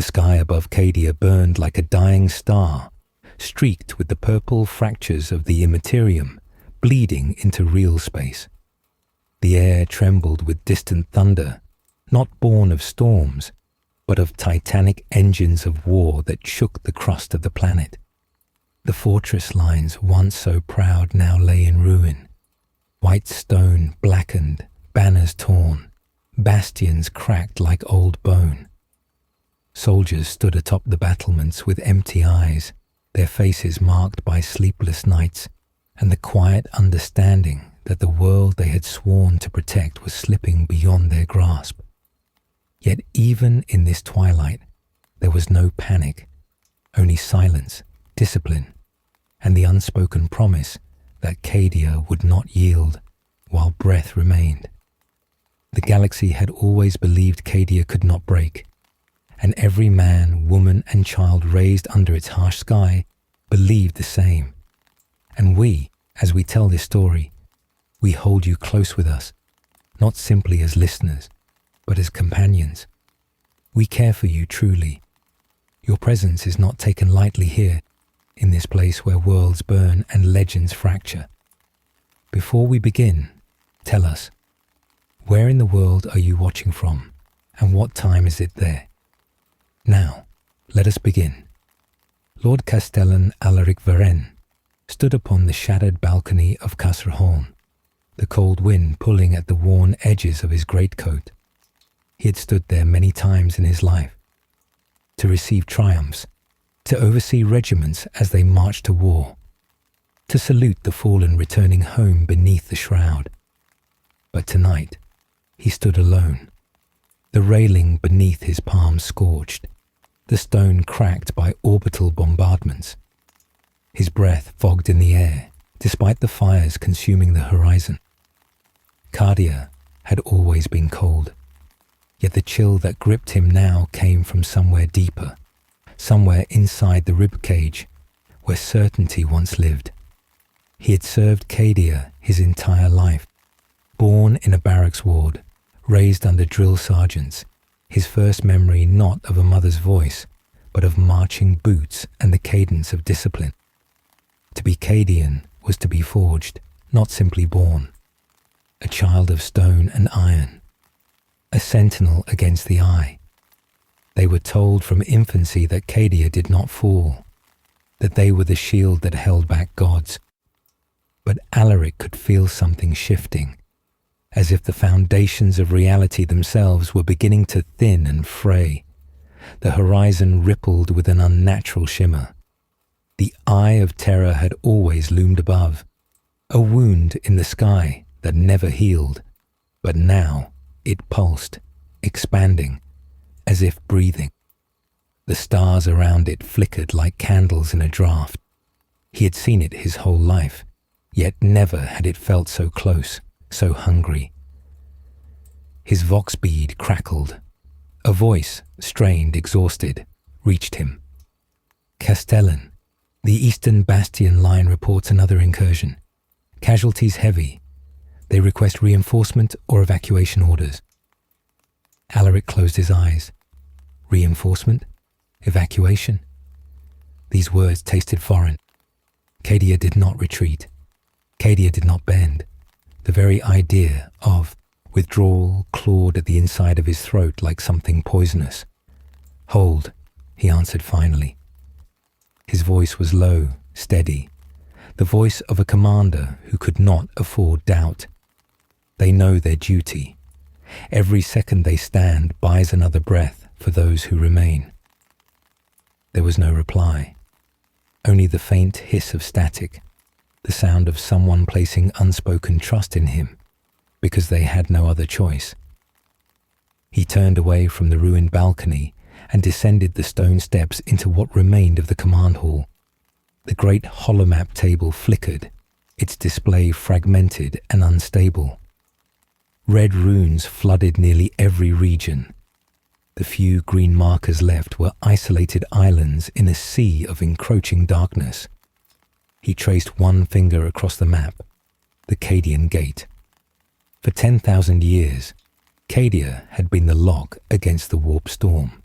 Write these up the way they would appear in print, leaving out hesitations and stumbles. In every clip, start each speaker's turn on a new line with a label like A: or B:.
A: The sky above Cadia burned like a dying star, streaked with the purple fractures of the Imperium, bleeding into real space. The air trembled with distant thunder, not born of storms, but of titanic engines of war that shook the crust of the planet. The fortress lines, once so proud, now lay in ruin. White stone blackened, banners torn, bastions cracked like old bone. Soldiers stood atop the battlements with empty eyes, their faces marked by sleepless nights and the quiet understanding that the world they had sworn to protect was slipping beyond their grasp. Yet even in this twilight, there was no panic, only silence, discipline, and the unspoken promise that Cadia would not yield while breath remained. The galaxy had always believed Cadia could not break, and every man, woman, and child raised under its harsh sky believed the same. And we, as we tell this story, we hold you close with us, not simply as listeners, but as companions. We care for you truly. Your presence is not taken lightly here, in this place where worlds burn and legends fracture. Before we begin, tell us, where in the world are you watching from, and what time is it there? Now, let us begin. Lord Castellan Alaric Varen stood upon the shattered balcony of Kasrhorn, the cold wind pulling at the worn edges of his greatcoat. He had stood there many times in his life, to receive triumphs, to oversee regiments as they marched to war, to salute the fallen returning home beneath the shroud. But tonight, he stood alone, the railing beneath his palms scorched, the stone cracked by orbital bombardments. His breath fogged in the air, despite the fires consuming the horizon. Cadia had always been cold, yet the chill that gripped him now came from somewhere deeper, somewhere inside the ribcage, where certainty once lived. He had served Cadia his entire life, born in a barracks ward, raised under drill sergeants, his first memory not of a mother's voice, but of marching boots and the cadence of discipline. To be Cadian was to be forged, not simply born. A child of stone and iron, a sentinel against the eye. They were told from infancy that Cadia did not fall, that they were the shield that held back gods. But Alaric could feel something shifting, as if the foundations of reality themselves were beginning to thin and fray. The horizon rippled with an unnatural shimmer. The eye of terror had always loomed above, a wound in the sky that never healed, but now it pulsed, expanding, as if breathing. The stars around it flickered like candles in a draught. He had seen it his whole life, yet never had it felt so close, so hungry. His vox bead crackled. A voice, strained, exhausted, reached him. Castellan, the Eastern Bastion line reports another incursion. Casualties heavy. They request reinforcement or evacuation orders. Alaric closed his eyes. Reinforcement? Evacuation? These words tasted foreign. Cadia did not retreat. Cadia did not bend. The very idea of withdrawal clawed at the inside of his throat like something poisonous. Hold, he answered finally. His voice was low, steady, the voice of a commander who could not afford doubt. They know their duty. Every second they stand buys another breath for those who remain. There was no reply, only the faint hiss of static, the sound of someone placing unspoken trust in him, because they had no other choice. He turned away from the ruined balcony and descended the stone steps into what remained of the command hall. The great holomap table flickered, its display fragmented and unstable. Red runes flooded nearly every region. The few green markers left were isolated islands in a sea of encroaching darkness. He traced one finger across the map, the Cadian Gate. For 10,000 years, Cadia had been the lock against the warp storm.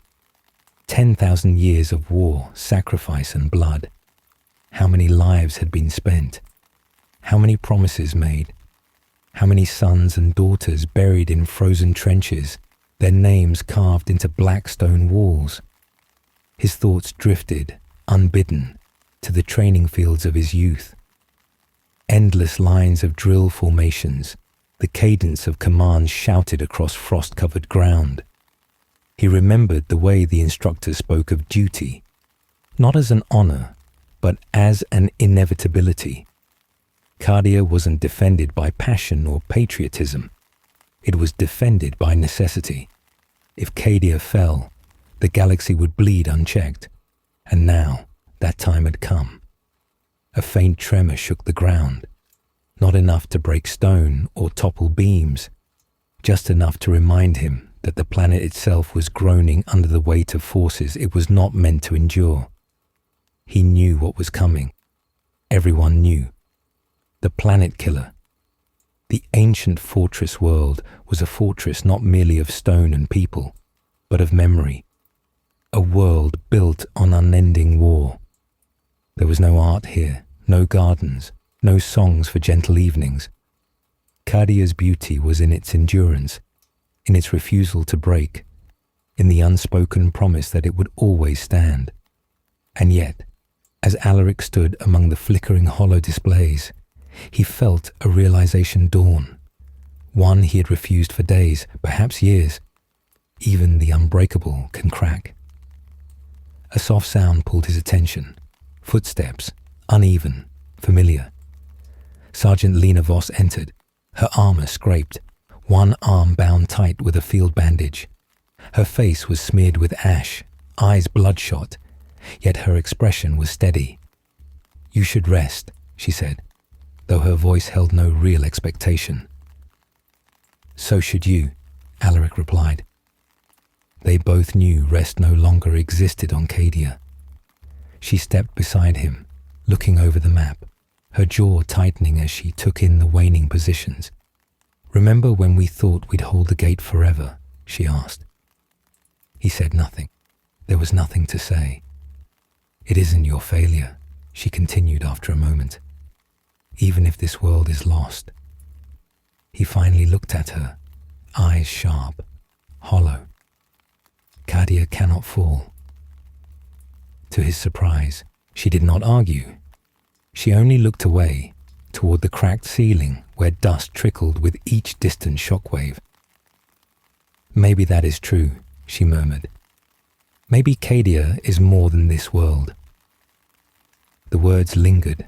A: 10,000 years of war, sacrifice and blood. How many lives had been spent? How many promises made? How many sons and daughters buried in frozen trenches, their names carved into black stone walls? His thoughts drifted, unbidden, to the training fields of his youth. Endless lines of drill formations, the cadence of commands shouted across frost-covered ground. He remembered the way the instructor spoke of duty, not as an honor, but as an inevitability. Cadia wasn't defended by passion or patriotism. It was defended by necessity. If Cadia fell, the galaxy would bleed unchecked. And now, that time had come. A faint tremor shook the ground, not enough to break stone or topple beams, just enough to remind him that the planet itself was groaning under the weight of forces it was not meant to endure. He knew what was coming. Everyone knew. The planet killer. The ancient fortress world was a fortress not merely of stone and people, but of memory. A world built on unending war. There was no art here, no gardens, no songs for gentle evenings. Cadia's beauty was in its endurance, in its refusal to break, in the unspoken promise that it would always stand. And yet, as Alaric stood among the flickering hollow displays, he felt a realization dawn, one he had refused for days, perhaps years. Even the unbreakable can crack. A soft sound pulled his attention. Footsteps, uneven, familiar. Sergeant Lena Voss entered, her armor scraped, one arm bound tight with a field bandage. Her face was smeared with ash, eyes bloodshot, yet her expression was steady. "You should rest," she said, though her voice held no real expectation. "So should you," Alaric replied. They both knew rest no longer existed on Cadia. She stepped beside him, looking over the map, her jaw tightening as she took in the waning positions. "Remember when we thought we'd hold the gate forever?" she asked. He said nothing. There was nothing to say. "It isn't your failure," she continued after a moment. "Even if this world is lost." He finally looked at her, eyes sharp, hollow. "Cadia cannot fall." To his surprise, she did not argue. She only looked away, toward the cracked ceiling where dust trickled with each distant shockwave. "Maybe that is true," she murmured. "Maybe Cadia is more than this world." The words lingered,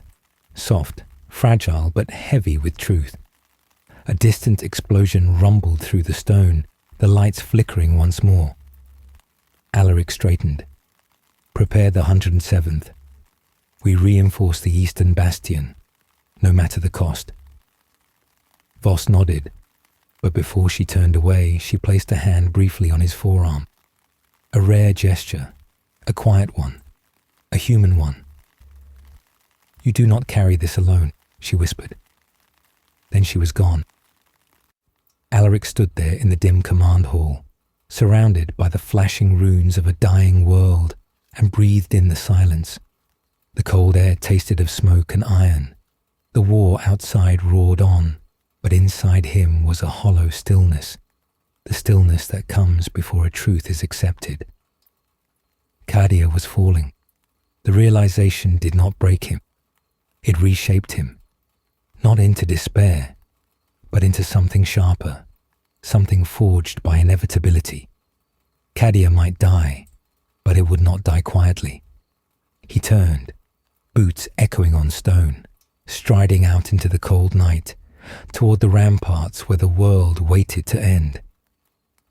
A: soft, fragile but heavy with truth. A distant explosion rumbled through the stone, the lights flickering once more. Alaric straightened. "Prepare the 107th. We reinforce the eastern bastion, no matter the cost." Voss nodded, but before she turned away, she placed a hand briefly on his forearm. A rare gesture, a quiet one, a human one. "You do not carry this alone," she whispered. Then she was gone. Alaric stood there in the dim command hall, surrounded by the flashing runes of a dying world, and breathed in the silence. The cold air tasted of smoke and iron. The war outside roared on, but inside him was a hollow stillness, the stillness that comes before a truth is accepted. Cadia was falling. The realization did not break him. It reshaped him, not into despair, but into something sharper, something forged by inevitability. Cadia might die, but it would not die quietly. He turned, boots echoing on stone, striding out into the cold night, toward the ramparts where the world waited to end.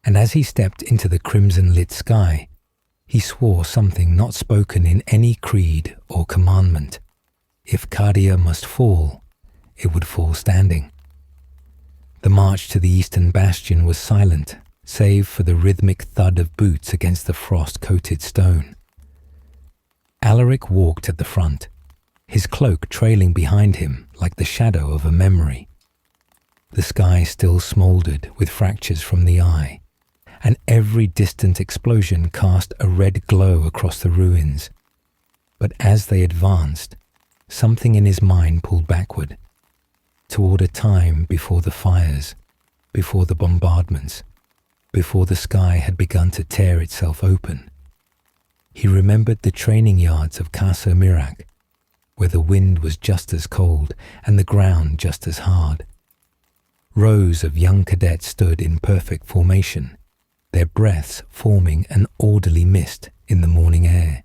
A: And as he stepped into the crimson-lit sky, he swore something not spoken in any creed or commandment. If Cadia must fall, it would fall standing. The march to the eastern bastion was silent, save for the rhythmic thud of boots against the frost-coated stone. Alaric walked at the front, his cloak trailing behind him like the shadow of a memory. The sky still smouldered with fractures from the eye, and every distant explosion cast a red glow across the ruins. But as they advanced, something in his mind pulled backward, toward a time before the fires, before the bombardments, before the sky had begun to tear itself open. He remembered the training yards of Casa Mirac, where the wind was just as cold and the ground just as hard. Rows of young cadets stood in perfect formation, their breaths forming an orderly mist in the morning air.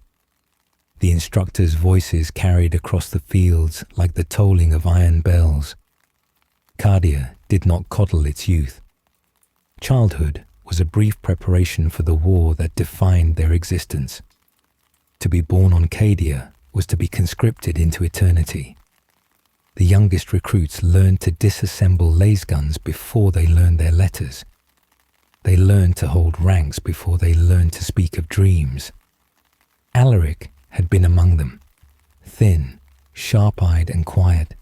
A: The instructors' voices carried across the fields like the tolling of iron bells. Cadia did not coddle its youth. Childhood was a brief preparation for the war that defined their existence. To be born on Cadia was to be conscripted into eternity. The youngest recruits learned to disassemble lasguns before they learned their letters. They learned to hold ranks before they learned to speak of dreams. Alaric had been among them, thin, sharp-eyed and quiet.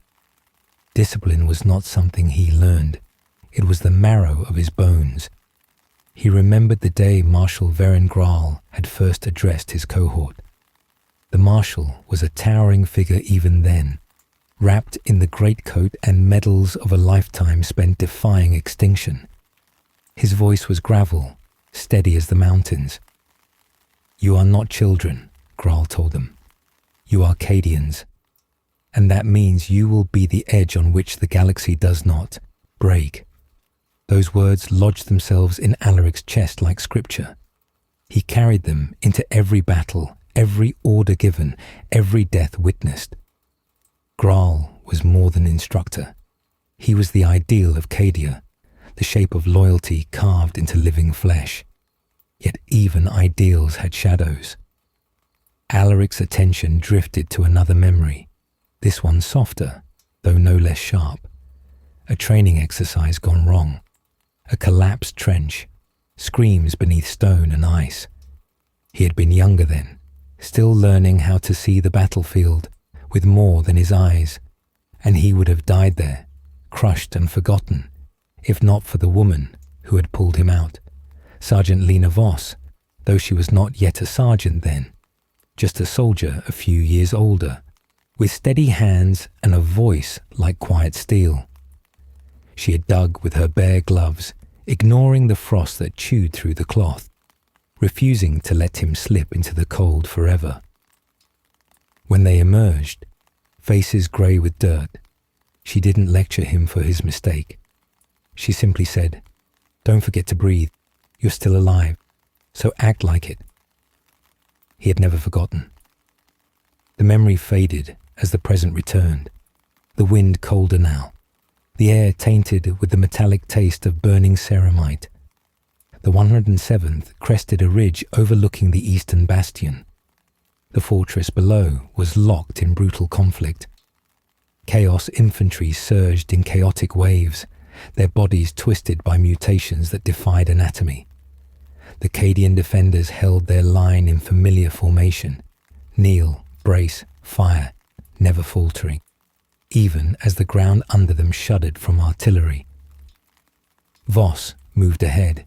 A: Discipline was not something he learned. It was the marrow of his bones. He remembered the day Marshal Verengral had first addressed his cohort. The Marshal was a towering figure even then, wrapped in the greatcoat and medals of a lifetime spent defying extinction. His voice was gravel, steady as the mountains. "You are not children," Graal told them. "You are Cadians, and that means you will be the edge on which the galaxy does not break." Those words lodged themselves in Alaric's chest like scripture. He carried them into every battle, every order given, every death witnessed. Graal was more than instructor. He was the ideal of Cadia, the shape of loyalty carved into living flesh. Yet even ideals had shadows. Alaric's attention drifted to another memory, this one softer, though no less sharp. A training exercise gone wrong. A collapsed trench, screams beneath stone and ice. He had been younger then, still learning how to see the battlefield with more than his eyes, and he would have died there, crushed and forgotten, if not for the woman who had pulled him out, Sergeant Lena Voss, though she was not yet a sergeant then, just a soldier a few years older, with steady hands and a voice like quiet steel. She had dug with her bare gloves, ignoring the frost that chewed through the cloth, refusing to let him slip into the cold forever. When they emerged, faces grey with dirt, she didn't lecture him for his mistake. She simply said, "Don't forget to breathe. You're still alive, so act like it." He had never forgotten. The memory faded as the present returned, the wind colder now, the air tainted with the metallic taste of burning ceramite. The 107th crested a ridge overlooking the eastern bastion. The fortress below was locked in brutal conflict. Chaos infantry surged in chaotic waves, their bodies twisted by mutations that defied anatomy. The Cadian defenders held their line in familiar formation, kneel, brace, fire, never faltering, even as the ground under them shuddered from artillery. Voss moved ahead,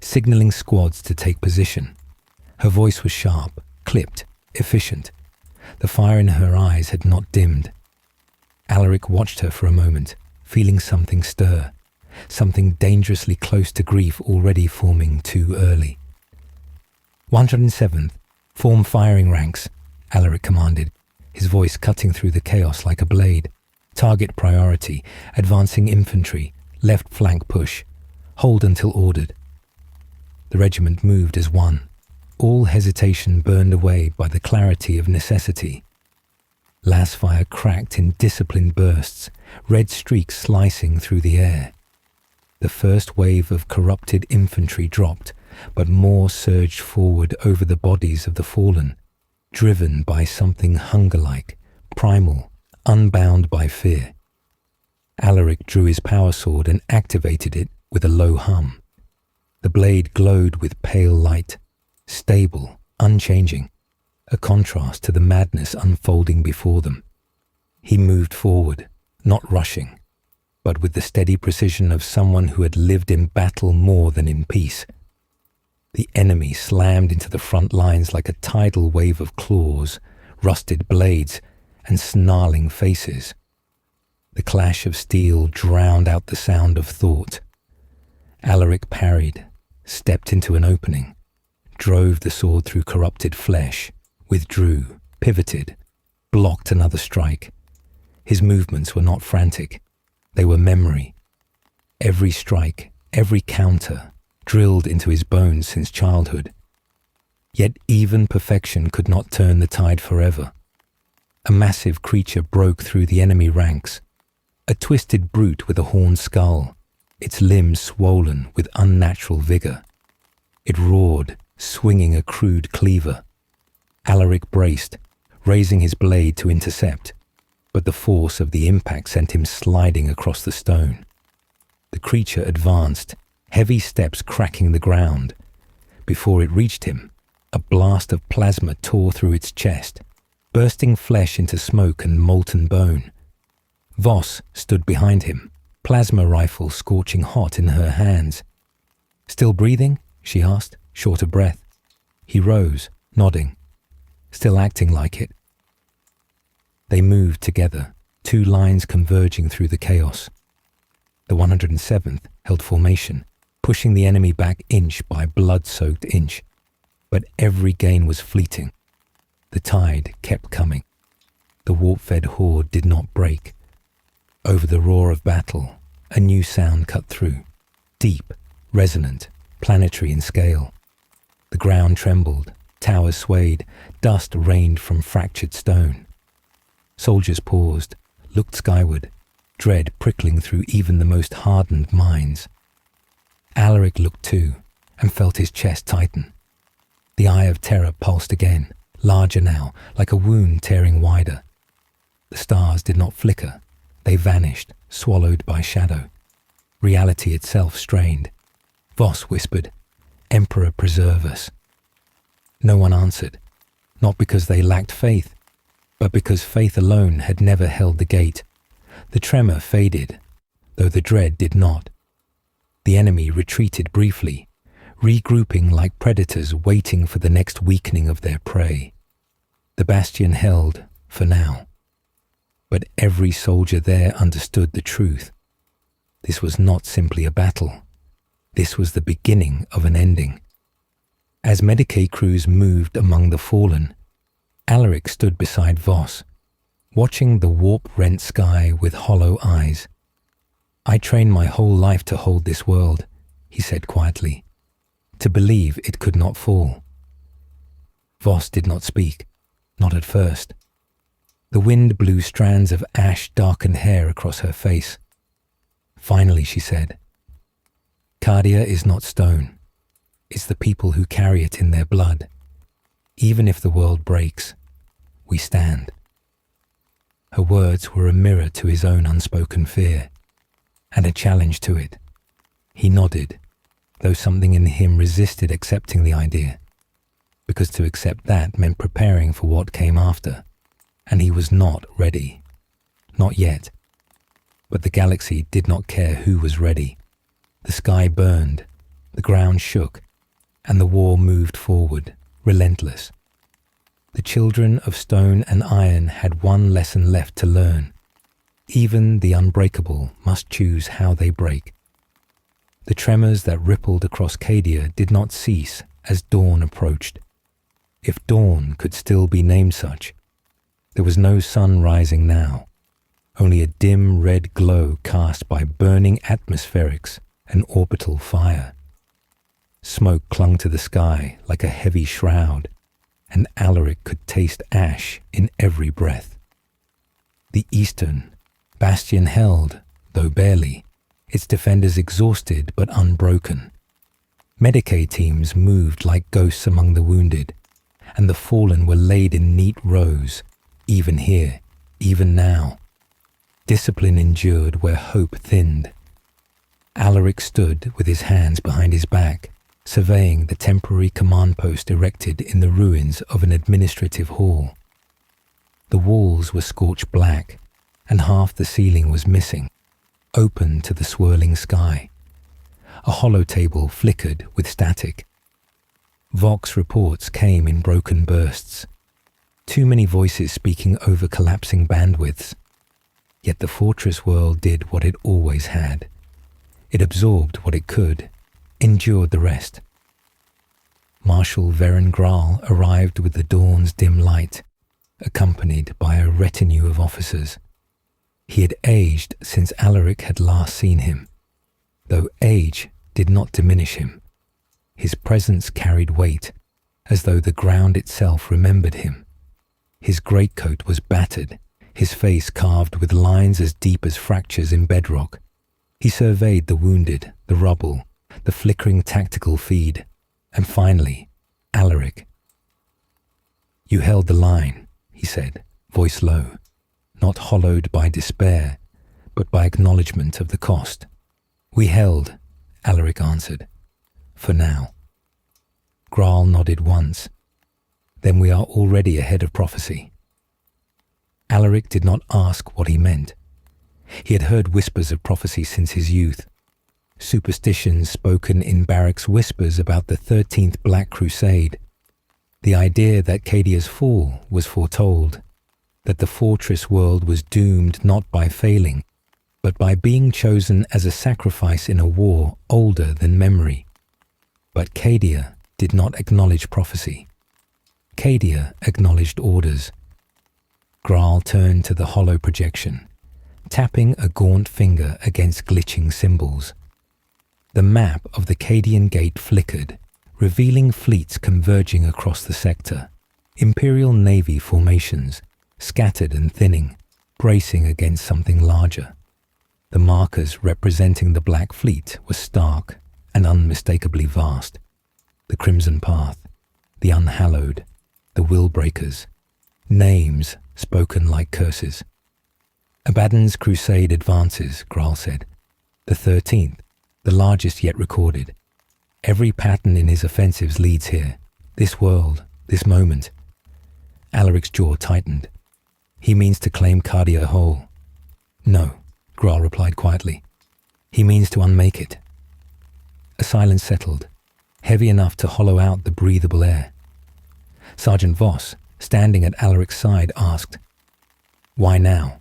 A: signalling squads to take position. Her voice was sharp, clipped, efficient. The fire in her eyes had not dimmed. Alaric watched her for a moment, feeling something stir, something dangerously close to grief already forming too early. 107th, form firing ranks, Alaric commanded, his voice cutting through the chaos like a blade. Target priority, advancing infantry, left flank push, hold until ordered. The regiment moved as one, all hesitation burned away by the clarity of necessity. Lasfire cracked in disciplined bursts, red streaks slicing through the air. The first wave of corrupted infantry dropped, but more surged forward over the bodies of the fallen, driven by something hunger-like, primal, unbound by fear. Alaric drew his power sword and activated it with a low hum. The blade glowed with pale light, stable, unchanging, a contrast to the madness unfolding before them. He moved forward, not rushing, but with the steady precision of someone who had lived in battle more than in peace. The enemy slammed into the front lines like a tidal wave of claws, rusted blades, and snarling faces. The clash of steel drowned out the sound of thought. Alaric parried, stepped into an opening, drove the sword through corrupted flesh, withdrew, pivoted, blocked another strike. His movements were not frantic. They were memory. Every strike, every counter, drilled into his bones since childhood. Yet even perfection could not turn the tide forever. A massive creature broke through the enemy ranks, a twisted brute with a horned skull, its limbs swollen with unnatural vigor. It roared, swinging a crude cleaver. Alaric braced, raising his blade to intercept, but the force of the impact sent him sliding across the stone. The creature advanced, heavy steps cracking the ground. Before it reached him, a blast of plasma tore through its chest, bursting flesh into smoke and molten bone. Voss stood behind him, plasma rifle scorching hot in her hands. "Still breathing?" she asked, short of breath. He rose, nodding. "Still acting like it." They moved together, two lines converging through the chaos. The 107th held formation, pushing the enemy back inch by blood-soaked inch. But every gain was fleeting. The tide kept coming. The warp-fed horde did not break. Over the roar of battle, a new sound cut through, deep, resonant, planetary in scale. The ground trembled, towers swayed, dust rained from fractured stone. Soldiers paused, looked skyward, dread prickling through even the most hardened minds. Alaric looked too, and felt his chest tighten. The eye of terror pulsed again, larger now, like a wound tearing wider. The stars did not flicker. They vanished, swallowed by shadow. Reality itself strained. Voss whispered, "Emperor, preserve us." No one answered, not because they lacked faith, but because faith alone had never held the gate. The tremor faded, though the dread did not. The enemy retreated briefly, regrouping like predators waiting for the next weakening of their prey. The bastion held, for now. But every soldier there understood the truth. This was not simply a battle. This was the beginning of an ending. As Medicae crews moved among the fallen, Alaric stood beside Voss, watching the warp-rent sky with hollow eyes. "I trained my whole life to hold this world," he said quietly, "to believe it could not fall." Voss did not speak, not at first. The wind blew strands of ash-darkened hair across her face. Finally she said, "Cadia is not stone. It's the people who carry it in their blood. Even if the world breaks, we stand." Her words were a mirror to his own unspoken fear, and a challenge to it. He nodded, though something in him resisted accepting the idea, because to accept that meant preparing for what came after, and he was not ready. Not yet. But the galaxy did not care who was ready. The sky burned, the ground shook, and the war moved forward, relentless. The children of stone and iron had one lesson left to learn. Even the unbreakable must choose how they break. The tremors that rippled across Cadia did not cease as dawn approached. If dawn could still be named such. There was no sun rising now, only a dim red glow cast by burning atmospherics and orbital fire. Smoke clung to the sky like a heavy shroud, and Alaric could taste ash in every breath. The eastern bastion held, though barely, its defenders exhausted but unbroken. Medicae teams moved like ghosts among the wounded, and the fallen were laid in neat rows, even here, even now. Discipline endured where hope thinned. Alaric stood with his hands behind his back, surveying the temporary command post erected in the ruins of an administrative hall. The walls were scorched black, and half the ceiling was missing, open to the swirling sky. A hollow table flickered with static. Vox reports came in broken bursts. Too many voices speaking over collapsing bandwidths. Yet the fortress world did what it always had. It absorbed what it could, endured the rest. Marshal Veren Graal arrived with the dawn's dim light, accompanied by a retinue of officers. He had aged since Alaric had last seen him, though age did not diminish him. His presence carried weight, as though the ground itself remembered him. His greatcoat was battered, his face carved with lines as deep as fractures in bedrock. He surveyed the wounded, the rubble, the flickering tactical feed, and finally, Alaric. "You held the line," he said, voice low, not hollowed by despair, but by acknowledgement of the cost. "We held," Alaric answered, "for now." Graal nodded once. "Then we are already ahead of prophecy." Alaric did not ask what he meant. He had heard whispers of prophecy since his youth. Superstitions spoken in barracks, whispers about the 13th Black Crusade. The idea that Cadia's fall was foretold, that the fortress world was doomed not by failing, but by being chosen as a sacrifice in a war older than memory. But Cadia did not acknowledge prophecy. Cadia acknowledged orders. Graal turned to the hollow projection, tapping a gaunt finger against glitching symbols. The map of the Cadian Gate flickered, revealing fleets converging across the sector, Imperial Navy formations, scattered and thinning, bracing against something larger. The markers representing the Black Fleet were stark and unmistakably vast. The Crimson Path, the Unhallowed, the Willbreakers, names spoken like curses. "Abaddon's crusade advances," Graal said. "The 13th, the largest yet recorded. Every pattern in his offensives leads here. This world, this moment." Alaric's jaw tightened. "He means to claim Cadia whole." "No," Graal replied quietly. "He means to unmake it." A silence settled, heavy enough to hollow out the breathable air. Sergeant Voss, standing at Alaric's side, asked, "Why now?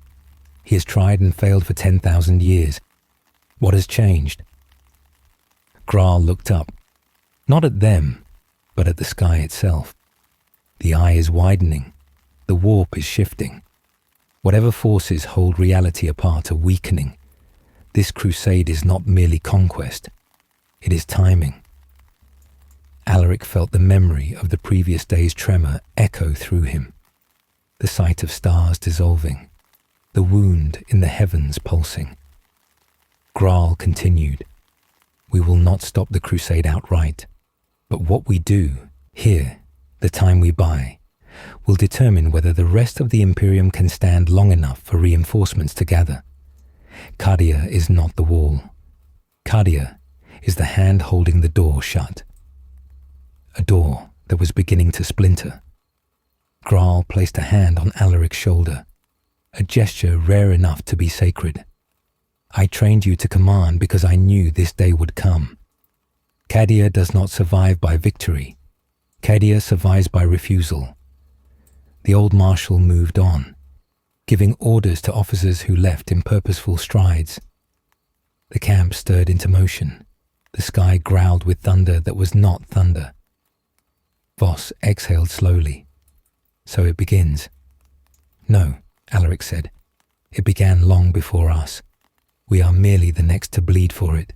A: He has tried and failed for 10,000 years. What has changed?" Graal looked up, not at them, but at the sky itself. The eye is widening. The warp is shifting. Whatever forces hold reality apart are weakening. This crusade is not merely conquest. It is timing. Alaric felt the memory of the previous day's tremor echo through him. The sight of stars dissolving. The wound in the heavens pulsing. Graal continued, "We will not stop the crusade outright, but what we do, here, the time we buy, will determine whether the rest of the Imperium can stand long enough for reinforcements to gather. Cadia is not the wall. Cadia is the hand holding the door shut." A door that was beginning to splinter. Graal placed a hand on Alaric's shoulder, a gesture rare enough to be sacred. "I trained you to command because I knew this day would come. Cadia does not survive by victory. Cadia survives by refusal." The old marshal moved on, giving orders to officers who left in purposeful strides. The camp stirred into motion. The sky growled with thunder that was not thunder. Voss exhaled slowly. "So it begins." "No," Alaric said. "It began long before us. We are merely the next to bleed for it."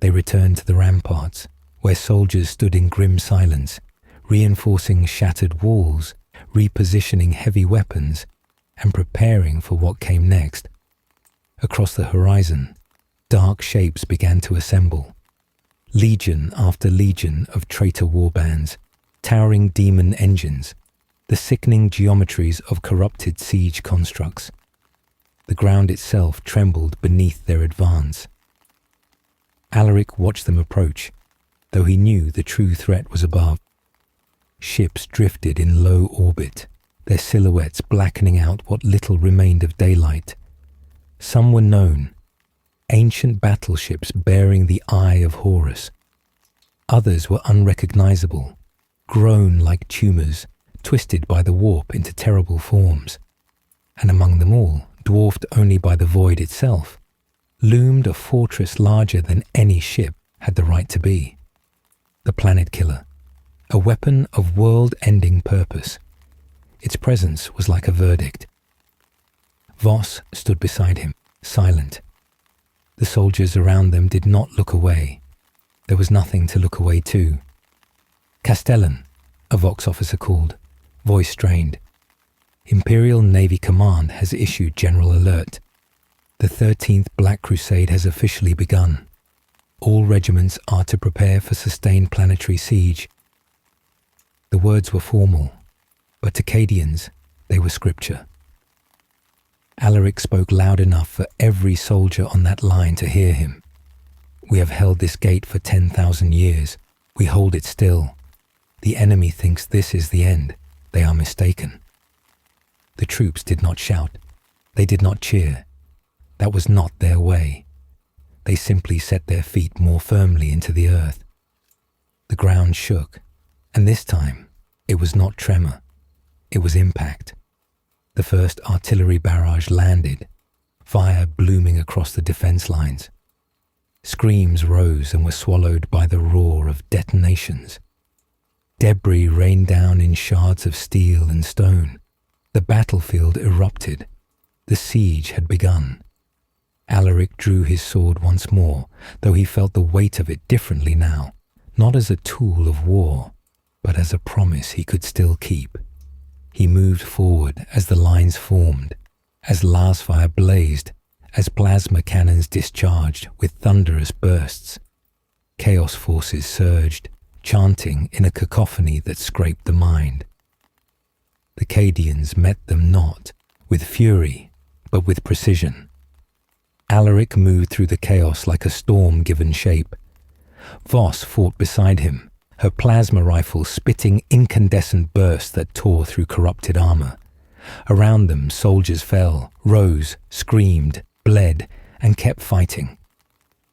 A: They returned to the ramparts, where soldiers stood in grim silence, reinforcing shattered walls, repositioning heavy weapons, and preparing for what came next. Across the horizon, dark shapes began to assemble. Legion after legion of traitor warbands, towering demon engines, the sickening geometries of corrupted siege constructs. The ground itself trembled beneath their advance. Alaric watched them approach, though he knew the true threat was above. Ships drifted in low orbit, their silhouettes blackening out what little remained of daylight. Some were known, ancient battleships bearing the Eye of Horus. Others were unrecognizable, grown like tumors, twisted by the warp into terrible forms. And among them all, dwarfed only by the void itself, loomed a fortress larger than any ship had the right to be. The Planet Killer, a weapon of world-ending purpose. Its presence was like a verdict. Voss stood beside him, silent. The soldiers around them did not look away. There was nothing to look away to. Castellan, a Vox officer called, voice strained. Imperial Navy Command has issued general alert. The 13th Black Crusade has officially begun. All regiments are to prepare for sustained planetary siege. The words were formal, but to Cadians, they were scripture. Alaric spoke loud enough for every soldier on that line to hear him. We have held this gate for 10,000 years. We hold it still. The enemy thinks this is the end. They are mistaken. The troops did not shout. They did not cheer. That was not their way. They simply set their feet more firmly into the earth. The ground shook, and this time it was not tremor. It was impact. The first artillery barrage landed, fire blooming across the defense lines. Screams rose and were swallowed by the roar of detonations. Debris rained down in shards of steel and stone. The battlefield erupted. The siege had begun. Alaric drew his sword once more, though he felt the weight of it differently now, not as a tool of war, but as a promise he could still keep. He moved forward as the lines formed, as lasfire blazed, as plasma cannons discharged with thunderous bursts. Chaos forces surged, chanting in a cacophony that scraped the mind. The Cadians met them not with fury, but with precision. Alaric moved through the chaos like a storm given shape. Voss fought beside him, her plasma rifle spitting incandescent bursts that tore through corrupted armor. Around them, soldiers fell, rose, screamed, bled, and kept fighting.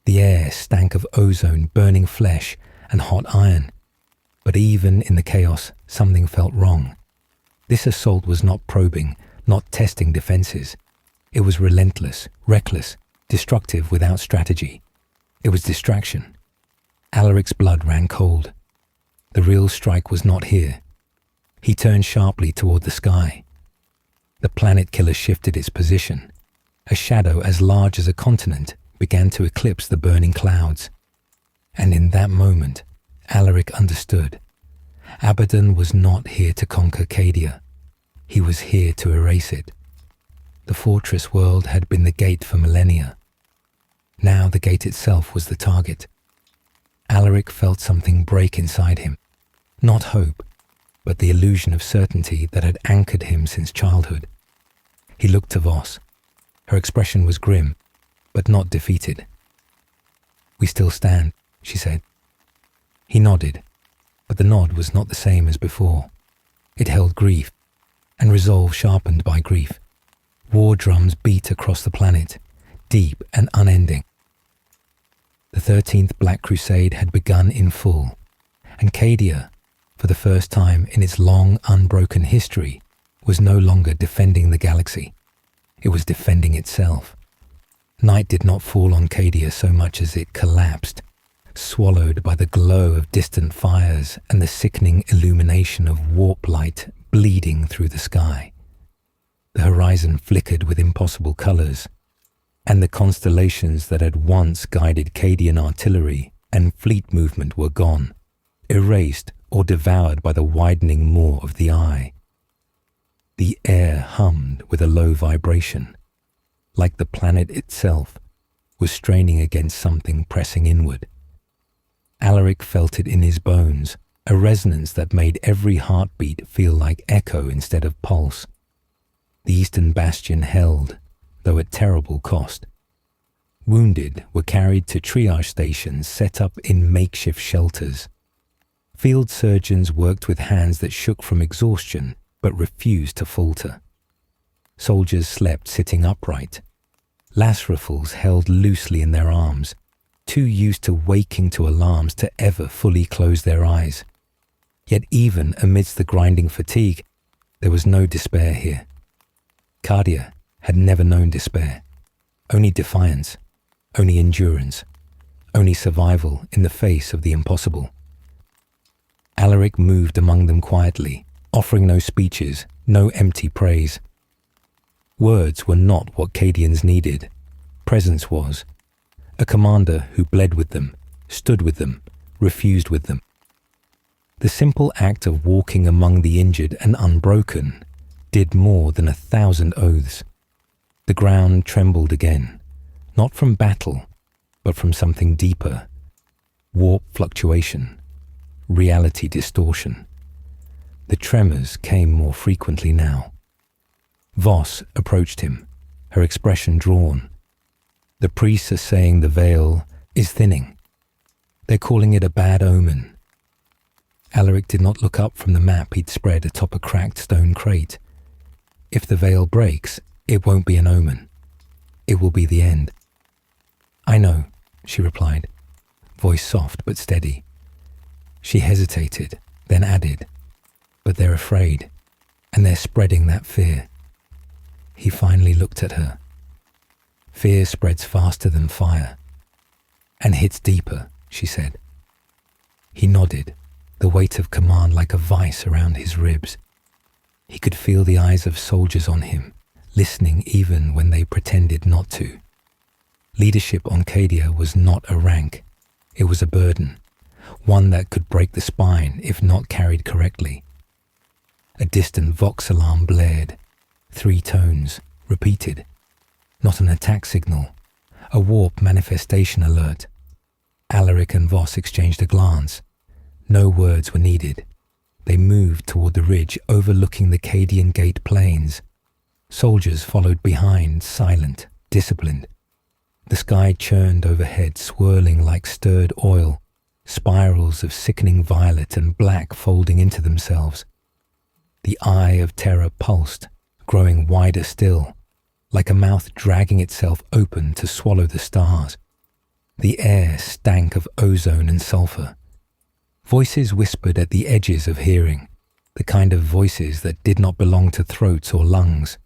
A: The air stank of ozone, burning flesh, and hot iron. But even in the chaos, something felt wrong. This assault was not probing, not testing defenses. It was relentless, reckless, destructive without strategy. It was distraction. Alaric's blood ran cold. The real strike was not here. He turned sharply toward the sky. The Planet Killer shifted its position. A shadow as large as a continent began to eclipse the burning clouds. And in that moment, Alaric understood. Abaddon was not here to conquer Cadia. He was here to erase it. The fortress world had been the gate for millennia. Now the gate itself was the target. Alaric felt something break inside him. Not hope, but the illusion of certainty that had anchored him since childhood. He looked to Voss. Her expression was grim, but not defeated. "We still stand," she said. He nodded, but the nod was not the same as before. It held grief, and resolve sharpened by grief. War drums beat across the planet, deep and unending. The 13th Black Crusade had begun in full, and Cadia, for the first time in its long, unbroken history, was no longer defending the galaxy. It was defending itself. Night did not fall on Cadia so much as it collapsed, swallowed by the glow of distant fires and the sickening illumination of warp light bleeding through the sky. The horizon flickered with impossible colors, and the constellations that had once guided Cadian artillery and fleet movement were gone, erased or devoured by the widening maw of the eye. The air hummed with a low vibration, like the planet itself was straining against something pressing inward. Alaric felt it in his bones, a resonance that made every heartbeat feel like echo instead of pulse. The Eastern Bastion held, though at terrible cost. Wounded were carried to triage stations set up in makeshift shelters. Field surgeons worked with hands that shook from exhaustion but refused to falter. Soldiers slept sitting upright. Lass rifles held loosely in their arms, too used to waking to alarms to ever fully close their eyes. Yet even amidst the grinding fatigue, there was no despair here. Cadia had never known despair, only defiance, only endurance, only survival in the face of the impossible. Alaric moved among them quietly, offering no speeches, no empty praise. Words were not what Cadians needed. Presence was. A commander who bled with them, stood with them, refused with them. The simple act of walking among the injured and unbroken did more than 1,000 oaths. The ground trembled again, not from battle, but from something deeper. Warp fluctuation, reality distortion. The tremors came more frequently now. Voss approached him, her expression drawn. The priests are saying the veil is thinning. They're calling it a bad omen. Alaric did not look up from the map he'd spread atop a cracked stone crate. If the veil breaks, it won't be an omen. It will be the end. I know, she replied, voice soft but steady. She hesitated, then added, but they're afraid, and they're spreading that fear. He finally looked at her. Fear spreads faster than fire. And hits deeper, she said. He nodded, the weight of command like a vice around his ribs. He could feel the eyes of soldiers on him, listening even when they pretended not to. Leadership on Cadia was not a rank. It was a burden, one that could break the spine if not carried correctly. A distant Vox alarm blared. 3 tones, repeated. Not an attack signal, a warp manifestation alert. Alaric and Voss exchanged a glance. No words were needed. They moved toward the ridge overlooking the Cadian Gate plains. Soldiers followed behind, silent, disciplined. The sky churned overhead, swirling like stirred oil, spirals of sickening violet and black folding into themselves. The eye of terror pulsed, growing wider still, like a mouth dragging itself open to swallow the stars. The air stank of ozone and sulfur. Voices whispered at the edges of hearing, the kind of voices that did not belong to throats or lungs.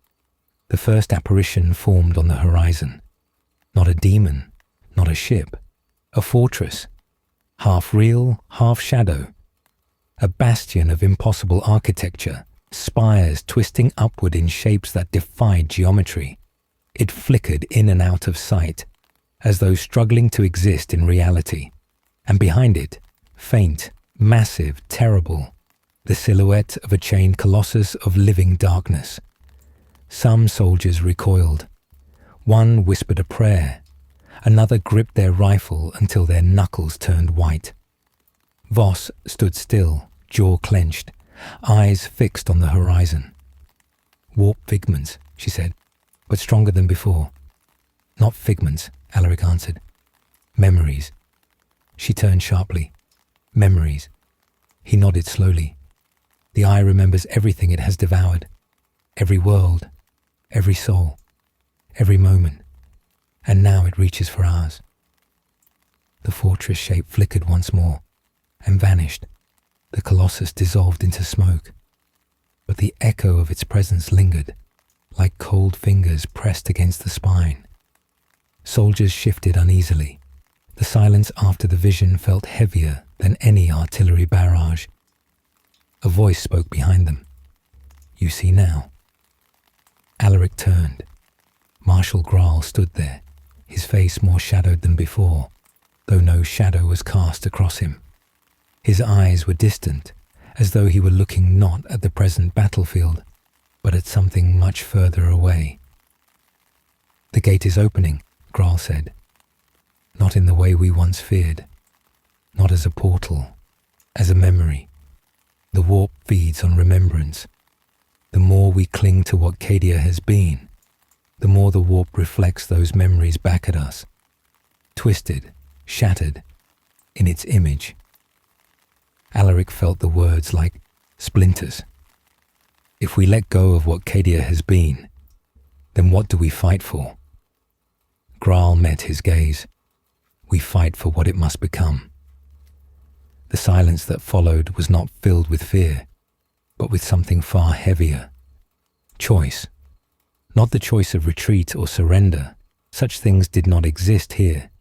A: The first apparition formed on the horizon. Not a demon, not a ship, a fortress, half real, half shadow. A bastion of impossible architecture, spires twisting upward in shapes that defied geometry. It flickered in and out of sight, as though struggling to exist in reality. And behind it, faint, massive, terrible, the silhouette of a chained colossus of living darkness. Some soldiers recoiled. One whispered a prayer. Another gripped their rifle until their knuckles turned white. Voss stood still, jaw clenched, eyes fixed on the horizon. Warp figments, she said, but stronger than before. Not figments, Alaric answered. Memories. She turned sharply. Memories. He nodded slowly. The eye remembers everything it has devoured. Every world, every soul, every moment. And now it reaches for ours. The fortress shape flickered once more and vanished. The colossus dissolved into smoke. But the echo of its presence lingered, like cold fingers pressed against the spine. Soldiers shifted uneasily. The silence after the vision felt heavier than any artillery barrage. A voice spoke behind them. You see now. Alaric turned. Marshal Graal stood there, his face more shadowed than before, though no shadow was cast across him. His eyes were distant, as though he were looking not at the present battlefield, but at something much further away. The gate is opening, Graal said. Not in the way we once feared. Not as a portal, as a memory. The warp feeds on remembrance. The more we cling to what Cadia has been, the more the warp reflects those memories back at us, twisted, shattered, in its image. Alaric felt the words like splinters. If we let go of what Cadia has been, then what do we fight for? Graal met his gaze. We fight for what it must become. The silence that followed was not filled with fear, but with something far heavier. Choice. Not the choice of retreat or surrender. Such things did not exist here.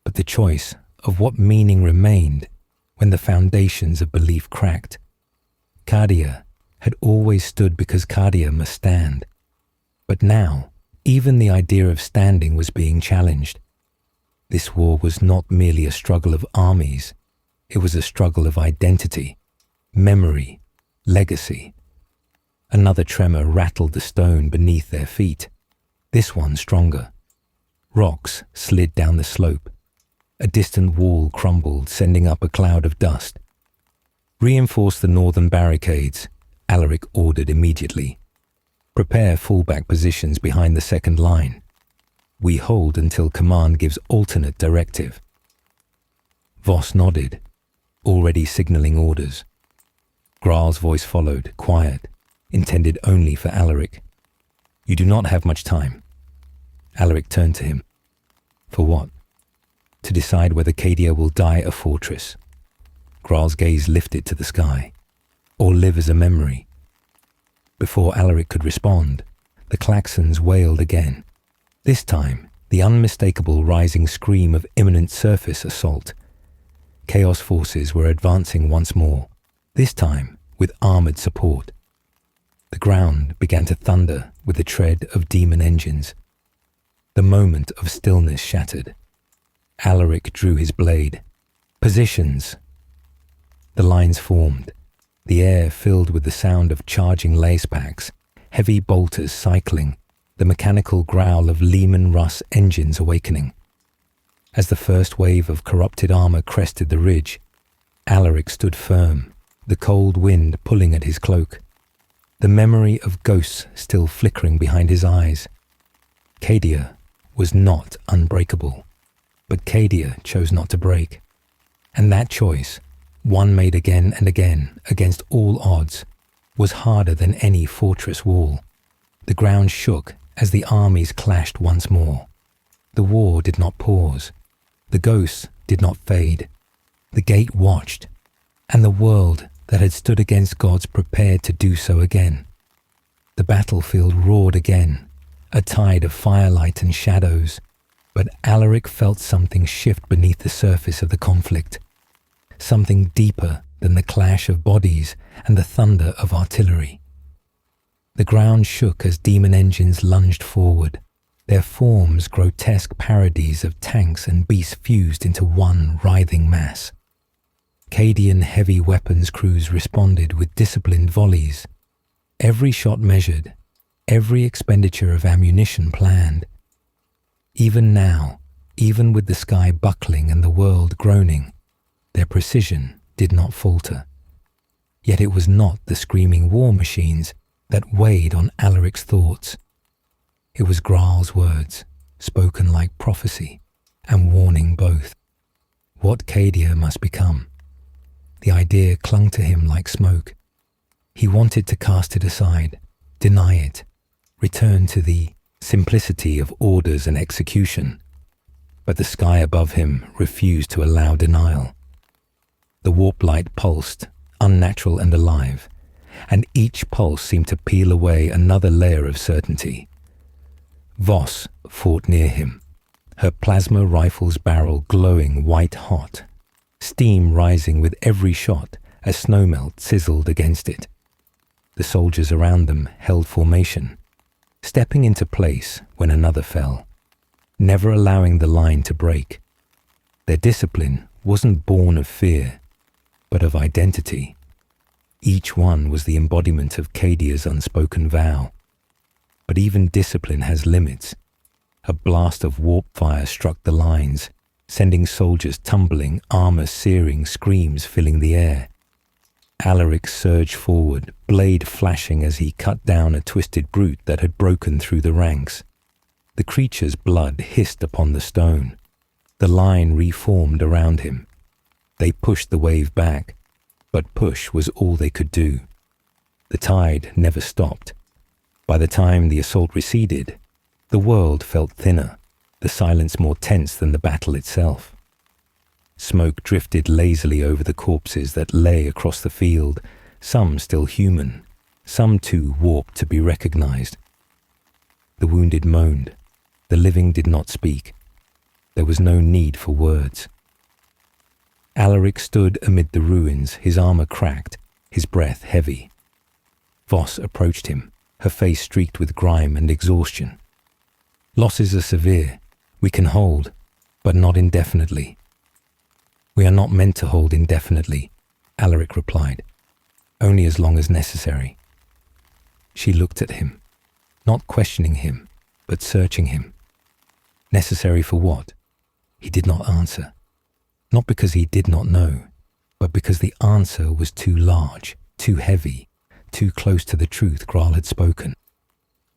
A: But the choice of what meaning remained when the foundations of belief cracked. Cadia had always stood because Cadia must stand. But now, even the idea of standing was being challenged. This war was not merely a struggle of armies. It was a struggle of identity, memory, legacy. Another tremor rattled the stone beneath their feet, this one stronger. Rocks slid down the slope. A distant wall crumbled, sending up a cloud of dust. Reinforce the northern barricades, Alaric ordered immediately. Prepare fallback positions behind the second line. We hold until command gives alternate directive. Voss nodded, already signaling orders. Graal's voice followed, quiet, intended only for Alaric. You do not have much time. Alaric turned to him. For what? To decide whether Cadia will die a fortress. Graal's gaze lifted to the sky, or live as a memory. Before Alaric could respond, the klaxons wailed again. This time, the unmistakable rising scream of imminent surface assault. Chaos forces were advancing once more, this time with armored support. The ground began to thunder with the tread of demon engines. The moment of stillness shattered. Alaric drew his blade. Positions! The lines formed, the air filled with the sound of charging lace packs, heavy bolters cycling, the mechanical growl of Lehman Russ engines awakening. As the first wave of corrupted armor crested the ridge, Alaric stood firm, the cold wind pulling at his cloak, the memory of ghosts still flickering behind his eyes. Cadia was not unbreakable, but Cadia chose not to break. And that choice, one made again and again against all odds, was harder than any fortress wall. The ground shook as the armies clashed once more. The war did not pause. The ghosts did not fade. The gate watched, and the world that had stood against gods prepared to do so again. The battlefield roared again, a tide of firelight and shadows, but Alaric felt something shift beneath the surface of the conflict, something deeper than the clash of bodies and the thunder of artillery. The ground shook as demon engines lunged forward, their forms grotesque parodies of tanks and beasts fused into one writhing mass. Cadian heavy weapons crews responded with disciplined volleys, every shot measured, every expenditure of ammunition planned. Even now, even with the sky buckling and the world groaning, their precision did not falter. Yet it was not the screaming war machines that weighed on Alaric's thoughts. It was Graal's words, spoken like prophecy and warning both. What Cadia must become. The idea clung to him like smoke. He wanted to cast it aside, deny it, return to the simplicity of orders and execution. But the sky above him refused to allow denial. The warp light pulsed, unnatural and alive, and each pulse seemed to peel away another layer of certainty. Voss fought near him, her plasma rifle's barrel glowing white-hot, steam rising with every shot as snowmelt sizzled against it. The soldiers around them held formation, stepping into place when another fell, never allowing the line to break. Their discipline wasn't born of fear, but of identity. Each one was the embodiment of Cadia's unspoken vow. But even discipline has limits. A blast of warp fire struck the lines, sending soldiers tumbling, armor-searing screams filling the air. Alaric surged forward, blade flashing as he cut down a twisted brute that had broken through the ranks. The creature's blood hissed upon the stone. The line reformed around him. They pushed the wave back, but push was all they could do. The tide never stopped. By the time the assault receded, the world felt thinner, the silence more tense than the battle itself. Smoke drifted lazily over the corpses that lay across the field, some still human, some too warped to be recognized. The wounded moaned. The living did not speak. There was no need for words. Alaric stood amid the ruins, his armor cracked, his breath heavy. Voss approached him, her face streaked with grime and exhaustion. Losses are severe. We can hold, but not indefinitely. We are not meant to hold indefinitely, Alaric replied. Only as long as necessary. She looked at him, not questioning him, but searching him. Necessary for what? He did not answer. Not because he did not know, but because the answer was too large, too heavy, too close to the truth Graal had spoken.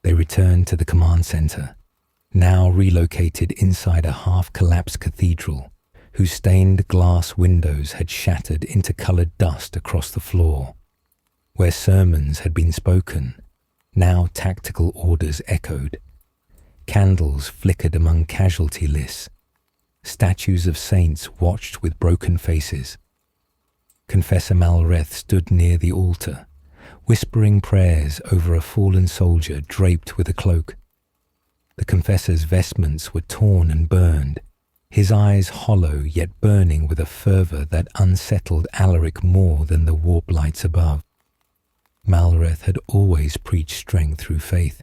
A: They returned to the command center, now relocated inside a half-collapsed cathedral, whose stained glass windows had shattered into colored dust across the floor. Where sermons had been spoken, now tactical orders echoed. Candles flickered among casualty lists. Statues of saints watched with broken faces. Confessor Malreth stood near the altar, whispering prayers over a fallen soldier draped with a cloak. The confessor's vestments were torn and burned, his eyes hollow yet burning with a fervor that unsettled Alaric more than the warp lights above. Malreth had always preached strength through faith,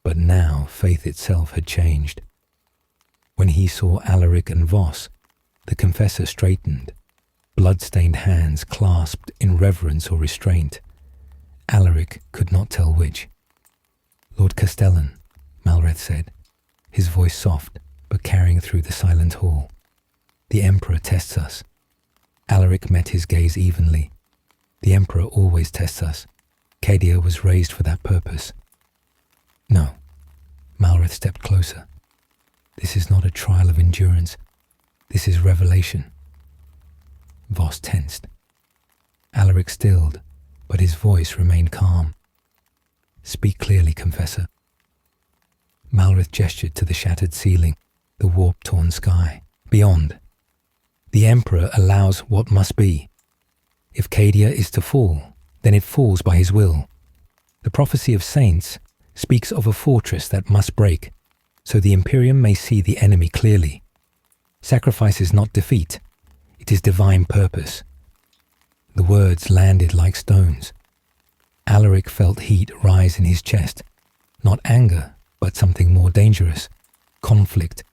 A: but now faith itself had changed. When he saw Alaric and Voss, the confessor straightened, blood-stained hands clasped in reverence or restraint. Alaric could not tell which. "Lord Castellan," Malreth said, his voice soft but carrying through the silent hall. "The Emperor tests us." Alaric met his gaze evenly. "The Emperor always tests us. Cadia was raised for that purpose." "No." Malreth stepped closer. "This is not a trial of endurance. This is revelation." Voss tensed. Alaric stilled, but his voice remained calm. "Speak clearly, Confessor." Malreth gestured to the shattered ceiling, the warp-torn sky. "Beyond. The Emperor allows what must be. If Cadia is to fall, then it falls by his will. The prophecy of saints speaks of a fortress that must break, so the Imperium may see the enemy clearly. Sacrifice is not defeat, it is divine purpose." The words landed like stones. Alaric felt heat rise in his chest, not anger, but something more dangerous, conflict.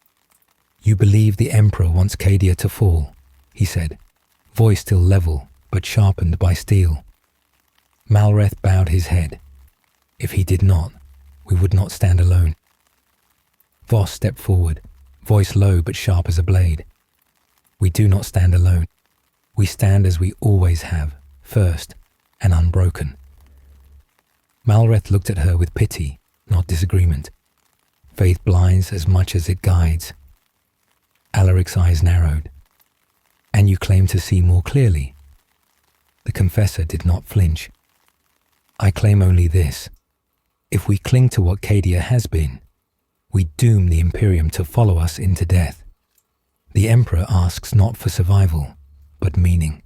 A: "You believe the Emperor wants Cadia to fall," he said, voice still level, but sharpened by steel. Malreth bowed his head. "If he did not, we would not stand alone." Voss stepped forward, voice low but sharp as a blade. "We do not stand alone. We stand as we always have, first and unbroken." Malreth looked at her with pity, not disagreement. Faith blinds as much as it guides. Alaric's eyes narrowed. "And you claim to see more clearly?" The confessor did not flinch. "I claim only this. If we cling to what Cadia has been, we doom the Imperium to follow us into death. The Emperor asks not for survival, but meaning."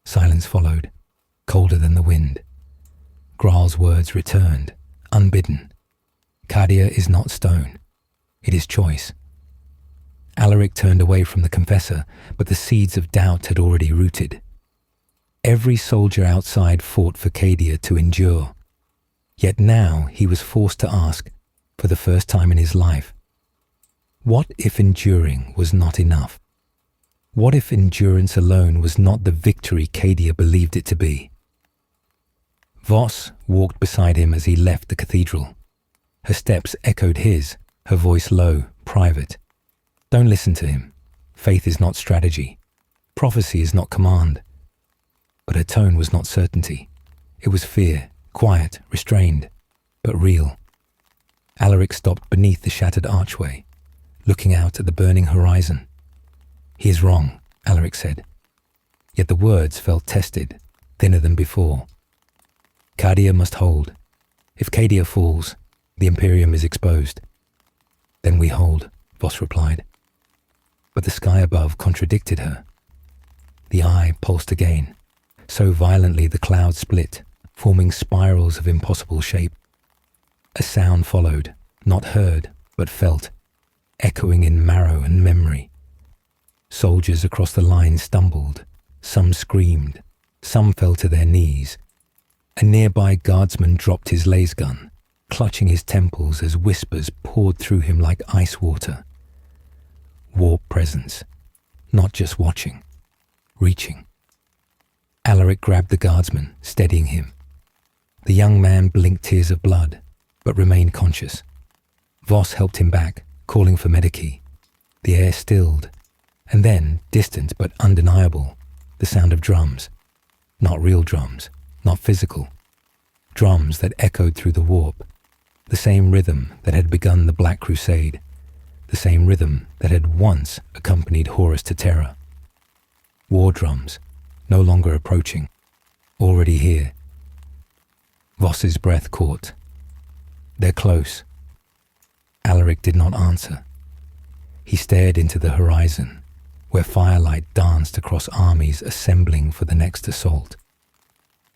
A: Silence followed, colder than the wind. Graal's words returned, unbidden. "Cadia is not stone. It is choice." Alaric turned away from the confessor, but the seeds of doubt had already rooted. Every soldier outside fought for Cadia to endure. Yet now he was forced to ask, for the first time in his life, what if enduring was not enough? What if endurance alone was not the victory Cadia believed it to be? Voss walked beside him as he left the cathedral. Her steps echoed his, her voice low, private. "Don't listen to him. Faith is not strategy. Prophecy is not command." But her tone was not certainty. It was fear, quiet, restrained, but real. Alaric stopped beneath the shattered archway, looking out at the burning horizon. "He is wrong," Alaric said. Yet the words felt tested, thinner than before. "Cadia must hold. If Cadia falls, the Imperium is exposed. Then we hold, Voss replied. But the sky above contradicted her. The eye pulsed again, so violently the clouds split, forming spirals of impossible shape. A sound followed, not heard, but felt, echoing in marrow and memory. Soldiers across the line stumbled, some screamed, some fell to their knees. A nearby guardsman dropped his laser gun, clutching his temples as whispers poured through him like ice water. Warp presence, not just watching, reaching. Alaric grabbed the guardsman, steadying him. The young man blinked tears of blood, but remained conscious. Voss helped him back, calling for Medici. The air stilled, and then, distant but undeniable, the sound of drums. Not real drums, not physical. Drums that echoed through the warp, the same rhythm that had begun the Black Crusade, the same rhythm that had once accompanied Horus to Terra. War drums, no longer approaching, already here. Voss's breath caught. They're close. Alaric did not answer. He stared into the horizon, where firelight danced across armies assembling for the next assault.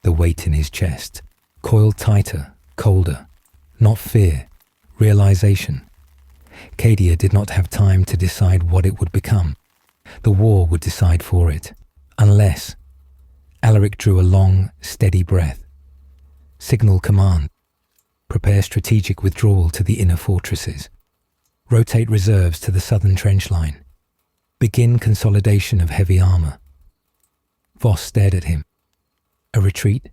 A: The weight in his chest coiled tighter, colder, not fear, realization. Cadia did not have time to decide what it would become. The war would decide for it, unless... Alaric drew a long, steady breath. Signal command. Prepare strategic withdrawal to the inner fortresses. Rotate reserves to the southern trench line. Begin consolidation of heavy armor. Voss stared at him. A retreat?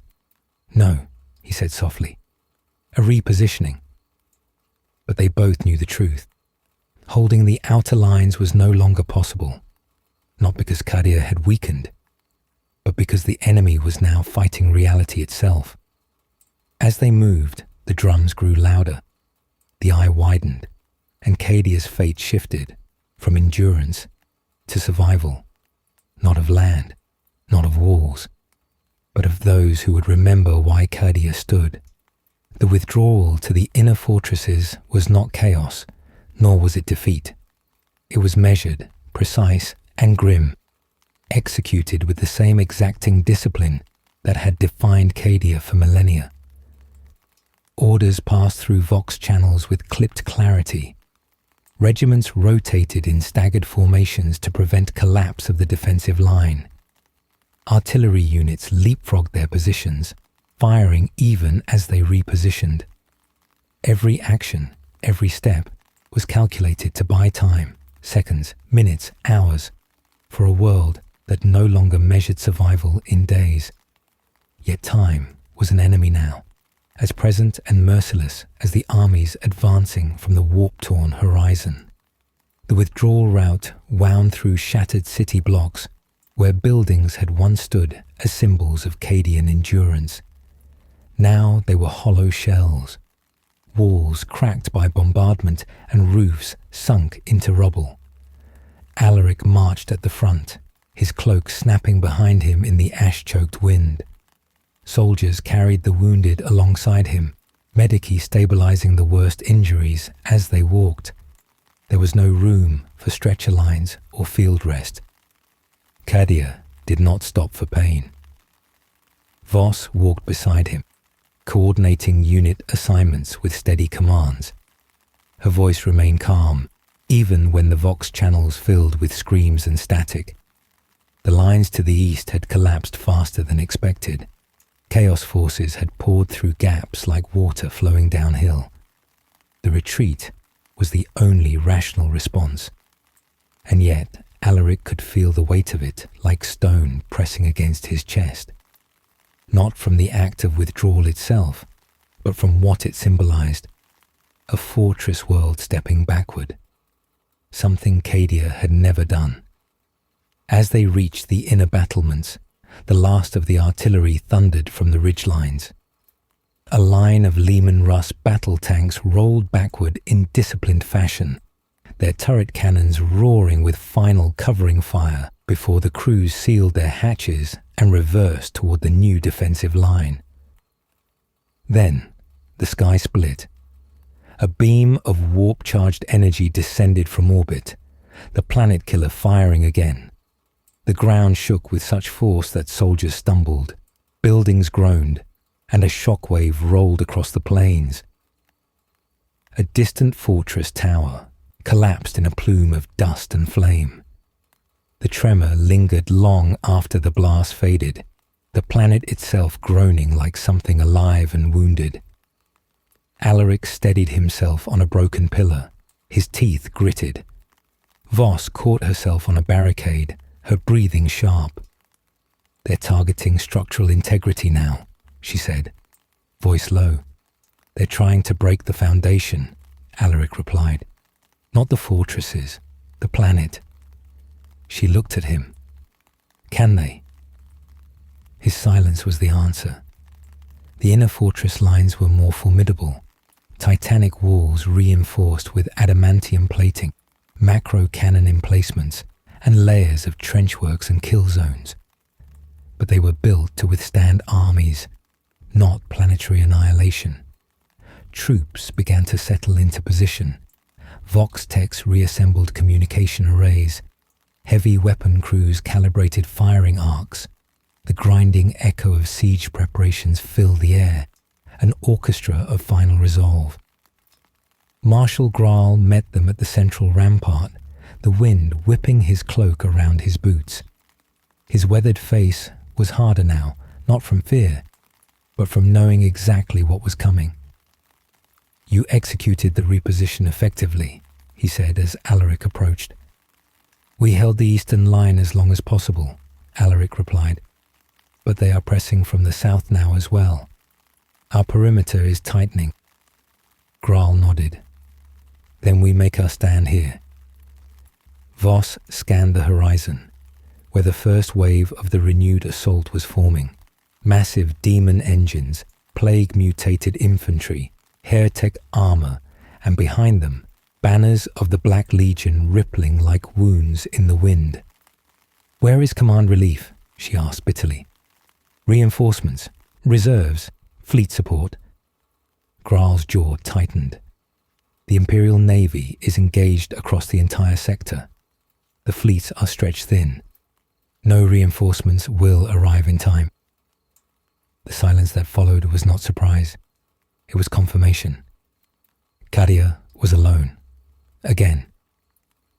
A: No, he said softly. A repositioning. But they both knew the truth. Holding the outer lines was no longer possible, not because Cadia had weakened, but because the enemy was now fighting reality itself. As they moved, the drums grew louder, the eye widened, and Cadia's fate shifted from endurance to survival, not of land, not of walls, but of those who would remember why Cadia stood. The withdrawal to the inner fortresses was not chaos, nor was it defeat. It was measured, precise, and grim, executed with the same exacting discipline that had defined Cadia for millennia. Orders passed through Vox channels with clipped clarity. Regiments rotated in staggered formations to prevent collapse of the defensive line. Artillery units leapfrogged their positions, firing even as they repositioned. Every action, every step, was calculated to buy time, seconds, minutes, hours, for a world that no longer measured survival in days. Yet time was an enemy now, as present and merciless as the armies advancing from the warp-torn horizon. The withdrawal route wound through shattered city blocks, where buildings had once stood as symbols of Cadian endurance. Now they were hollow shells, walls cracked by bombardment and roofs sunk into rubble. Alaric marched at the front, his cloak snapping behind him in the ash-choked wind. Soldiers carried the wounded alongside him, Medici stabilizing the worst injuries as they walked. There was no room for stretcher lines or field rest. Cadia did not stop for pain. Voss walked beside him, coordinating unit assignments with steady commands. Her voice remained calm, even when the Vox channels filled with screams and static. The lines to the east had collapsed faster than expected. Chaos forces had poured through gaps like water flowing downhill. The retreat was the only rational response. And yet, Alaric could feel the weight of it like stone pressing against his chest. Not from the act of withdrawal itself, but from what it symbolized. A fortress world stepping backward. Something Cadia had never done. As they reached the inner battlements, the last of the artillery thundered from the ridgelines. A line of Lehman Russ battle tanks rolled backward in disciplined fashion, their turret cannons roaring with final covering fire before the crews sealed their hatches and reversed toward the new defensive line. Then, the sky split. A beam of warp-charged energy descended from orbit, the planet killer firing again. The ground shook with such force that soldiers stumbled, buildings groaned, and a shockwave rolled across the plains. A distant fortress tower collapsed in a plume of dust and flame. The tremor lingered long after the blast faded, the planet itself groaning like something alive and wounded. Alaric steadied himself on a broken pillar, his teeth gritted. Voss caught herself on a barricade, her breathing sharp. "They're targeting structural integrity now," she said, voice low. "They're trying to break the foundation," Alaric replied. "Not the fortresses, the planet." She looked at him. "Can they?" His silence was the answer. The inner fortress lines were more formidable, titanic walls reinforced with adamantium plating, macro cannon emplacements, and layers of trenchworks and kill zones. But they were built to withstand armies, not planetary annihilation. Troops began to settle into position. Vox-techs reassembled communication arrays. Heavy weapon crews calibrated firing arcs. The grinding echo of siege preparations filled the air, an orchestra of final resolve. Marshal Graal met them at the central rampart, the wind whipping his cloak around his boots. His weathered face was harder now, not from fear, but from knowing exactly what was coming. "You executed the reposition effectively," he said as Alaric approached. "We held the eastern line as long as possible," Alaric replied. "But they are pressing from the south now as well. Our perimeter is tightening." Graal nodded. "Then we make our stand here." Voss scanned the horizon, where the first wave of the renewed assault was forming. Massive demon engines, plague-mutated infantry, hair-tech armor, and behind them, banners of the Black Legion rippling like wounds in the wind. "Where is command relief?" she asked bitterly. "Reinforcements, reserves, fleet support." Graal's jaw tightened. "The Imperial Navy is engaged across the entire sector. The fleets are stretched thin. No reinforcements will arrive in time." The silence that followed was not surprise. It was confirmation. Cadia was alone. Again.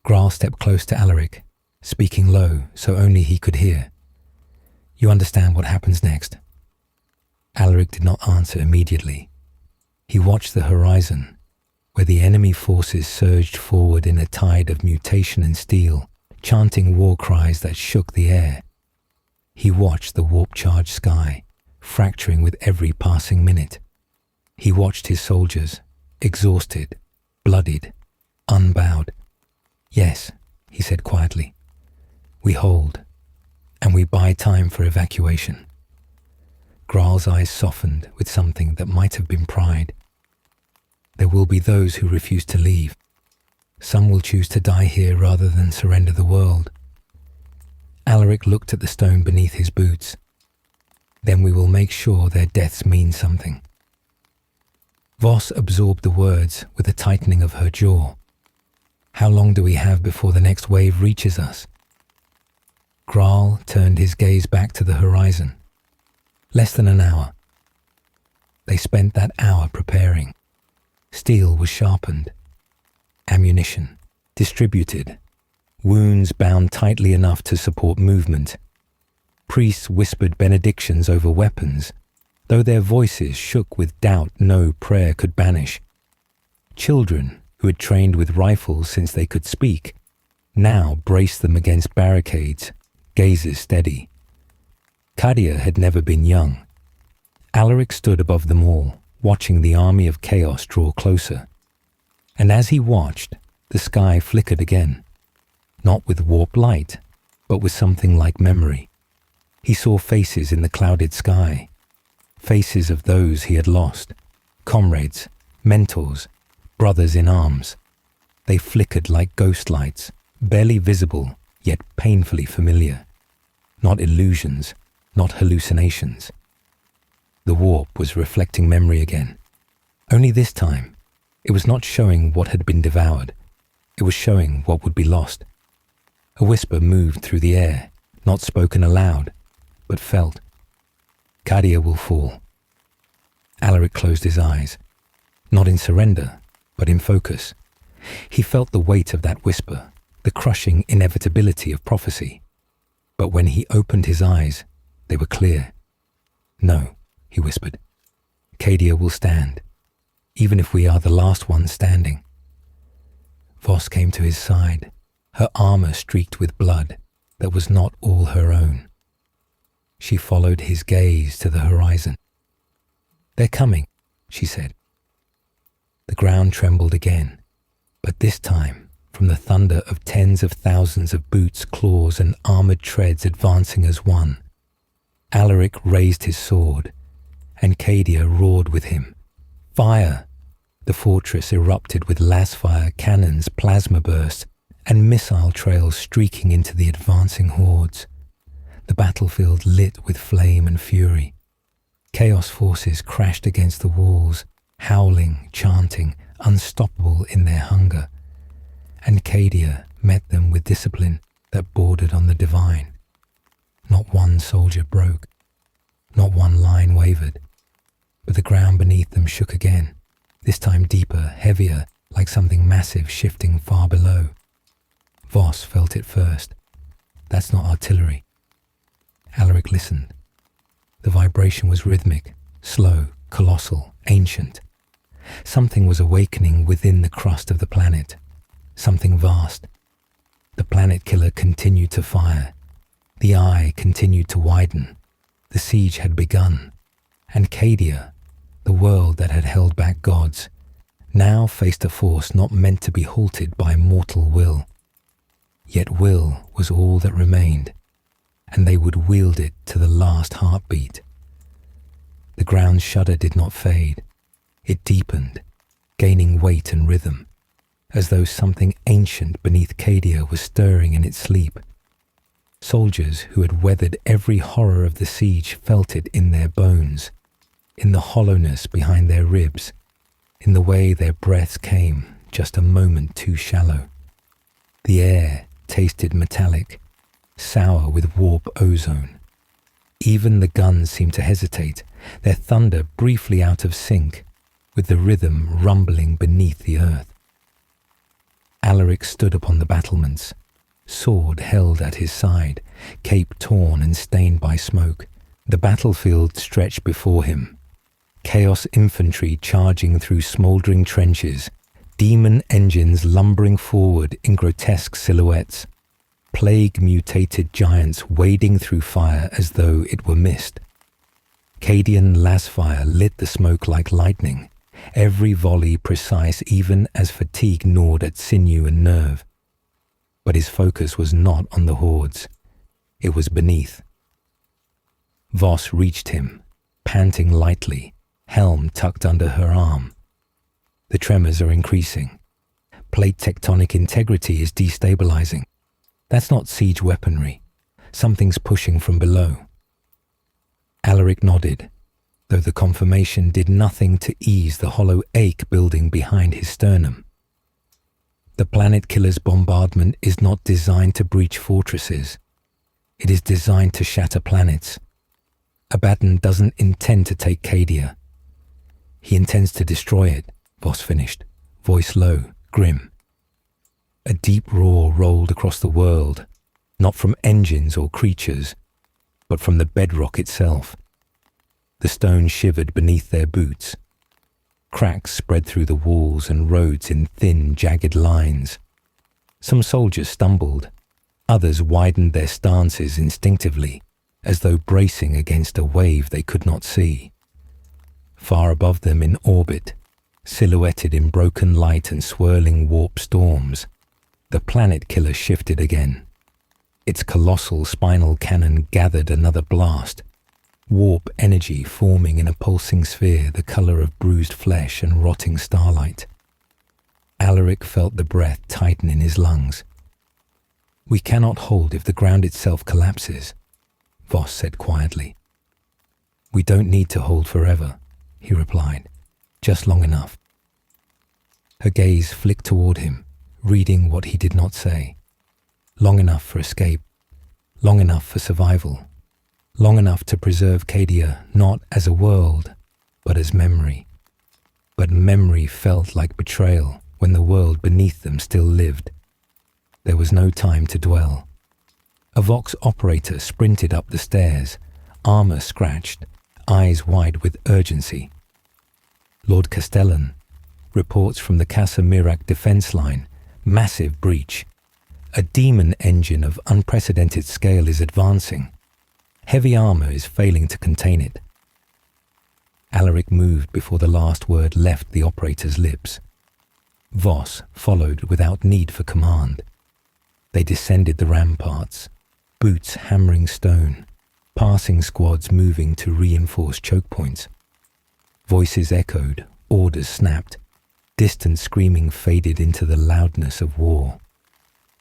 A: Graal stepped close to Alaric, speaking low so only he could hear. "You understand what happens next?" Alaric did not answer immediately. He watched the horizon, where the enemy forces surged forward in a tide of mutation and steel, chanting war cries that shook the air. He watched the warp-charged sky, fracturing with every passing minute. He watched his soldiers, exhausted, bloodied, unbowed. "Yes," he said quietly. "We hold, and we buy time for evacuation." Graal's eyes softened with something that might have been pride. "There will be those who refuse to leave. Some will choose to die here rather than surrender the world." Alaric looked at the stone beneath his boots. "Then we will make sure their deaths mean something." Voss absorbed the words with a tightening of her jaw. "How long do we have before the next wave reaches us?" Graal turned his gaze back to the horizon. "Less than an hour." They spent that hour preparing. Steel was sharpened, ammunition distributed, wounds bound tightly enough to support movement. Priests whispered benedictions over weapons, though their voices shook with doubt no prayer could banish. Children, who had trained with rifles since they could speak, now braced them against barricades, gazes steady. Cadia had never been young. Alaric stood above them all, watching the army of chaos draw closer. And as he watched, the sky flickered again, not with warp light, but with something like memory. He saw faces in the clouded sky, faces of those he had lost, comrades, mentors, brothers in arms. They flickered like ghost lights, barely visible, yet painfully familiar. Not illusions, not hallucinations. The warp was reflecting memory again. Only this time, It was not showing what had been devoured. It was showing what would be lost. A whisper moved through the air, not spoken aloud, but felt. Cadia will fall. Alaric closed his eyes, not in surrender, but in focus. He felt the weight of that whisper, the crushing inevitability of prophecy. But when he opened his eyes, they were clear. No, he whispered. Cadia will stand, even if we are the last ones standing. Voss came to his side, her armor streaked with blood that was not all her own. She followed his gaze to the horizon. They're coming, she said. The ground trembled again, but this time from the thunder of tens of thousands of boots, claws, and armored treads advancing as one. Alaric raised his sword, and Cadia roared with him. Fire! The fortress erupted with lasfire, cannons, plasma bursts, and missile trails streaking into the advancing hordes. The battlefield lit with flame and fury. Chaos forces crashed against the walls, howling, chanting, unstoppable in their hunger. And Cadia met them with discipline that bordered on the divine. Not one soldier broke, not one line wavered, but the ground beneath them shook again, this time deeper, heavier, like something massive shifting far below. Voss felt it first. That's not artillery. Alaric listened. The vibration was rhythmic, slow, colossal, ancient. Something was awakening within the crust of the planet. Something vast. The planet killer continued to fire. The eye continued to widen. The siege had begun. And Cadia, the world that had held back gods, now faced a force not meant to be halted by mortal will. Yet will was all that remained, and they would wield it to the last heartbeat. The ground's shudder did not fade. It deepened, gaining weight and rhythm, as though something ancient beneath Cadia was stirring in its sleep. Soldiers who had weathered every horror of the siege felt it in their bones, in the hollowness behind their ribs, in the way their breaths came just a moment too shallow. The air tasted metallic, sour with warp ozone. Even the guns seemed to hesitate, their thunder briefly out of sync with the rhythm rumbling beneath the earth. Alaric stood upon the battlements, sword held at his side, cape torn and stained by smoke. The battlefield stretched before him. Chaos infantry charging through smouldering trenches, demon engines lumbering forward in grotesque silhouettes, plague-mutated giants wading through fire as though it were mist. Cadian lasfire lit the smoke like lightning, every volley precise even as fatigue gnawed at sinew and nerve. But his focus was not on the hordes. It was beneath. Voss reached him, panting lightly, helm tucked under her arm. The tremors are increasing. Plate tectonic integrity is destabilizing. That's not siege weaponry. Something's pushing from below. Alaric nodded, though the confirmation did nothing to ease the hollow ache building behind his sternum. The planet killer's bombardment is not designed to breach fortresses. It is designed to shatter planets. Abaddon doesn't intend to take Cadia. He intends to destroy it, Voss finished, voice low, grim. A deep roar rolled across the world, not from engines or creatures, but from the bedrock itself. The stone shivered beneath their boots. Cracks spread through the walls and roads in thin, jagged lines. Some soldiers stumbled. Others widened their stances instinctively, as though bracing against a wave they could not see. Far above them in orbit, silhouetted in broken light and swirling warp storms, the planet killer shifted again. Its colossal spinal cannon gathered another blast, warp energy forming in a pulsing sphere the color of bruised flesh and rotting starlight. Alaric felt the breath tighten in his lungs. "We cannot hold if the ground itself collapses," Voss said quietly. "We don't need to hold forever," he replied. "Just long enough." Her gaze flicked toward him, reading what he did not say. Long enough for escape, long enough for survival, long enough to preserve Cadia not as a world, but as memory. But memory felt like betrayal when the world beneath them still lived. There was no time to dwell. A Vox operator sprinted up the stairs, armor scratched, eyes wide with urgency. Lord Castellan, reports from the Casa Mirac defense line, massive breach. A demon engine of unprecedented scale is advancing. Heavy armor is failing to contain it. Alaric moved before the last word left the operator's lips. Voss followed without need for command. They descended the ramparts, boots hammering stone, passing squads moving to reinforce choke points. Voices echoed, orders snapped. Distant screaming faded into the loudness of war.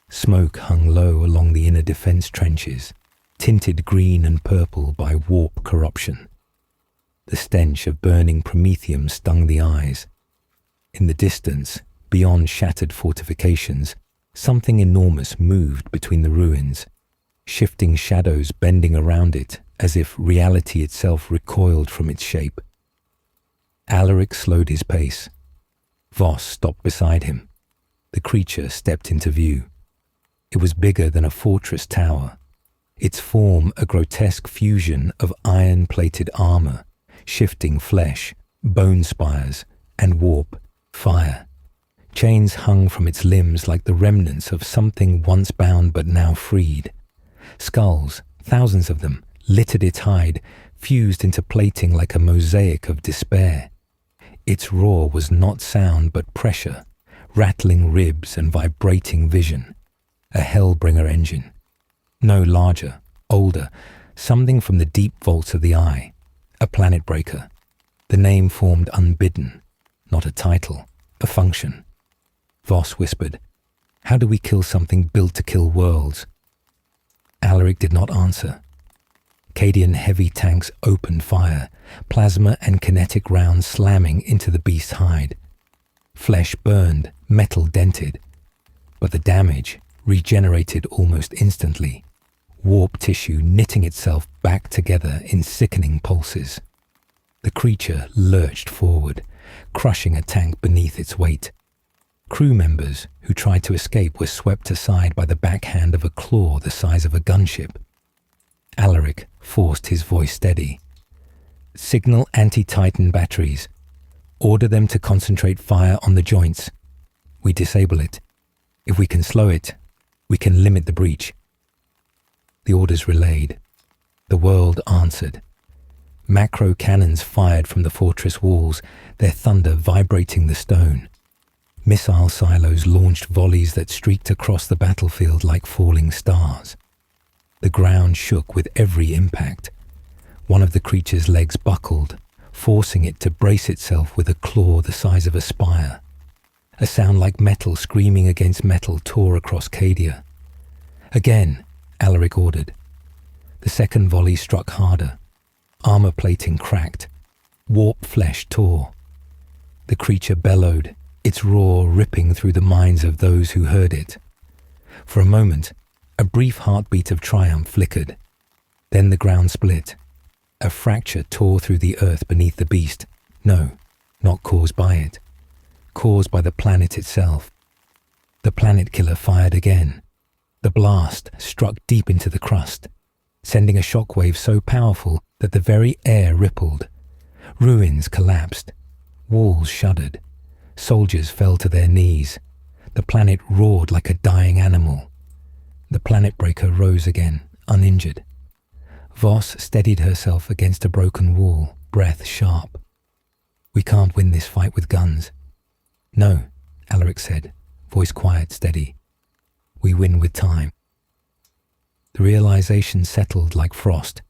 A: Smoke hung low along the inner defense trenches, tinted green and purple by warp corruption. The stench of burning promethium stung the eyes. In the distance, beyond shattered fortifications, something enormous moved between the ruins, shifting shadows bending around it as if reality itself recoiled from its shape. Alaric slowed his pace. Voss stopped beside him. The creature stepped into view. It was bigger than a fortress tower, its form a grotesque fusion of iron-plated armor, shifting flesh, bone spires, and warp, fire. Chains hung from its limbs like the remnants of something once bound but now freed. Skulls, thousands of them, littered its hide, fused into plating like a mosaic of despair. Its roar was not sound but pressure, rattling ribs and vibrating vision. A hellbringer engine. No larger, older, something from the deep vaults of the eye. A planet breaker. The name formed unbidden. Not a title, a function. Voss whispered, "How do we kill something built to kill worlds?" Alaric did not answer. Cadian heavy tanks opened fire, plasma and kinetic rounds slamming into the beast's hide. Flesh burned, metal dented. But the damage regenerated almost instantly, warp tissue knitting itself back together in sickening pulses. The creature lurched forward, crushing a tank beneath its weight. Crew members who tried to escape were swept aside by the backhand of a claw the size of a gunship. Alaric forced his voice steady. "Signal anti-Titan batteries. Order them to concentrate fire on the joints. We disable it. If we can slow it, we can limit the breach." The orders relayed. The world answered. Macro cannons fired from the fortress walls, their thunder vibrating the stone. Missile silos launched volleys that streaked across the battlefield like falling stars. The ground shook with every impact. One of the creature's legs buckled, forcing it to brace itself with a claw the size of a spire. A sound like metal screaming against metal tore across Cadia. "Again," Alaric ordered. The second volley struck harder. Armor plating cracked. Warp flesh tore. The creature bellowed, its roar ripping through the minds of those who heard it. For a moment, a brief heartbeat of triumph flickered. Then the ground split. A fracture tore through the earth beneath the beast. No, not caused by it. Caused by the planet itself. The planet killer fired again. The blast struck deep into the crust, sending a shockwave so powerful that the very air rippled. Ruins collapsed. Walls shuddered. Soldiers fell to their knees. The planet roared like a dying animal. The planet breaker rose again, uninjured. Voss steadied herself against a broken wall, breath sharp. "We can't win this fight with guns." "No," Alaric said, voice quiet, steady. "We win with time." The realization settled like frost.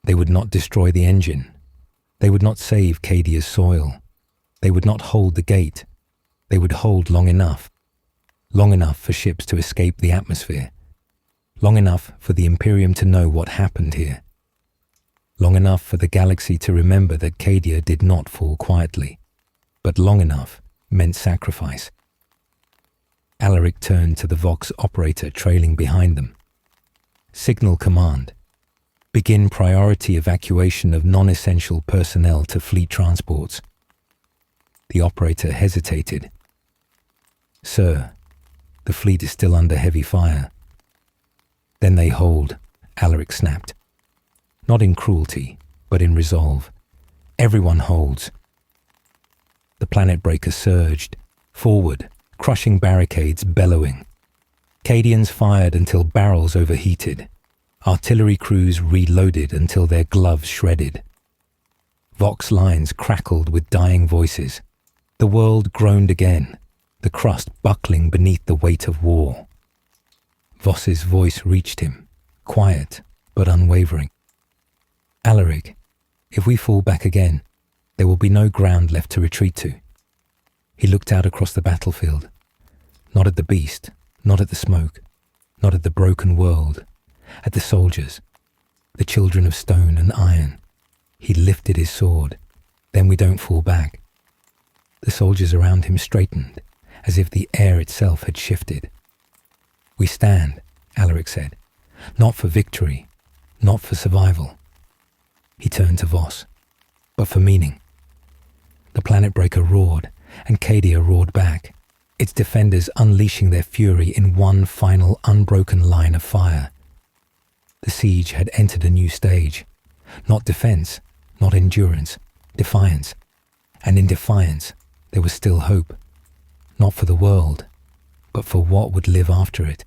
A: They would not destroy the engine. They would not save Cadia's soil. They would not hold the gate. They would hold long enough. Long enough for ships to escape the atmosphere. Long enough for the Imperium to know what happened here. Long enough for the galaxy to remember that Cadia did not fall quietly. But long enough, meant sacrifice. Alaric turned to the Vox operator trailing behind them. Signal command. Begin priority evacuation of non-essential personnel to fleet transports. The operator hesitated. Sir, the fleet is still under heavy fire. Then they hold, Alaric snapped. Not in cruelty, but in resolve. Everyone holds. The planet breaker surged, forward, crushing barricades, bellowing. Cadians fired until barrels overheated. Artillery crews reloaded until their gloves shredded. Vox lines crackled with dying voices. The world groaned again, the crust buckling beneath the weight of war. Voss's voice reached him, quiet but unwavering. Alaric, if we fall back again, there will be no ground left to retreat to. He looked out across the battlefield, not at the beast, not at the smoke, not at the broken world, at the soldiers, the children of stone and iron. He lifted his sword. Then we don't fall back. The soldiers around him straightened, as if the air itself had shifted. We stand, Alaric said, not for victory, not for survival. He turned to Voss, but for meaning. The planet breaker roared, and Cadia roared back, its defenders unleashing their fury in one final unbroken line of fire. The siege had entered a new stage. Not defense, not endurance, defiance. And in defiance, there was still hope. Not for the world, but for what would live after it.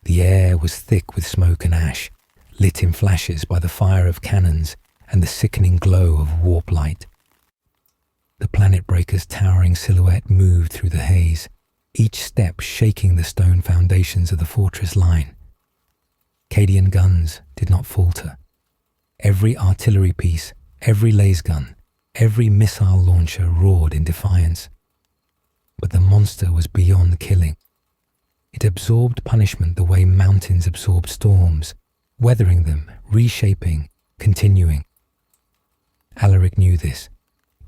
A: The air was thick with smoke and ash, lit in flashes by the fire of cannons and the sickening glow of warp light. The planet breaker's towering silhouette moved through the haze, each step shaking the stone foundations of the fortress line. Cadian guns did not falter. Every artillery piece, every laser gun, every missile launcher roared in defiance. But the monster was beyond killing. It absorbed punishment the way mountains absorb storms, weathering them, reshaping, continuing. Alaric knew this,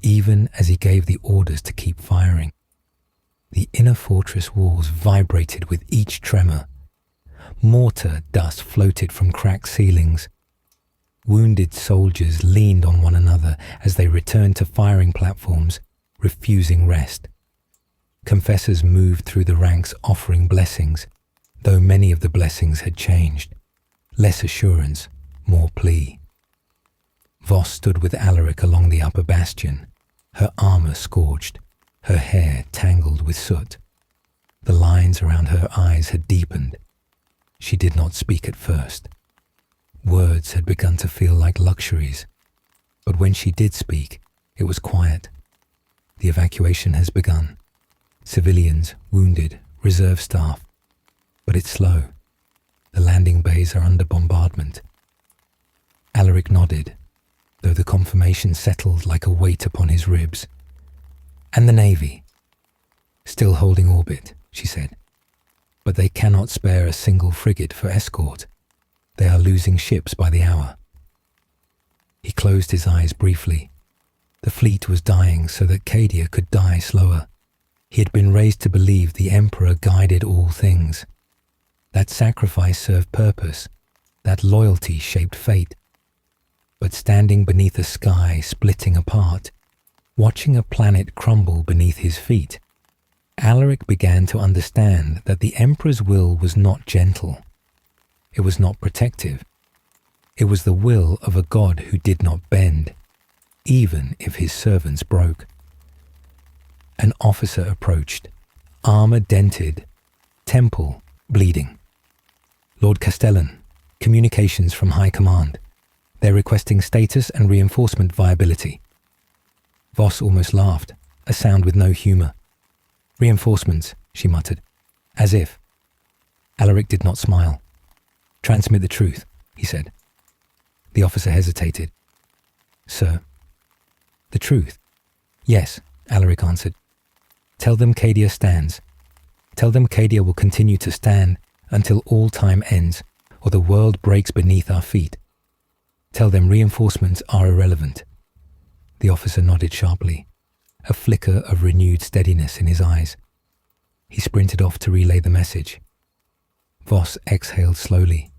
A: even as he gave the orders to keep firing. The inner fortress walls vibrated with each tremor. Mortar dust floated from cracked ceilings. Wounded soldiers leaned on one another as they returned to firing platforms, refusing rest. Confessors moved through the ranks offering blessings, though many of the blessings had changed. Less assurance, more plea. Voss stood with Alaric along the upper bastion, her armor scorched, her hair tangled with soot. The lines around her eyes had deepened. She did not speak at first. Words had begun to feel like luxuries, but when she did speak, it was quiet. The evacuation has begun. Civilians, wounded, reserve staff. But it's slow. The landing bays are under bombardment. Alaric nodded, though the confirmation settled like a weight upon his ribs. And the Navy? Still holding orbit, she said. But they cannot spare a single frigate for escort. They are losing ships by the hour. He closed his eyes briefly. The fleet was dying so that Cadia could die slower. He had been raised to believe the Emperor guided all things. That sacrifice served purpose. That loyalty shaped fate. But standing beneath a sky splitting apart, watching a planet crumble beneath his feet, Alaric began to understand that the Emperor's will was not gentle. It was not protective. It was the will of a god who did not bend, even if his servants broke. An officer approached, armor dented, temple bleeding. Lord Castellan, communications from High Command. They're requesting status and reinforcement viability. Voss almost laughed, a sound with no humour. Reinforcements, she muttered, as if. Alaric did not smile. Transmit the truth, he said. The officer hesitated. Sir. The truth? Yes, Alaric answered. Tell them Cadia stands. Tell them Cadia will continue to stand until all time ends, or the world breaks beneath our feet. Tell them reinforcements are irrelevant. The officer nodded sharply. a flicker of renewed steadiness in his eyes. He sprinted off to relay the message. Voss exhaled slowly.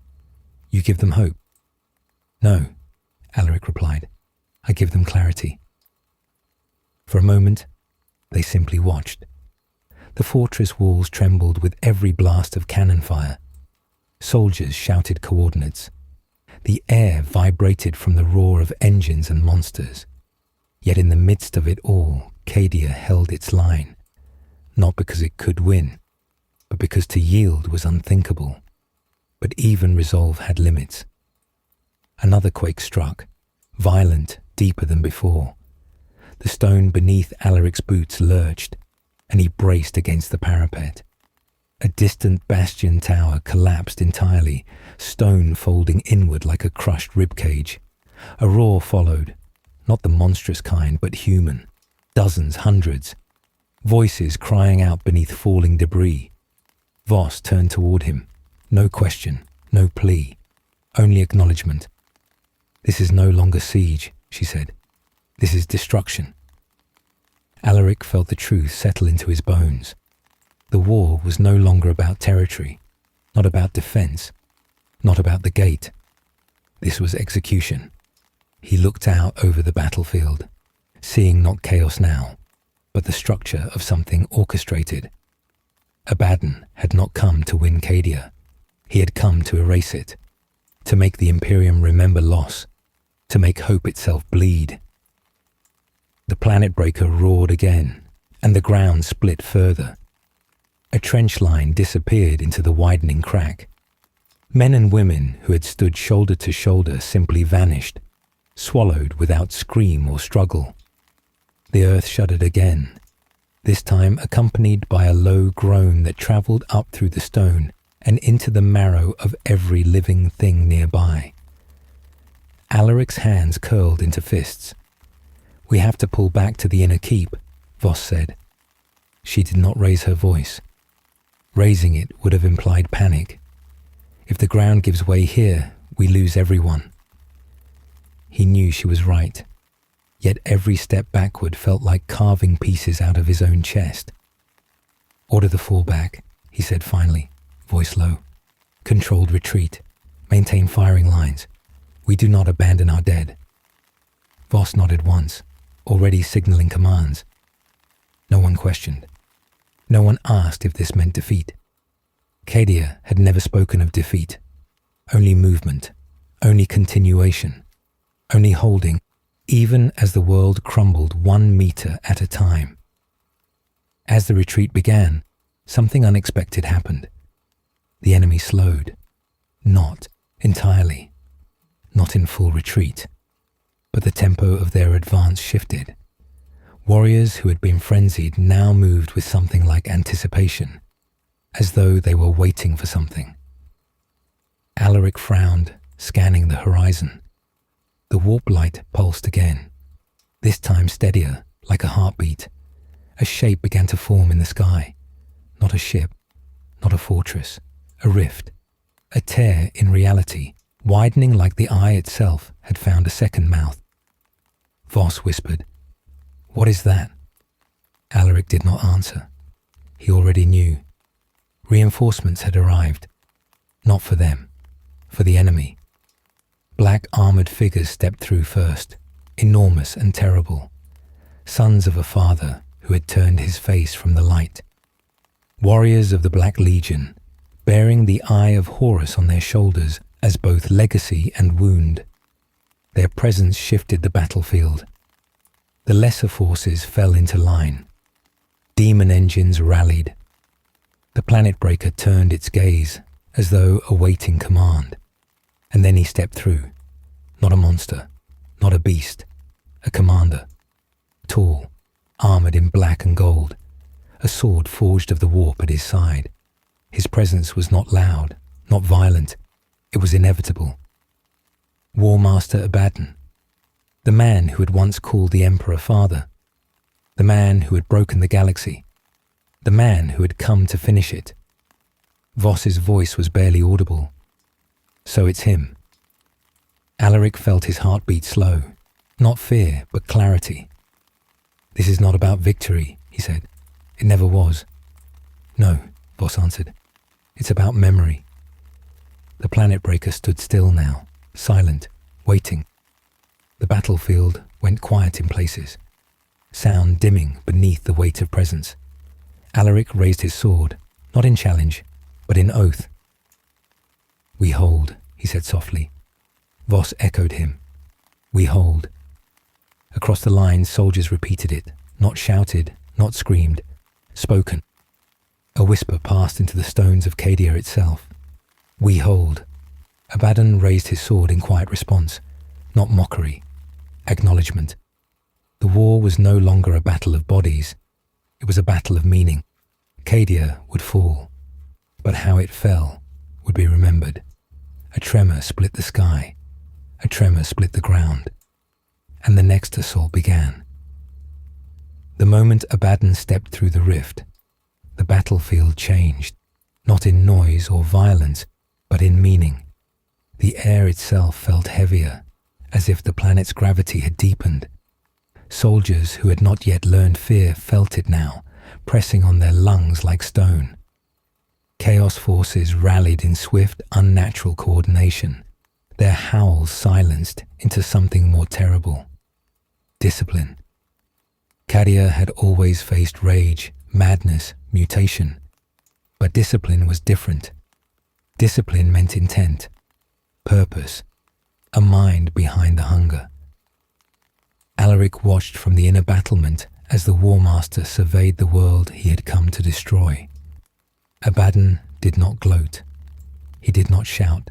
A: "You give them hope?" "No," Alaric replied. "I give them clarity." For a moment, they simply watched. The fortress walls trembled with every blast of cannon fire. Soldiers shouted coordinates. The air vibrated from the roar of engines and monsters. Yet in the midst of it all, Cadia held its line, not because it could win, but because to yield was unthinkable. But even resolve had limits. Another quake struck, violent, deeper than before. The stone beneath Alaric's boots lurched, and he braced against the parapet. A distant bastion tower collapsed entirely, stone folding inward like a crushed ribcage. A roar followed, not the monstrous kind, but human. Dozens, hundreds. Voices crying out beneath falling debris. Voss turned toward him. No question, no plea, only acknowledgement. "This is no longer siege," she said. "This is destruction." Alaric felt the truth settle into his bones. The war was no longer about territory, not about defense, not about the gate. This was execution. He looked out over the battlefield, seeing not chaos now, but the structure of something orchestrated. Abaddon had not come to win Cadia. He had come to erase it, to make the Imperium remember loss, to make hope itself bleed. The planet breaker roared again, and the ground split further. A trench line disappeared into the widening crack. Men and women who had stood shoulder to shoulder simply vanished, swallowed without scream or struggle. The earth shuddered again, this time accompanied by a low groan that travelled up through the stone and into the marrow of every living thing nearby. Alaric's hands curled into fists. "We have to pull back to the inner keep," Voss said. She did not raise her voice. Raising it would have implied panic. "If the ground gives way here, we lose everyone." He knew she was right, yet every step backward felt like carving pieces out of his own chest. "Order the fall back," he said finally, voice low. "Controlled retreat. Maintain firing lines. We do not abandon our dead." Voss nodded once, already signalling commands. No one questioned. No one asked if this meant defeat. Cadia had never spoken of defeat. Only movement, only continuation, only holding, even as the world crumbled 1 meter at a time. As the retreat began, something unexpected happened. The enemy slowed. Not entirely. Not in full retreat. But the tempo of their advance shifted. Warriors who had been frenzied now moved with something like anticipation, as though they were waiting for something. Alaric frowned, scanning the horizon. The warp light pulsed again, this time steadier, like a heartbeat. A shape began to form in the sky. Not a ship, not a fortress, a rift, a tear in reality, widening like the eye itself had found a second mouth. Voss whispered, "What is that?" Alaric did not answer. He already knew. Reinforcements had arrived. Not for them, for the enemy. Black armoured figures stepped through first, enormous and terrible. Sons of a father who had turned his face from the light. Warriors of the Black Legion, bearing the eye of Horus on their shoulders as both legacy and wound. Their presence shifted the battlefield. The lesser forces fell into line. Demon engines rallied. The planet breaker turned its gaze as though awaiting command. And then he stepped through. Not a monster, not a beast, a commander. Tall, armoured in black and gold, a sword forged of the warp at his side. His presence was not loud, not violent. It was inevitable. War Master Abaddon, the man who had once called the Emperor father, the man who had broken the galaxy, the man who had come to finish it. Voss's voice was barely audible. So it's him. Alaric felt his heartbeat slow, not fear, but clarity. "This is not about victory," he said. "It never was." "No," Voss answered. "It's about memory." The planet breaker stood still now, silent, waiting. The battlefield went quiet in places, sound dimming beneath the weight of presence. Alaric raised his sword, not in challenge, but in oath. "We hold," he said softly. Voss echoed him. "We hold." Across the line, soldiers repeated it, not shouted, not screamed, spoken. A whisper passed into the stones of Cadia itself. "We hold." Abaddon raised his sword in quiet response, not mockery, acknowledgement. The war was no longer a battle of bodies. It was a battle of meaning. Cadia would fall, but how it fell would be remembered. A tremor split the sky. A tremor split the ground. And the next assault began. The moment Abaddon stepped through the rift, the battlefield changed, not in noise or violence, but in meaning. The air itself felt heavier, as if the planet's gravity had deepened. Soldiers who had not yet learned fear felt it now, pressing on their lungs like stone. Chaos forces rallied in swift, unnatural coordination, their howls silenced into something more terrible. Discipline. Cadia had always faced rage, madness, mutation. But discipline was different. Discipline meant intent, purpose, a mind behind the hunger. Alaric watched from the inner battlement as the War Master surveyed the world he had come to destroy. Abaddon did not gloat. He did not shout.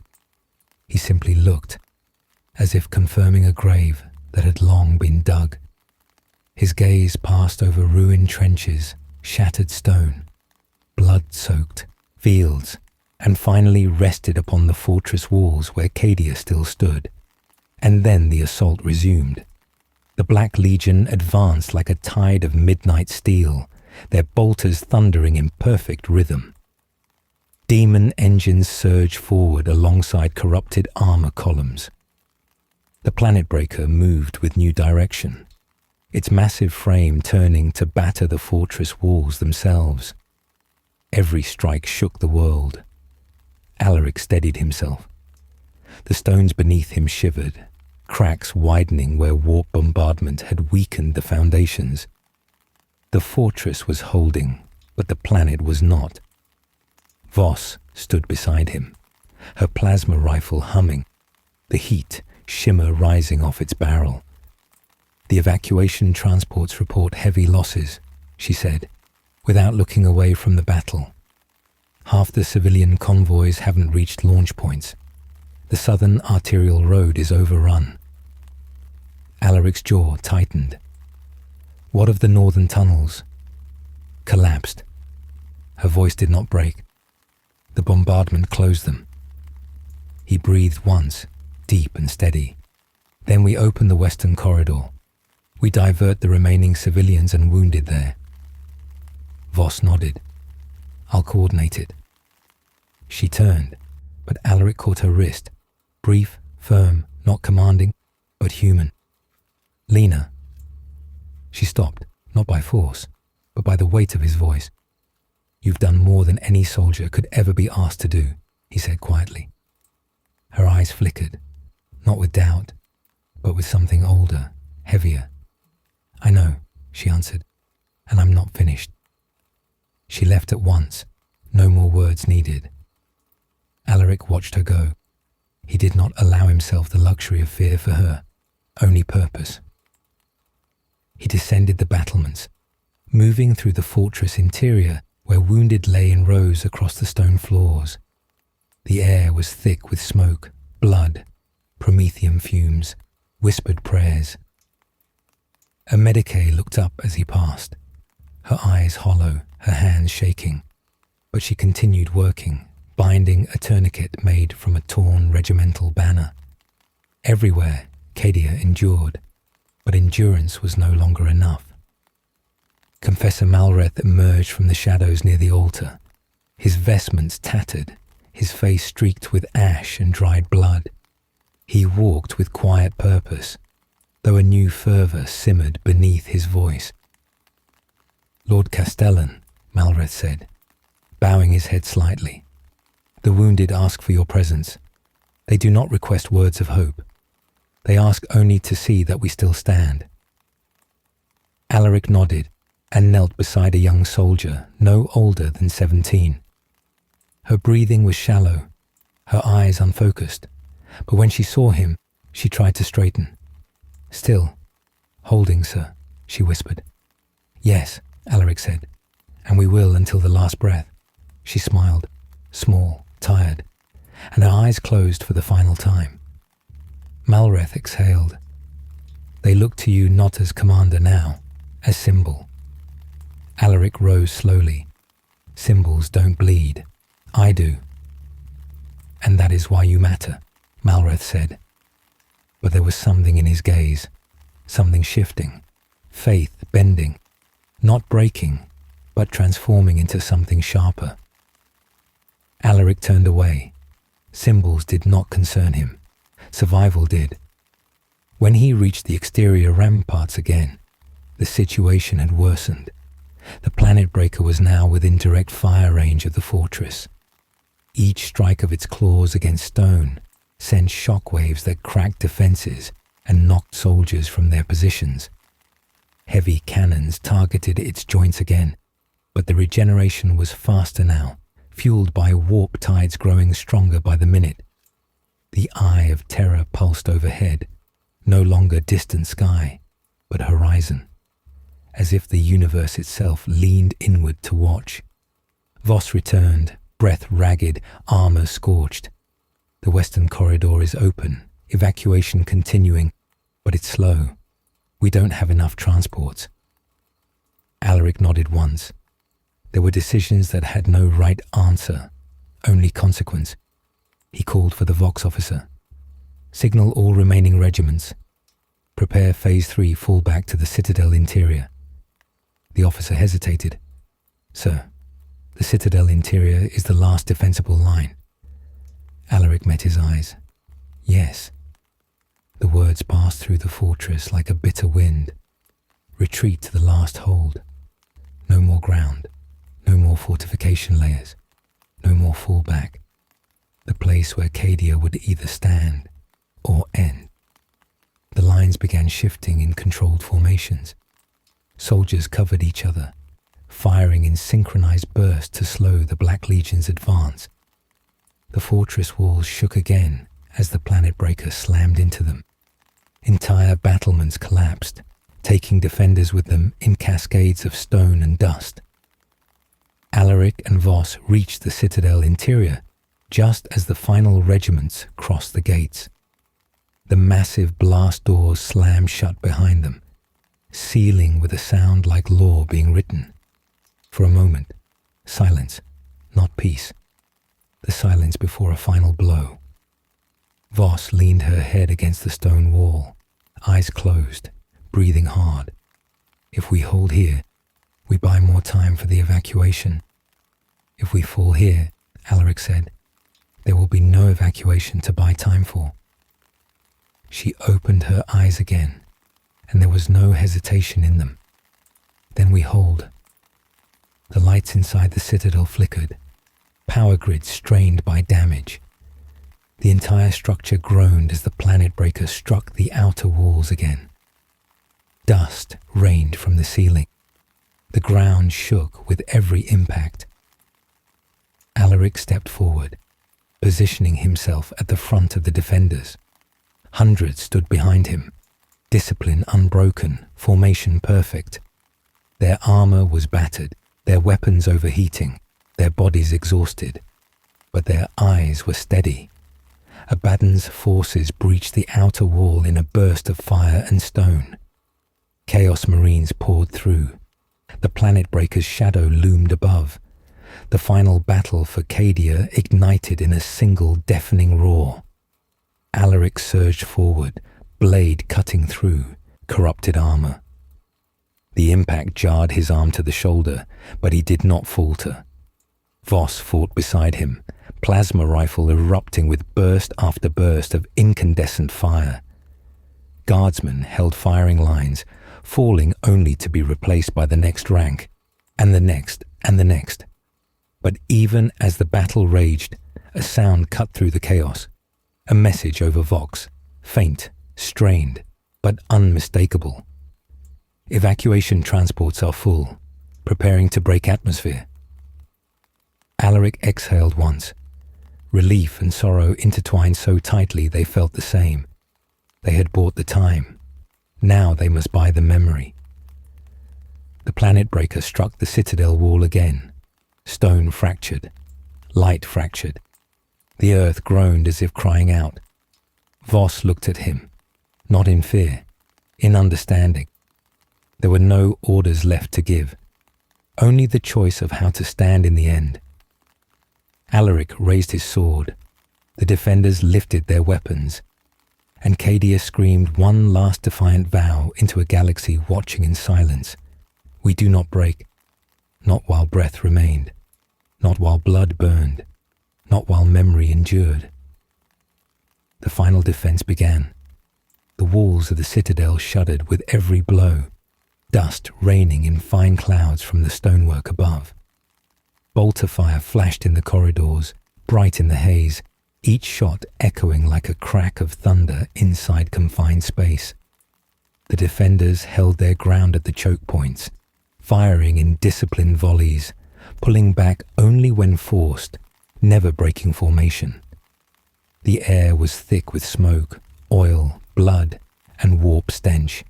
A: He simply looked, as if confirming a grave that had long been dug. His gaze passed over ruined trenches, shattered stone, blood-soaked fields, and finally rested upon the fortress walls where Cadia still stood. And then the assault resumed. The Black Legion advanced like a tide of midnight steel, their bolters thundering in perfect rhythm. Demon engines surged forward alongside corrupted armor columns. The planet breaker moved with new direction, its massive frame turning to batter the fortress walls themselves. Every strike shook the world. Alaric steadied himself. The stones beneath him shivered, cracks widening where warp bombardment had weakened the foundations. The fortress was holding, but the planet was not. Voss stood beside him, her plasma rifle humming, the heat shimmer rising off its barrel. "The evacuation transports report heavy losses," she said, without looking away from the battle. "Half the civilian convoys haven't reached launch points. The southern arterial road is overrun." Alaric's jaw tightened. "What of the northern tunnels?" "Collapsed." Her voice did not break. "The bombardment closed them." He breathed once, deep and steady. "Then we open the western corridor. We divert the remaining civilians and wounded there." Voss nodded. "I'll coordinate it." She turned, but Alaric caught her wrist, brief, firm, not commanding, but human. "Lena." She stopped, not by force, but by the weight of his voice. "You've done more than any soldier could ever be asked to do," he said quietly. Her eyes flickered, not with doubt, but with something older, heavier. "I know," she answered, "and I'm not finished." She left at once, no more words needed. Alaric watched her go. He did not allow himself the luxury of fear for her, only purpose. He descended the battlements, moving through the fortress interior where wounded lay in rows across the stone floors. The air was thick with smoke, blood, promethium fumes, whispered prayers. A Medicae looked up as he passed, her eyes hollow, her hands shaking, but she continued working, binding a tourniquet made from a torn regimental banner. Everywhere, Cadia endured, but endurance was no longer enough. Confessor Malreth emerged from the shadows near the altar, his vestments tattered, his face streaked with ash and dried blood. He walked with quiet purpose, though a new fervour simmered beneath his voice. Lord Castellan, Malreth said, bowing his head slightly. The wounded ask for your presence. They do not request words of hope. They ask only to see that we still stand. Alaric nodded and knelt beside a young soldier no older than 17. Her breathing was shallow, her eyes unfocused, but when she saw him, she tried to straighten. Still, holding, sir, she whispered. Yes, Alaric said, and we will until the last breath. She smiled, small, tired, and her eyes closed for the final time. Malreth exhaled. They look to you not as commander now, as symbol. Alaric rose slowly. Symbols don't bleed. I do. And that is why you matter, Malreth said. But there was something in his gaze, something shifting, faith bending, not breaking, but transforming into something sharper. Alaric turned away. Symbols did not concern him. Survival did. When he reached the exterior ramparts again, the situation had worsened. The planet breaker was now within direct fire range of the fortress. Each strike of its claws against stone sent shockwaves that cracked defenses and knocked soldiers from their positions. Heavy cannons targeted its joints again, but the regeneration was faster now, fueled by warp tides growing stronger by the minute. The eye of terror pulsed overhead, no longer distant sky, but horizon, as if the universe itself leaned inward to watch. Voss returned, breath ragged, armor scorched. The western corridor is open, evacuation continuing, but it's slow. We don't have enough transports. Alaric nodded once. There were decisions that had no right answer, only consequence. He called for the Vox officer. Signal all remaining regiments. Prepare Phase 3 fallback to the Citadel interior. The officer hesitated. Sir, the Citadel interior is the last defensible line. Alaric met his eyes. Yes. The words passed through the fortress like a bitter wind. Retreat to the last hold. No more ground. No more fortification layers. No more fallback. The place where Cadia would either stand or end. The lines began shifting in controlled formations. Soldiers covered each other, firing in synchronized bursts to slow the Black Legion's advance. The fortress walls shook again as the planet breaker slammed into them. Entire battlements collapsed, taking defenders with them in cascades of stone and dust. Alaric and Voss reached the Citadel interior just as the final regiments crossed the gates. The massive blast doors slammed shut behind them, sealing with a sound like law being written. For a moment, silence, not peace. The silence before a final blow. Voss leaned her head against the stone wall, eyes closed, breathing hard. If we hold here, we buy more time for the evacuation. If we fall here, Alaric said, there will be no evacuation to buy time for. She opened her eyes again, and there was no hesitation in them. Then we hold. The lights inside the citadel flickered, power grids strained by damage. The entire structure groaned as the planet breaker struck the outer walls again. Dust rained from the ceiling. The ground shook with every impact. Alaric stepped forward, positioning himself at the front of the defenders. Hundreds stood behind him, discipline unbroken, formation perfect. Their armor was battered, their weapons overheating, their bodies exhausted, but their eyes were steady. Abaddon's forces breached the outer wall in a burst of fire and stone. Chaos Marines poured through. The planet breaker's shadow loomed above. The final battle for Cadia ignited in a single deafening roar. Alaric surged forward, blade cutting through, corrupted armor. The impact jarred his arm to the shoulder, but he did not falter. Voss fought beside him, plasma rifle erupting with burst after burst of incandescent fire. Guardsmen held firing lines, falling only to be replaced by the next rank. and the next, and the next. But even as the battle raged, a sound cut through the chaos. A message over Vox, faint, strained, but unmistakable. Evacuation transports are full, preparing to break atmosphere. Alaric exhaled once. Relief and sorrow intertwined so tightly they felt the same. They had bought the time. Now they must buy the memory. The planet breaker struck the citadel wall again. Stone fractured. Light fractured. The earth groaned as if crying out. Voss looked at him, not in fear, in understanding. There were no orders left to give, only the choice of how to stand in the end. Alaric raised his sword. The defenders lifted their weapons, and Cadia screamed one last defiant vow into a galaxy watching in silence. We do not break, not while breath remained, not while blood burned, not while memory endured. The final defense began. The walls of the citadel shuddered with every blow, dust raining in fine clouds from the stonework above. Bolter fire flashed in the corridors, bright in the haze, each shot echoing like a crack of thunder inside confined space. The defenders held their ground at the choke points, firing in disciplined volleys, pulling back only when forced, never breaking formation. The air was thick with smoke, oil, blood, and warp stench.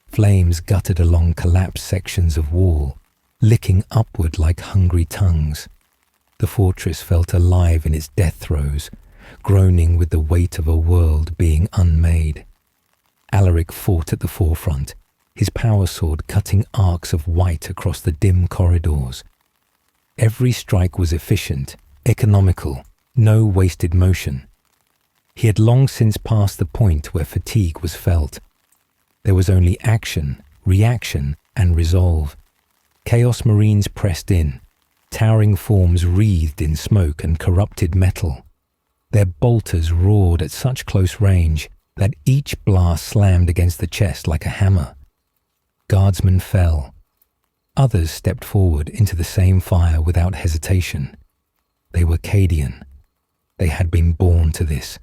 A: Flames guttered along collapsed sections of wall, licking upward like hungry tongues. The fortress felt alive in its death throes, groaning with the weight of a world being unmade. Alaric fought at the forefront, his power sword cutting arcs of white across the dim corridors. Every strike was efficient, economical, no wasted motion. He had long since passed the point where fatigue was felt. There was only action, reaction, and resolve. Chaos Marines pressed in, towering forms wreathed in smoke and corrupted metal. Their bolters roared at such close range that each blast slammed against the chest like a hammer. Guardsmen fell. Others stepped forward into the same fire without hesitation. They were Cadian. They had been born to this.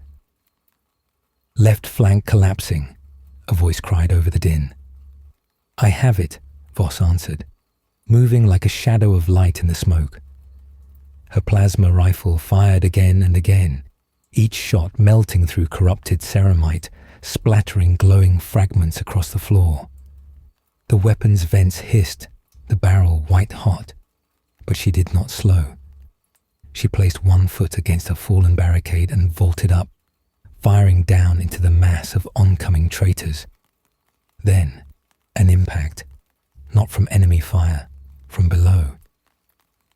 A: Left flank collapsing, a voice cried over the din. I have it, Voss answered, moving like a shadow of light in the smoke. Her plasma rifle fired again and again, each shot melting through corrupted ceramite, splattering glowing fragments across the floor. The weapon's vents hissed, the barrel white hot, but she did not slow. She placed one foot against a fallen barricade and vaulted up, firing down into the mass of oncoming traitors. Then, an impact, not from enemy fire, from below.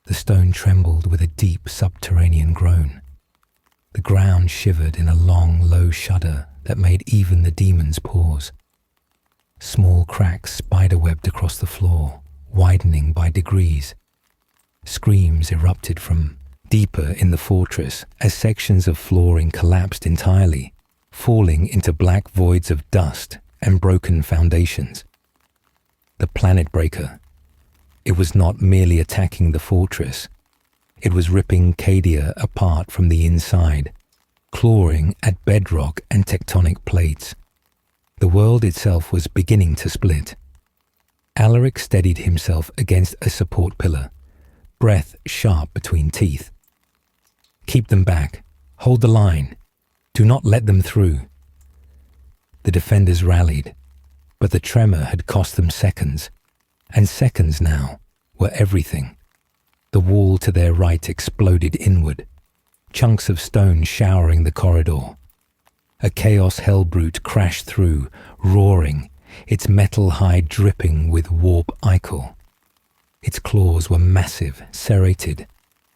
A: The stone trembled with a deep subterranean groan. The ground shivered in a long, low shudder that made even the demons pause. Small cracks spiderwebbed across the floor, widening by degrees. Screams erupted from deeper in the fortress as sections of flooring collapsed entirely, falling into black voids of dust and broken foundations. The planet breaker. It was not merely attacking the fortress. It was ripping Cadia apart from the inside, clawing at bedrock and tectonic plates. The world itself was beginning to split. Alaric steadied himself against a support pillar, breath sharp between teeth. Keep them back. Hold the line. Do not let them through. The defenders rallied, but the tremor had cost them seconds, and seconds now were everything. The wall to their right exploded inward, chunks of stone showering the corridor. A chaos hellbrute crashed through, roaring, its metal hide dripping with warp ichor. Its claws were massive, serrated,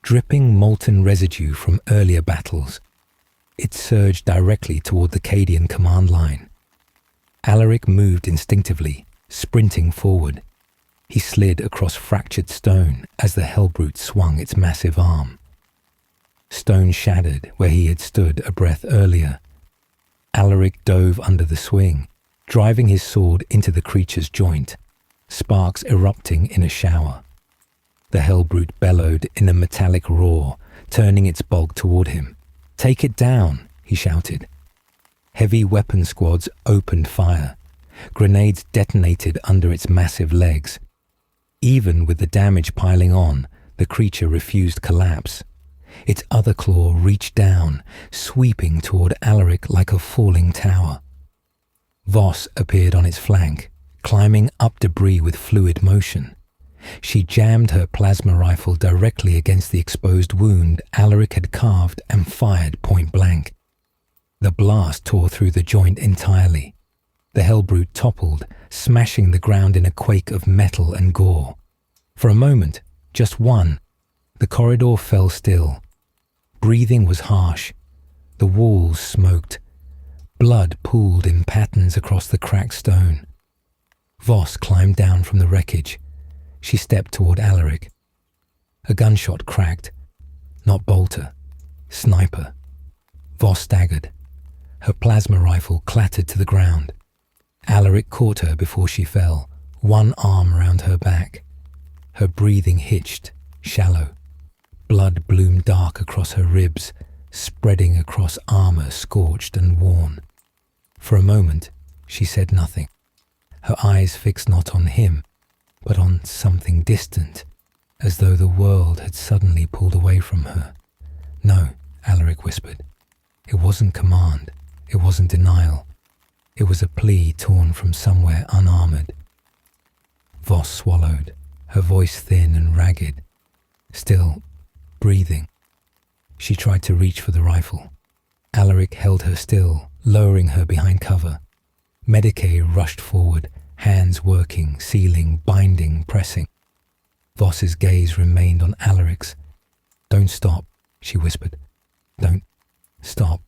A: dripping molten residue from earlier battles. It surged directly toward the Cadian command line. Alaric moved instinctively, sprinting forward. He slid across fractured stone as the hellbrute swung its massive arm. Stone shattered where he had stood a breath earlier. Alaric dove under the swing, driving his sword into the creature's joint, sparks erupting in a shower. The hellbrute bellowed in a metallic roar, turning its bulk toward him. "Take it down," he shouted. Heavy weapon squads opened fire. Grenades detonated under its massive legs. Even with the damage piling on, the creature refused collapse. Its other claw reached down, sweeping toward Alaric like a falling tower. Voss appeared on its flank, climbing up debris with fluid motion. She jammed her plasma rifle directly against the exposed wound Alaric had carved and fired point blank. The blast tore through the joint entirely. The hellbrute toppled, smashing the ground in a quake of metal and gore. For a moment, just one, the corridor fell still. Breathing was harsh. The walls smoked. Blood pooled in patterns across the cracked stone. Voss climbed down from the wreckage. She stepped toward Alaric. A gunshot cracked. Not bolter. Sniper. Voss staggered. Her plasma rifle clattered to the ground. Alaric caught her before she fell, one arm around her back. Her breathing hitched, shallow. Blood bloomed dark across her ribs, spreading across armor scorched and worn. For a moment, she said nothing. Her eyes fixed not on him, but on something distant, as though the world had suddenly pulled away from her. "No," Alaric whispered. It wasn't command. It wasn't denial. It was a plea torn from somewhere unarmored. Voss swallowed, her voice thin and ragged, still breathing. She tried to reach for the rifle. Alaric held her still, lowering her behind cover. Medicae rushed forward, hands working, sealing, binding, pressing. Voss's gaze remained on Alaric's. "Don't stop," she whispered. "Don't stop."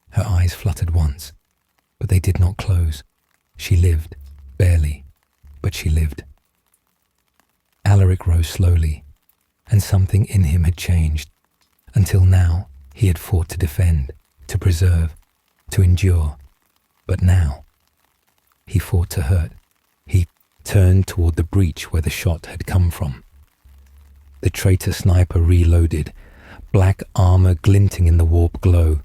A: Her eyes fluttered once, but they did not close. She lived, barely, but she lived. Alaric rose slowly, and something in him had changed. Until now, he had fought to defend, to preserve, to endure. But now, he fought to hurt. He turned toward the breach where the shot had come from. The traitor sniper reloaded, black armor glinting in the warp glow.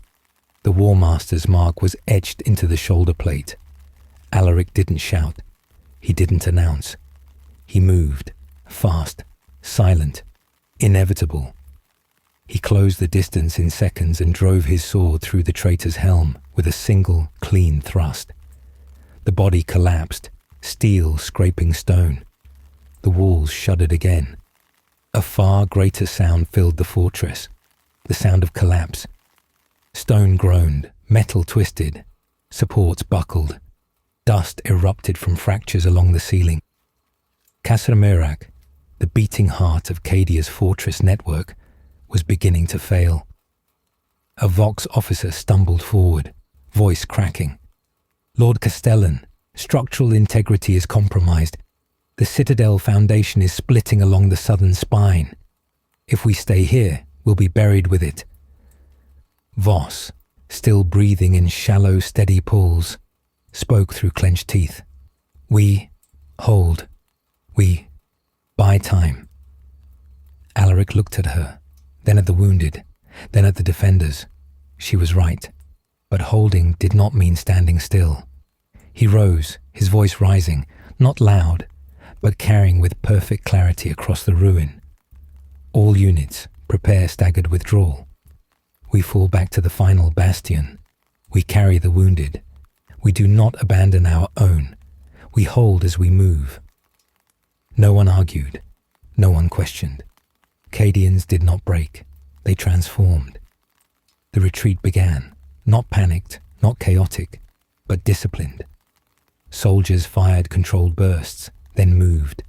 A: The War Master's mark was etched into the shoulder plate. Alaric didn't shout. He didn't announce. He moved, fast, silent, inevitable. He closed the distance in seconds and drove his sword through the traitor's helm with a single, clean thrust. The body collapsed, steel scraping stone. The walls shuddered again. A far greater sound filled the fortress, the sound of collapse. Stone groaned, metal twisted, supports buckled. Dust erupted from fractures along the ceiling. Castle Merak, the beating heart of Cadia's fortress network, was beginning to fail. A Vox officer stumbled forward, voice cracking. "Lord Castellan, structural integrity is compromised. The Citadel foundation is splitting along the southern spine. If we stay here, we'll be buried with it." Voss, still breathing in shallow, steady pulls, spoke through clenched teeth. "We hold. We buy time." Alaric looked at her, then at the wounded, then at the defenders. She was right, but holding did not mean standing still. He rose, his voice rising, not loud, but carrying with perfect clarity across the ruin. "All units, prepare staggered withdrawal. We fall back to the final bastion. We carry the wounded. We do not abandon our own. We hold as we move." No one argued. No one questioned. Cadians did not break. They transformed. The retreat began, not panicked, not chaotic, but disciplined. Soldiers fired controlled bursts, then moved.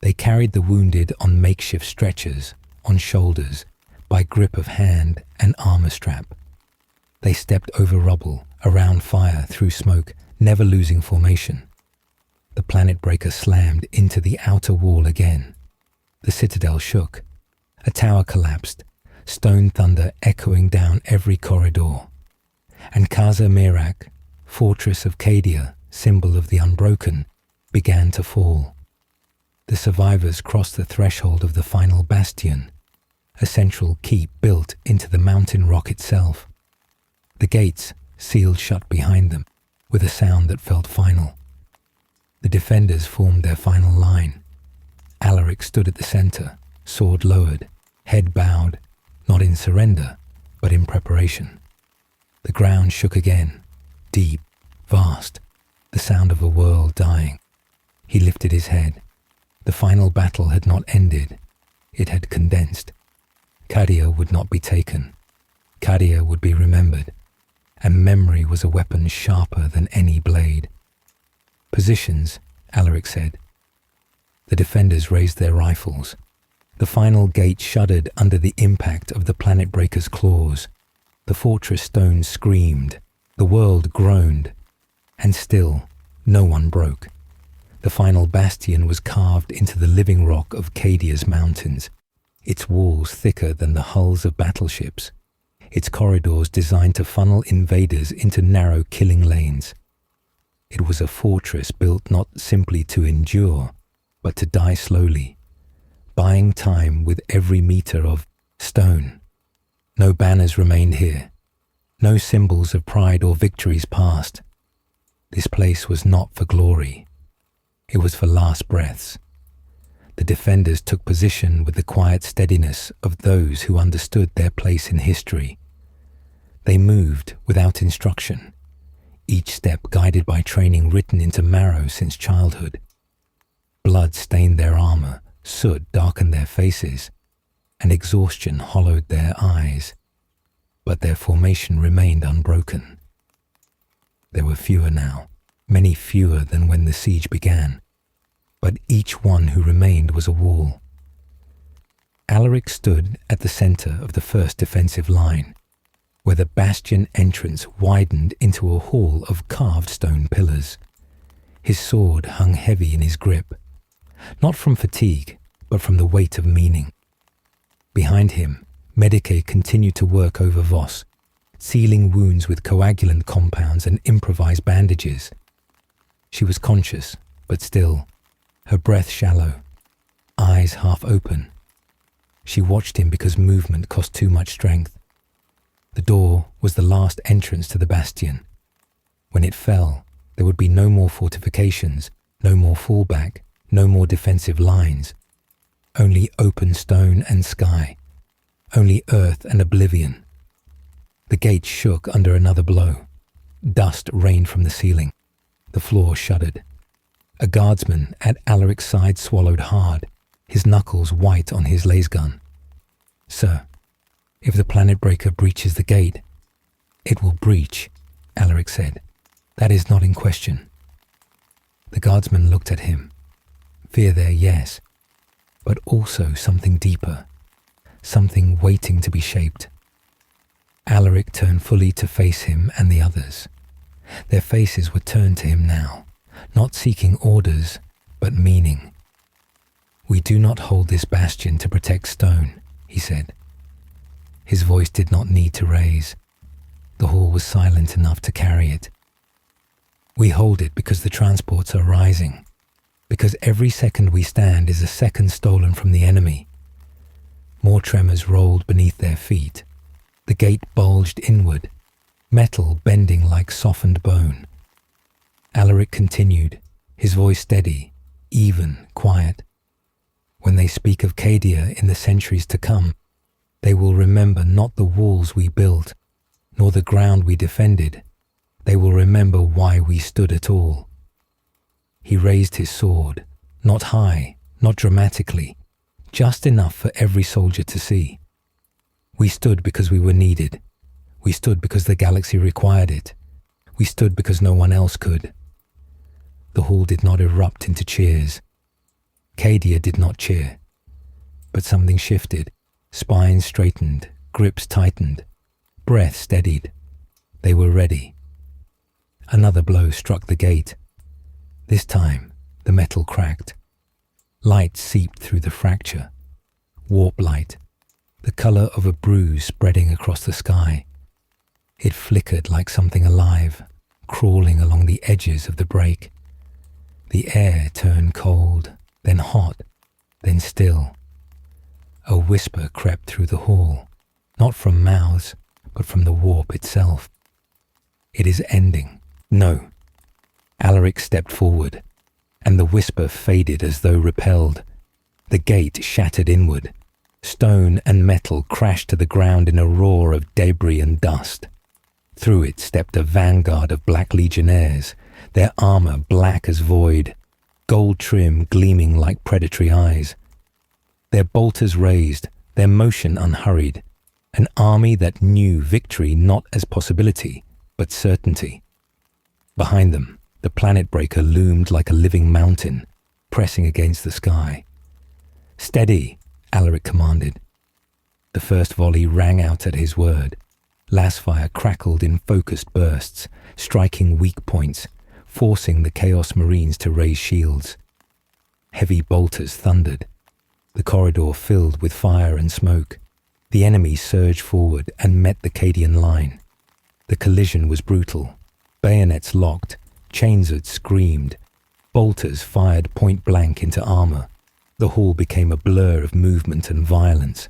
A: They carried the wounded on makeshift stretchers, on shoulders, by grip of hand and armor strap. They stepped over rubble, around fire, through smoke, never losing formation. The planet breaker slammed into the outer wall again. The citadel shook. A tower collapsed, stone thunder echoing down every corridor. And Casa Merak, fortress of Cadia, symbol of the unbroken, began to fall. The survivors crossed the threshold of the final bastion, a central keep built into the mountain rock itself. The gates sealed shut behind them, with a sound that felt final. The defenders formed their final line. Alaric stood at the center, sword lowered, head bowed, not in surrender, but in preparation. The ground shook again, deep, vast, the sound of a world dying. He lifted his head. The final battle had not ended. It had condensed. Cadia would not be taken. Cadia would be remembered, and memory was a weapon sharper than any blade. Positions, Alaric said. The defenders raised their rifles. The final gate shuddered under the impact of the planet breaker's claws. The fortress stones screamed. The world groaned. And still, no one broke. The final bastion was carved into the living rock of Cadia's mountains, its walls thicker than the hulls of battleships, its corridors designed to funnel invaders into narrow killing lanes. It was a fortress built not simply to endure, but to die slowly, buying time with every meter of stone. No banners remained here, no symbols of pride or victories past. This place was not for glory. It was for last breaths. The defenders took position with the quiet steadiness of those who understood their place in history. They moved without instruction, each step guided by training written into marrow since childhood. Blood stained their armor, soot darkened their faces, and exhaustion hollowed their eyes. But their formation remained unbroken. There were fewer now, many fewer than when the siege began, but each one who remained was a wall. Alaric stood at the center of the first defensive line, where the bastion entrance widened into a hall of carved stone pillars. His sword hung heavy in his grip, not from fatigue, but from the weight of meaning. Behind him, Medicae continued to work over Voss, sealing wounds with coagulant compounds and improvised bandages. She was conscious, but still, her breath shallow, eyes half open. She watched him because movement cost too much strength. The door was the last entrance to the bastion. When it fell, there would be no more fortifications, no more fallback, no more defensive lines. Only open stone and sky. Only earth and oblivion. The gate shook under another blow. Dust rained from the ceiling. The floor shuddered. A guardsman at Alaric's side swallowed hard, his knuckles white on his lasgun. "Sir, if the planet breaker breaches the gate..." "It will breach," Alaric said. "That is not in question." The guardsman looked at him. Fear there, yes, but also something deeper, something waiting to be shaped. Alaric turned fully to face him and the others. Their faces were turned to him now, not seeking orders, but meaning. "We do not hold this bastion to protect stone," he said. His voice did not need to raise. The hall was silent enough to carry it. "We hold it because the transports are rising, because every second we stand is a second stolen from the enemy." More tremors rolled beneath their feet. The gate bulged inward, metal bending like softened bone. Alaric continued, his voice steady, even, quiet. "When they speak of Cadia in the centuries to come, they will remember not the walls we built, nor the ground we defended. They will remember why we stood at all." He raised his sword, not high, not dramatically, just enough for every soldier to see. "We stood because we were needed. We stood because the galaxy required it. We stood because no one else could." The hall did not erupt into cheers. Cadia did not cheer. But something shifted. Spines straightened, grips tightened, breath steadied. They were ready. Another blow struck the gate. This time, the metal cracked. Light seeped through the fracture. Warp light, the color of a bruise spreading across the sky. It flickered like something alive, crawling along the edges of the break. The air turned cold, then hot, Then still, a whisper crept through the hall, not from mouths, but from the warp itself. It is ending. No. Alaric stepped forward, and the whisper faded as though repelled. The gate shattered inward. Stone and metal crashed to the ground in a roar of debris and dust. Through it stepped a vanguard of black legionnaires, their armor black as void, gold trim gleaming like predatory eyes. Their bolters raised, their motion unhurried, an army that knew victory not as possibility, but certainty. Behind them, the planet breaker loomed like a living mountain, pressing against the sky. "Steady," Alaric commanded. The first volley rang out at his word. Lasfire crackled in focused bursts, striking weak points, forcing the Chaos Marines to raise shields. Heavy bolters thundered. The corridor filled with fire and smoke. The enemy surged forward and met the Cadian line. The collision was brutal. Bayonets locked, chainswords screamed. Bolters fired point blank into armor. The hall became a blur of movement and violence.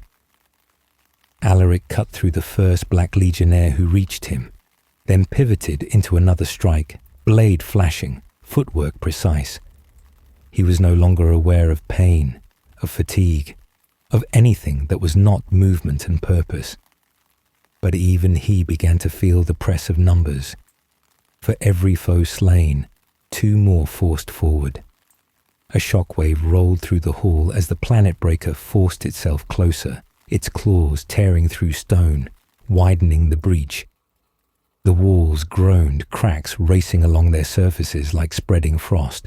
A: Alaric cut through the first black legionnaire who reached him, then pivoted into another strike, blade flashing, footwork precise. He was no longer aware of pain, of fatigue, of anything that was not movement and purpose. But even he began to feel the press of numbers. For every foe slain, 2 more forced forward. A shockwave rolled through the hall as the planet breaker forced itself closer, its claws tearing through stone, widening the breach. The walls groaned, cracks racing along their surfaces like spreading frost.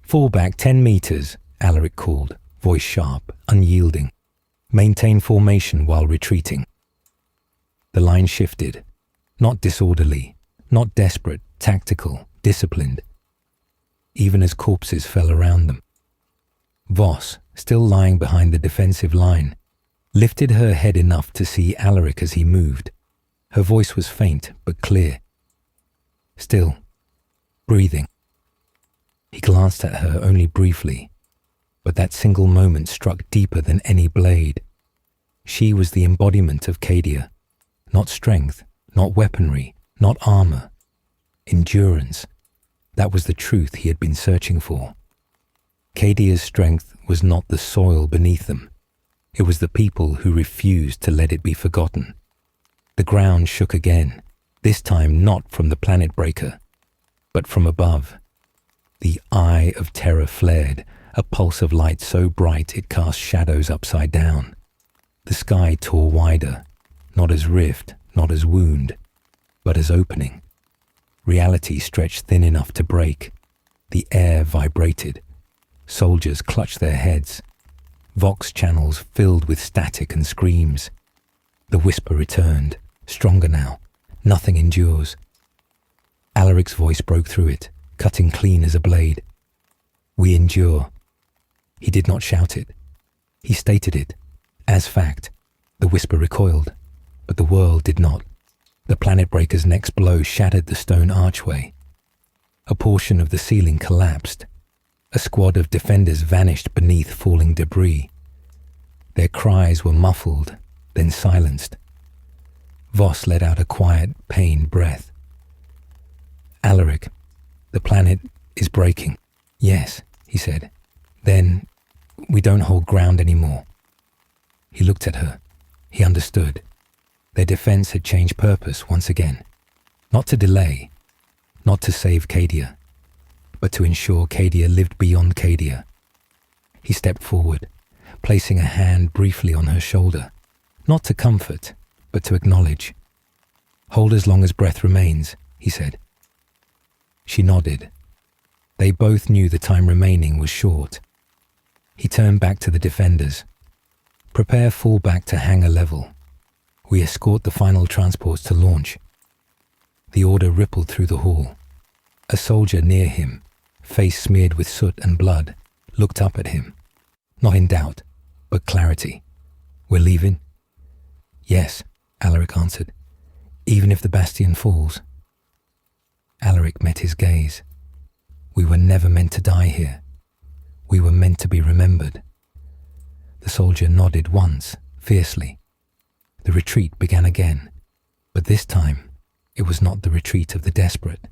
A: "Fall back 10 meters, Alaric called, voice sharp, unyielding. "Maintain formation while retreating." The line shifted, not disorderly, not desperate, tactical, disciplined. Even as corpses fell around them. Voss, still lying behind the defensive line, lifted her head enough to see Alaric as he moved. Her voice was faint but clear. Still, breathing. He glanced at her only briefly, but that single moment struck deeper than any blade. She was the embodiment of Cadia. Not strength, not weaponry, not armor. Endurance. That was the truth he had been searching for. Cadia's strength was not the soil beneath them. It was the people who refused to let it be forgotten. The ground shook again, this time not from the planet breaker, but from above. The eye of terror flared, a pulse of light so bright it cast shadows upside down. The sky tore wider, not as rift, not as wound, but as opening. Reality stretched thin enough to break. The air vibrated. Soldiers clutched their heads. Vox channels filled with static and screams. The whisper returned, stronger now. Nothing endures. Alaric's voice broke through it, cutting clean as a blade. "We endure." He did not shout it. He stated it, as fact. The whisper recoiled, but the world did not. The planet breaker's next blow shattered the stone archway. A portion of the ceiling collapsed. A squad of defenders vanished beneath falling debris. Their cries were muffled, then silenced. Voss let out a quiet, pained breath. "Alaric, the planet is breaking." "Yes," he said. "Then we don't hold ground anymore." He looked at her. He understood. Their defense had changed purpose once again. Not to delay, not to save Cadia, but to ensure Cadia lived beyond Cadia. He stepped forward, placing a hand briefly on her shoulder, not to comfort, but to acknowledge. "Hold as long as breath remains," he said. She nodded. They both knew the time remaining was short. He turned back to the defenders. "Prepare fallback to hangar level. We escort the final transports to launch." The order rippled through the hall. A soldier near him, face smeared with soot and blood, looked up at him, not in doubt, but clarity. "We're leaving?" "Yes," Alaric answered, "even if the bastion falls." Alaric met his gaze. "We were never meant to die here. We were meant to be remembered. The soldier nodded once, fiercely. The retreat began again, but this time it was not the retreat of the desperate.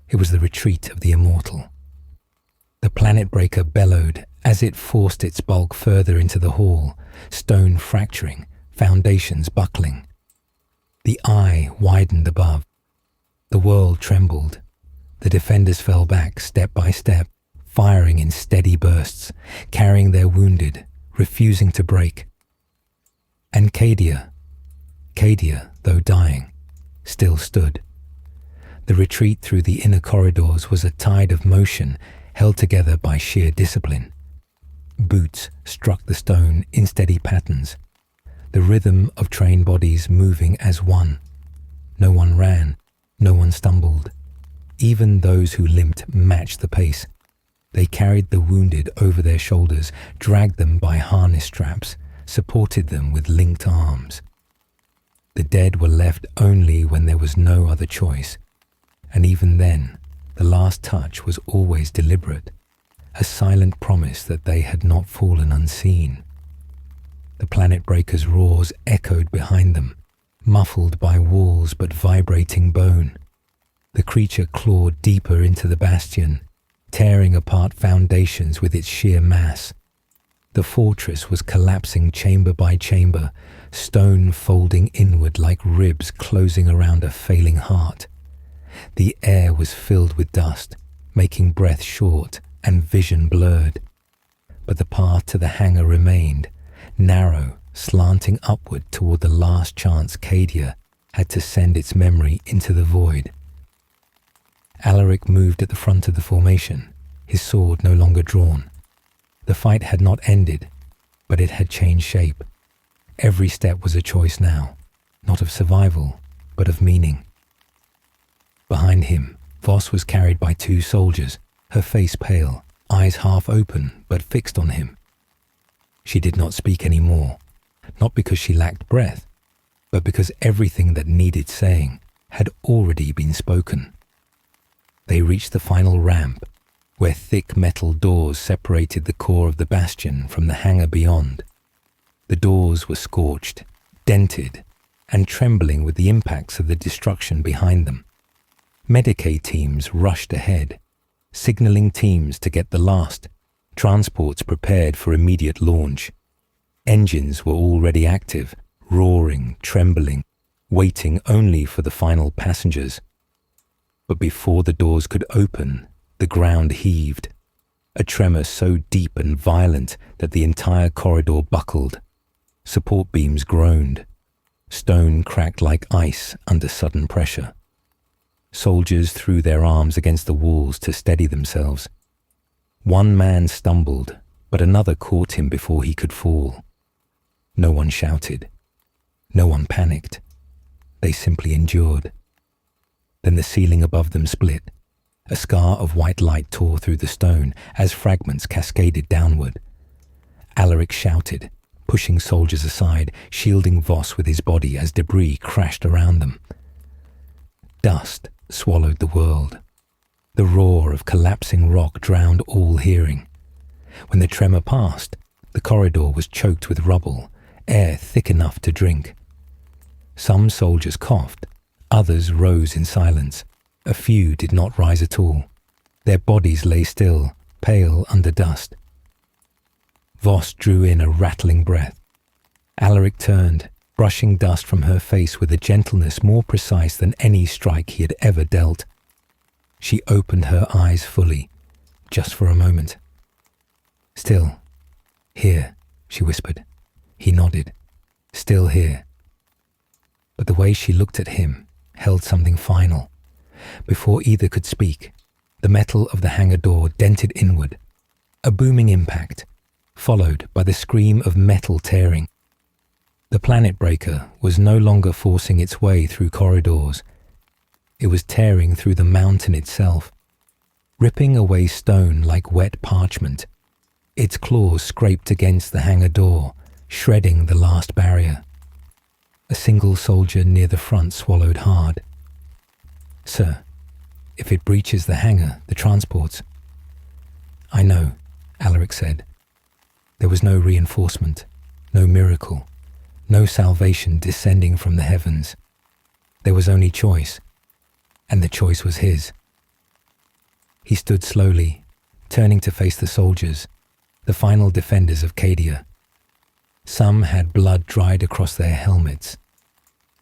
A: It was the retreat of the immortal. The planet breaker bellowed as it forced its bulk further into the hall, stone fracturing, foundations buckling. The eye widened above. The world trembled. The defenders fell back step by step, firing in steady bursts, carrying their wounded, refusing to break. And Cadia, though dying, still stood. The retreat through the inner corridors was a tide of motion held together by sheer discipline. Boots struck the stone in steady patterns, the rhythm of trained bodies moving as one. No one ran, no one stumbled. Even those who limped matched the pace. They carried the wounded over their shoulders, dragged them by harness straps, supported them with linked arms. The dead were left only when there was no other choice, and even then, the last touch was always deliberate, a silent promise that they had not fallen unseen. The planet breaker's roars echoed behind them, muffled by walls but vibrating bone. The creature clawed deeper into the bastion, tearing apart foundations with its sheer mass. The fortress was collapsing chamber by chamber, stone folding inward like ribs closing around a failing heart. The air was filled with dust, making breath short and vision blurred. But the path to the hangar remained, narrow, slanting upward toward the last chance Cadia had to send its memory into the void. Alaric moved at the front of the formation, his sword no longer drawn. The fight had not ended, but it had changed shape. Every step was a choice now, not of survival, but of meaning. Behind him, Voss was carried by two soldiers, her face pale, eyes half open but fixed on him. She did not speak any more, not because she lacked breath, but because everything that needed saying had already been spoken. They reached the final ramp, where thick metal doors separated the core of the bastion from the hangar beyond. The doors were scorched, dented, and trembling with the impacts of the destruction behind them. Medicaid teams rushed ahead, signaling teams to get the last, transports prepared for immediate launch. Engines were already active, roaring, trembling, waiting only for the final passengers. But before the doors could open, the ground heaved, a tremor so deep and violent that the entire corridor buckled. Support beams groaned. Stone cracked like ice under sudden pressure. Soldiers threw their arms against the walls to steady themselves. One man stumbled, but another caught him before he could fall. No one shouted. No one panicked. They simply endured. Then the ceiling above them split. A scar of white light tore through the stone as fragments cascaded downward. Alaric shouted, pushing soldiers aside, shielding Voss with his body as debris crashed around them. Dust swallowed the world. The roar of collapsing rock drowned all hearing. When the tremor passed, the corridor was choked with rubble, air thick enough to drink. Some soldiers coughed, others rose in silence. A few did not rise at all. Their bodies lay still, pale under dust. Voss drew in a rattling breath. Alaric turned, brushing dust from her face with a gentleness more precise than any strike he had ever dealt. She opened her eyes fully, just for a moment. "Still, here," she whispered. He nodded. "Still here." But the way she looked at him held something final. Before either could speak, the metal of the hangar door dented inward. A booming impact, followed by the scream of metal tearing. The planet breaker was no longer forcing its way through corridors. It was tearing through the mountain itself, ripping away stone like wet parchment. Its claws scraped against the hangar door, shredding the last barrier. A single soldier near the front swallowed hard. "Sir, if it breaches the hangar, the transports—" "I know," Alaric said. There was no reinforcement, no miracle, no salvation descending from the heavens. There was only choice, and the choice was his. He stood slowly, turning to face the soldiers, the final defenders of Cadia. Some had blood dried across their helmets.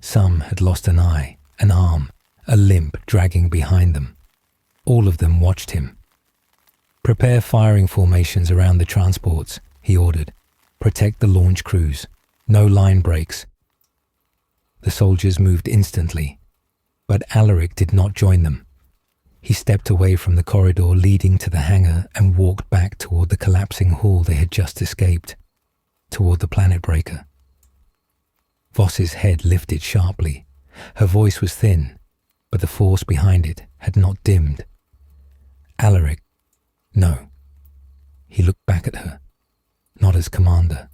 A: Some had lost an eye, an arm, a limb dragging behind them. All of them watched him. "Prepare firing formations around the transports," he ordered. "Protect the launch crews. No line breaks." The soldiers moved instantly, but Alaric did not join them. He stepped away from the corridor leading to the hangar and walked back toward the collapsing hall they had just escaped, toward the planet breaker. Voss's head lifted sharply. Her voice was thin, but the force behind it had not dimmed. "Alaric, no." He looked back at her, not as commander,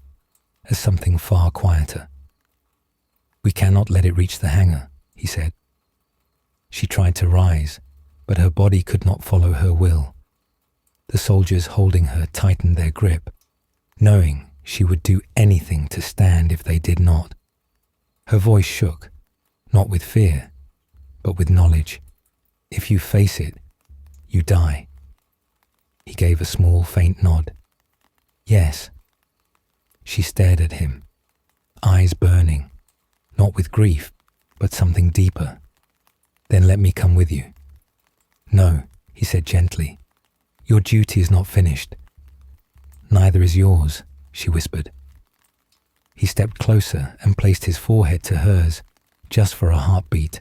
A: as something far quieter. "We cannot let it reach the hangar," he said. She tried to rise, but her body could not follow her will. The soldiers holding her tightened their grip, knowing she would do anything to stand if they did not. Her voice shook, not with fear, but with knowledge. "If you face it, you die." He gave a small, faint nod. "Yes." She stared at him, eyes burning, not with grief, but something deeper. "Then let me come with you." "No," he said gently. "Your duty is not finished." "Neither is yours," she whispered. He stepped closer and placed his forehead to hers, just for a heartbeat.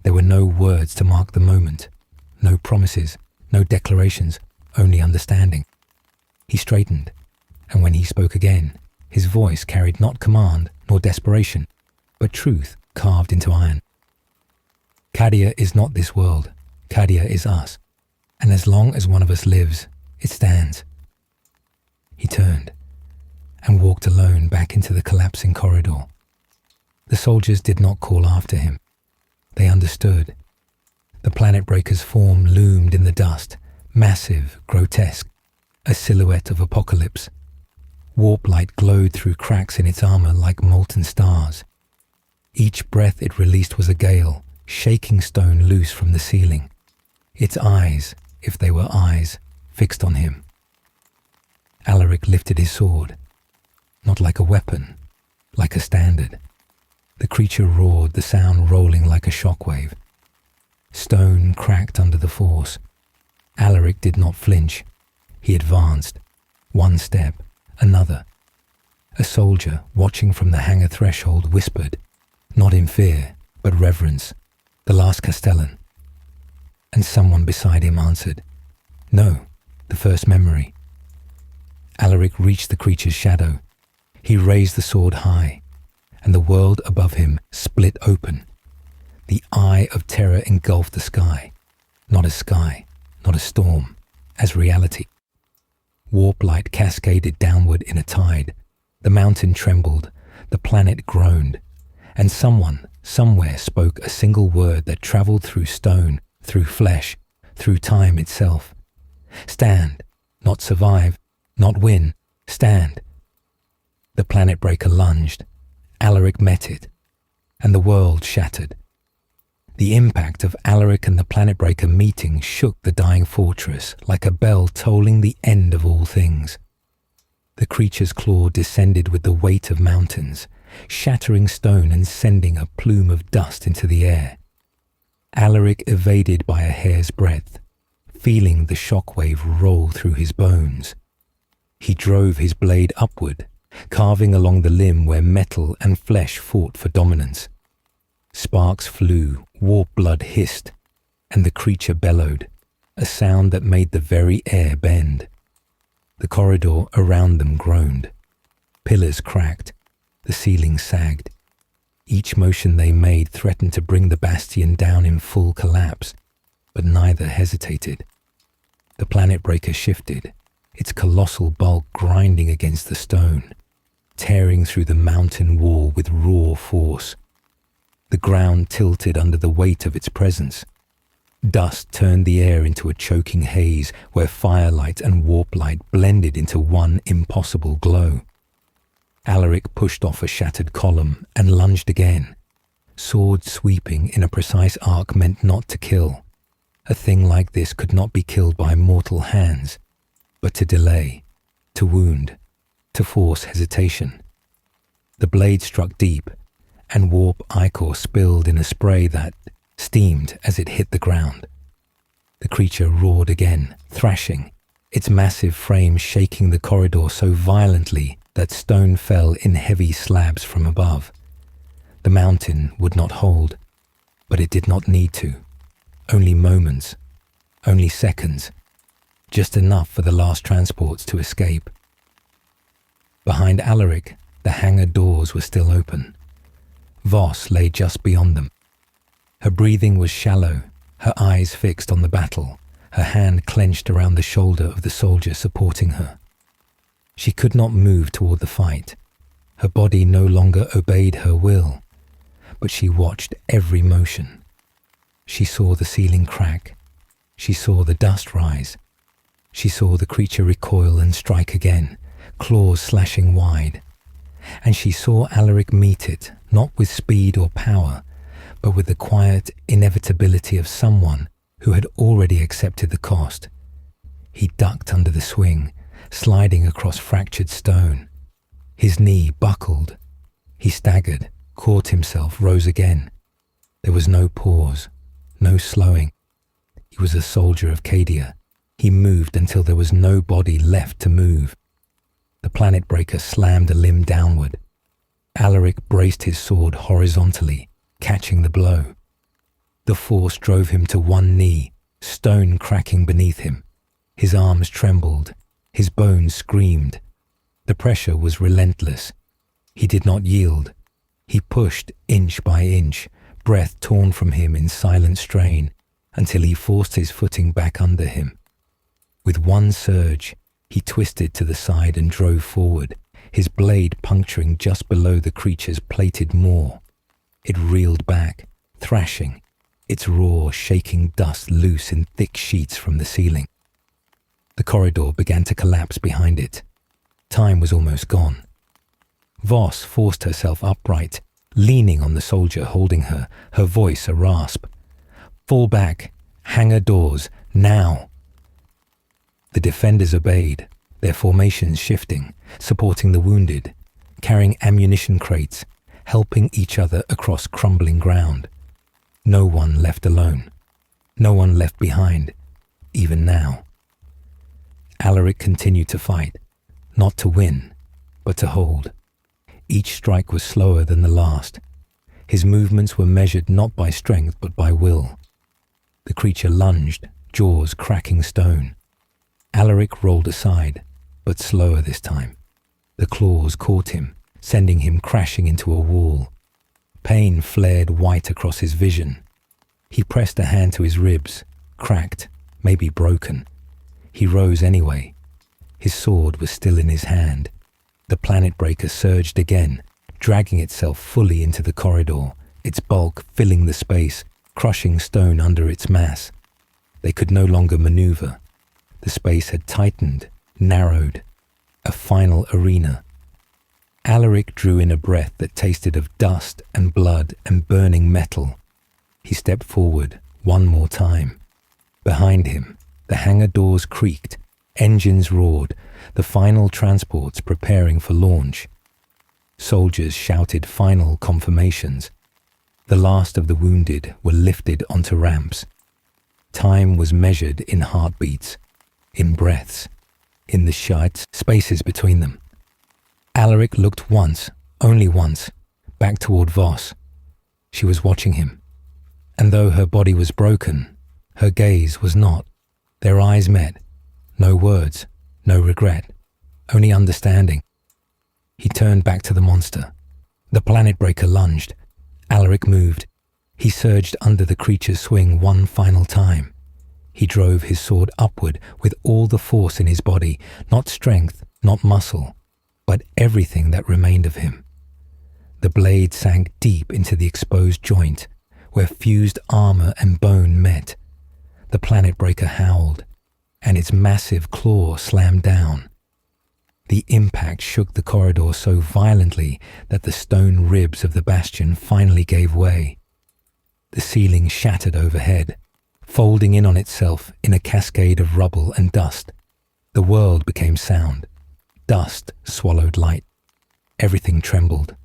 A: There were no words to mark the moment, no promises, no declarations, only understanding. He straightened, and when he spoke again, his voice carried not command nor desperation, but truth carved into iron. "Cadia is not this world. Cadia is us, and as long as one of us lives, it stands." He turned and walked alone back into the collapsing corridor. The soldiers did not call after him. They understood. The planet breaker's form loomed in the dust, massive, grotesque, a silhouette of apocalypse. Warp light glowed through cracks in its armor like molten stars. Each breath it released was a gale, shaking stone loose from the ceiling. Its eyes, if they were eyes, fixed on him. Alaric lifted his sword, not like a weapon, like a standard. The creature roared, the sound rolling like a shockwave. Stone cracked under the force. Alaric did not flinch. He advanced, one step, another. A soldier, watching from the hangar threshold, whispered, not in fear, but reverence, "The last Castellan." And someone beside him answered, "No, the first memory." Alaric reached the creature's shadow. He raised the sword high, and the world above him split open. The eye of terror engulfed the sky, not as sky, not a storm, as reality. Warp light cascaded downward in a tide. The mountain trembled, the planet groaned, and someone, somewhere spoke a single word that traveled through stone, through flesh, through time itself. "Stand, not survive, not win, stand." The planet breaker lunged. Alaric met it, and the world shattered. The impact of Alaric and the planet breaker meeting shook the dying fortress like a bell tolling the end of all things. The creature's claw descended with the weight of mountains, shattering stone and sending a plume of dust into the air. Alaric evaded by a hair's breadth, feeling the shockwave roll through his bones. He drove his blade upward, carving along the limb where metal and flesh fought for dominance. Sparks flew, warp blood hissed, and the creature bellowed, a sound that made the very air bend. The corridor around them groaned. Pillars cracked, the ceiling sagged. Each motion they made threatened to bring the bastion down in full collapse, but neither hesitated. The planet breaker shifted, its colossal bulk grinding against the stone, tearing through the mountain wall with raw force. The ground tilted under the weight of its presence. Dust turned the air into a choking haze where firelight and warp light blended into one impossible glow. Alaric pushed off a shattered column and lunged again, sword sweeping in a precise arc meant not to kill. A thing like this could not be killed by mortal hands, but to delay, to wound, to force hesitation. The blade struck deep, and warp ichor spilled in a spray that steamed as it hit the ground. The creature roared again, thrashing, its massive frame shaking the corridor so violently that stone fell in heavy slabs from above. The mountain would not hold, but it did not need to. Only moments, only seconds, just enough for the last transports to escape. Behind Alaric, the hangar doors were still open. Voss lay just beyond them. Her breathing was shallow, her eyes fixed on the battle, her hand clenched around the shoulder of the soldier supporting her. She could not move toward the fight. Her body no longer obeyed her will, but she watched every motion. She saw the ceiling crack. She saw the dust rise. She saw the creature recoil and strike again, claws slashing wide. And she saw Alaric meet it, not with speed or power, but with the quiet inevitability of someone who had already accepted the cost. He ducked under the swing, sliding across fractured stone. His knee buckled. He staggered, caught himself, rose again. There was no pause, no slowing. He was a soldier of Cadia. He moved until there was no body left to move. The planet breaker slammed a limb downward. Alaric braced his sword horizontally, catching the blow. The force drove him to one knee, stone cracking beneath him. His arms trembled. His bones screamed. The pressure was relentless. He did not yield. He pushed inch by inch, breath torn from him in silent strain, until he forced his footing back under him. With one surge, he twisted to the side and drove forward, his blade puncturing just below the creature's plated maw. It reeled back, thrashing, its roar shaking dust loose in thick sheets from the ceiling. The corridor began to collapse behind it. Time was almost gone. Voss forced herself upright, leaning on the soldier holding her, her voice a rasp. "Fall back! Hangar doors! Now!" The defenders obeyed, their formations shifting, supporting the wounded, carrying ammunition crates, helping each other across crumbling ground. No one left alone. No one left behind, even now. Alaric continued to fight, not to win, but to hold. Each strike was slower than the last. His movements were measured not by strength but by will. The creature lunged, jaws cracking stone. Alaric rolled aside, but slower this time. The claws caught him, sending him crashing into a wall. Pain flared white across his vision. He pressed a hand to his ribs, cracked, maybe broken. He rose anyway. His sword was still in his hand. The planet breaker surged again, dragging itself fully into the corridor, its bulk filling the space, crushing stone under its mass. They could no longer maneuver. The space had tightened, narrowed. A final arena. Alaric drew in a breath that tasted of dust and blood and burning metal. He stepped forward one more time. Behind him, the hangar doors creaked, engines roared, the final transports preparing for launch. Soldiers shouted final confirmations. The last of the wounded were lifted onto ramps. Time was measured in heartbeats, in breaths, in the shite spaces between them. Alaric looked once, only once, back toward Voss. She was watching him. And though her body was broken, her gaze was not. Their eyes met. No words, no regret, only understanding. He turned back to the monster. The planet breaker lunged. Alaric moved. He surged under the creature's swing one final time. He drove his sword upward with all the force in his body, not strength, not muscle, but everything that remained of him. The blade sank deep into the exposed joint, where fused armor and bone met. The planet breaker howled, and its massive claw slammed down. The impact shook the corridor so violently that the stone ribs of the bastion finally gave way. The ceiling shattered overhead, folding in on itself in a cascade of rubble and dust. The world became sound. Dust swallowed light. Everything trembled.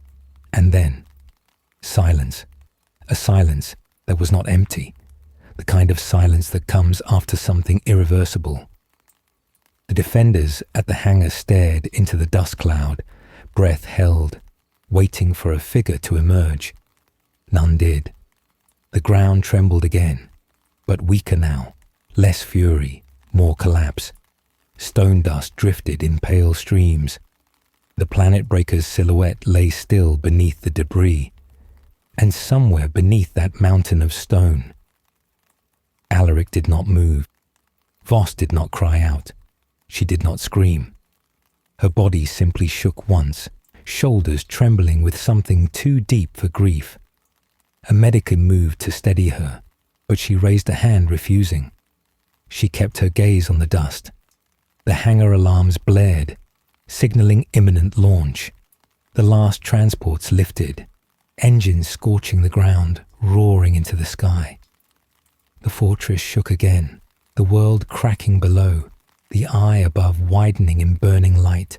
A: And then, silence. A silence that was not empty. The kind of silence that comes after something irreversible. The defenders at the hangar stared into the dust cloud, breath held, waiting for a figure to emerge. None did. The ground trembled again, but weaker now, less fury, more collapse. Stone dust drifted in pale streams. The planet breaker's silhouette lay still beneath the debris, and somewhere beneath that mountain of stone. Alaric did not move. Voss did not cry out. She did not scream. Her body simply shook once, shoulders trembling with something too deep for grief. A medic moved to steady her, but she raised a hand refusing. She kept her gaze on the dust. The hangar alarms blared, signaling imminent launch. The last transports lifted, engines scorching the ground, roaring into the sky. The fortress shook again, the world cracking below, the eye above widening in burning light.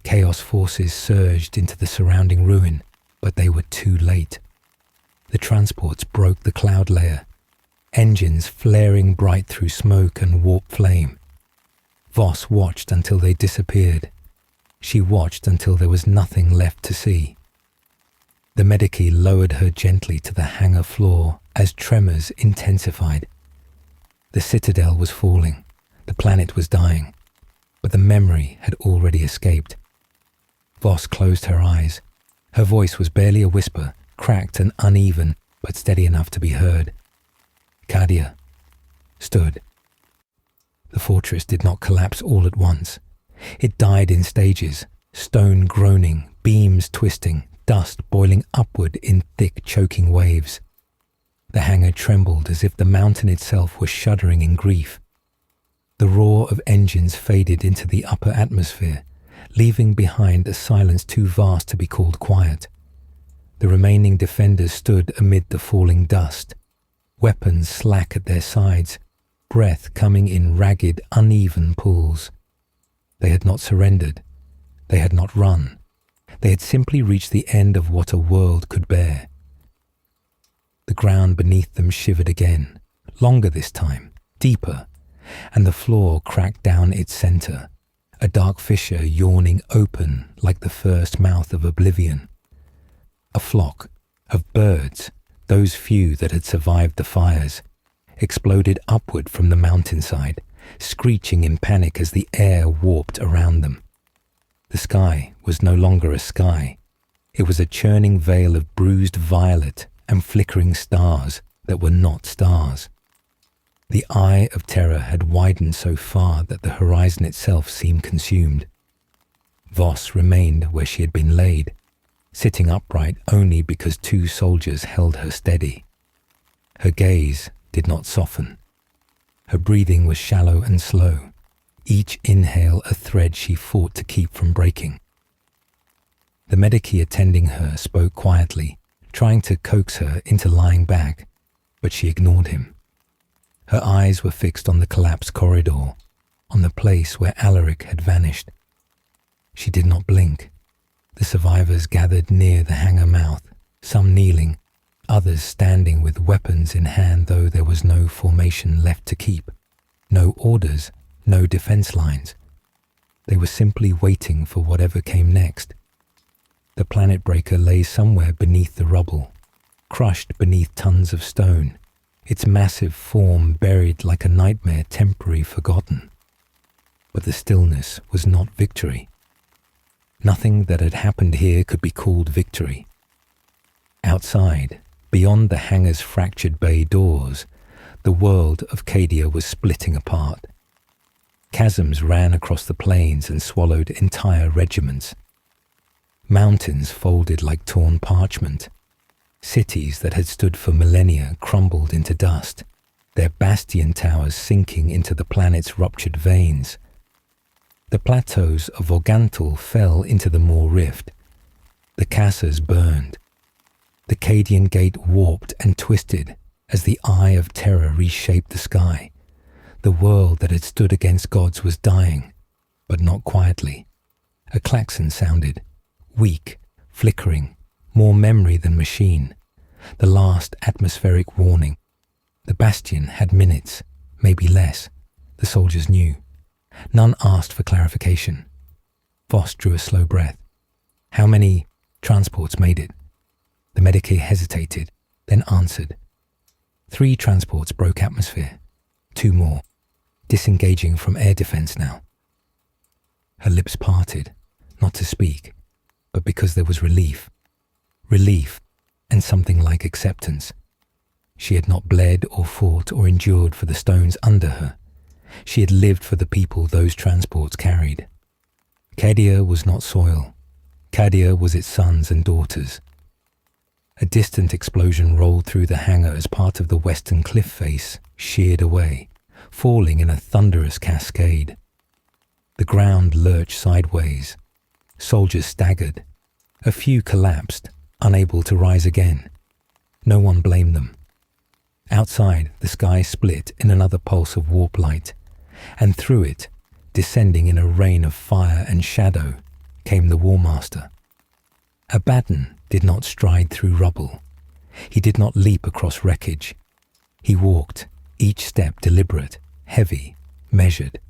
A: Chaos forces surged into the surrounding ruin, but they were too late. The transports broke the cloud layer, engines flaring bright through smoke and warp flame. Voss watched until they disappeared. She watched until there was nothing left to see. The medici lowered her gently to the hangar floor as tremors intensified. The citadel was falling. The planet was dying, but the memory had already escaped. Voss closed her eyes. Her voice was barely a whisper, cracked and uneven, but steady enough to be heard. Cadia stood. The fortress did not collapse all at once. It died in stages, stone groaning, beams twisting, dust boiling upward in thick, choking waves. The hangar trembled as if the mountain itself was shuddering in grief. The roar of engines faded into the upper atmosphere, leaving behind a silence too vast to be called quiet. The remaining defenders stood amid the falling dust, weapons slack at their sides, breath coming in ragged, uneven pools. They had not surrendered. They had not run. They had simply reached the end of what a world could bear. The ground beneath them shivered again, longer this time, deeper, and the floor cracked down its center, a dark fissure yawning open like the first mouth of oblivion. A flock of birds, those few that had survived the fires, exploded upward from the mountainside, screeching in panic as the air warped around them. The sky was no longer a sky. It was a churning veil of bruised violet and flickering stars that were not stars. The eye of terror had widened so far that the horizon itself seemed consumed. Voss remained where she had been laid, sitting upright only because two soldiers held her steady. Her gaze did not soften. Her breathing was shallow and slow, each inhale a thread she fought to keep from breaking. The medici attending her spoke quietly, trying to coax her into lying back, but she ignored him. Her eyes were fixed on the collapsed corridor, on the place where Alaric had vanished. She did not blink. The survivors gathered near the hangar mouth, some kneeling, others standing with weapons in hand, though there was no formation left to keep, no orders, no defense lines. They were simply waiting for whatever came next. The planet breaker lay somewhere beneath the rubble, crushed beneath tons of stone, its massive form buried like a nightmare temporarily forgotten. But the stillness was not victory. Nothing that had happened here could be called victory. Outside, beyond the hangar's fractured bay doors, the world of Cadia was splitting apart. Chasms ran across the plains and swallowed entire regiments. Mountains folded like torn parchment. Cities that had stood for millennia crumbled into dust. their bastion towers sinking into the planet's ruptured veins. The plateaus of Organtal fell into the Moor Rift. The casas burned. The Cadian gate warped and twisted as the eye of terror reshaped the sky. The world that had stood against gods was dying, but not quietly. A klaxon sounded, weak, flickering, more memory than machine. The last atmospheric warning. The bastion had minutes, maybe less. The soldiers knew. None asked for clarification. Voss drew a slow breath. How many transports made it? The medicae hesitated, then answered. 3 transports broke atmosphere. 2 more, disengaging from air defense now. Her lips parted, not to speak, but because there was relief. Relief and something like acceptance. She had not bled or fought or endured for the stones under her. She had lived for the people those transports carried. Cadia was not soil. Cadia was its sons and daughters. A distant explosion rolled through the hangar as part of the western cliff face sheared away, falling in a thunderous cascade. The ground lurched sideways. Soldiers staggered. A few collapsed, unable to rise again. No one blamed them. Outside, the sky split in another pulse of warp light, and through it, descending in a rain of fire and shadow, came the War Master. Abaddon did not stride through rubble. He did not leap across wreckage. He walked, each step deliberate, heavy, measured.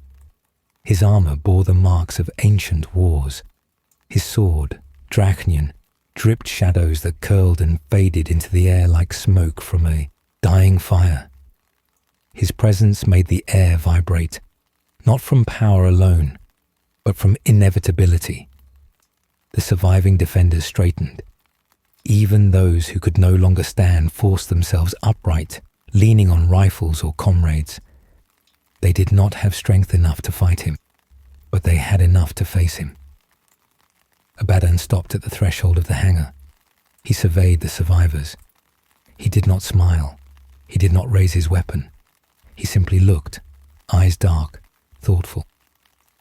A: His armor bore the marks of ancient wars. His sword, Drachnian, dripped shadows that curled and faded into the air like smoke from a dying fire. His presence made the air vibrate, not from power alone, but from inevitability. The surviving defenders straightened. Even those who could no longer stand forced themselves upright, leaning on rifles or comrades. They did not have strength enough to fight him, but they had enough to face him. Abaddon stopped at the threshold of the hangar. He surveyed the survivors. He did not smile. He did not raise his weapon. He simply looked, eyes dark, thoughtful.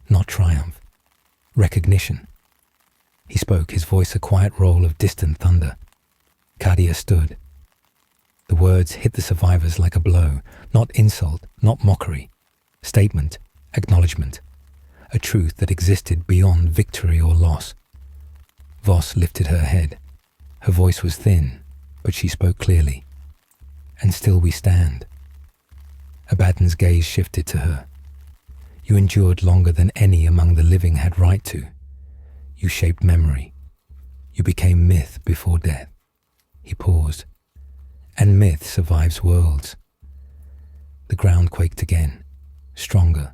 A: Not triumph. Recognition. He spoke, his voice a quiet roll of distant thunder. Cadia stood. The words hit the survivors like a blow, not insult, not mockery. Statement, acknowledgement. A truth that existed beyond victory or loss. Voss lifted her head. Her voice was thin, but she spoke clearly. And still we stand. Abaddon's gaze shifted to her. You endured longer than any among the living had right to. You shaped memory. You became myth before death. He paused. And myth survives worlds. The ground quaked again, stronger,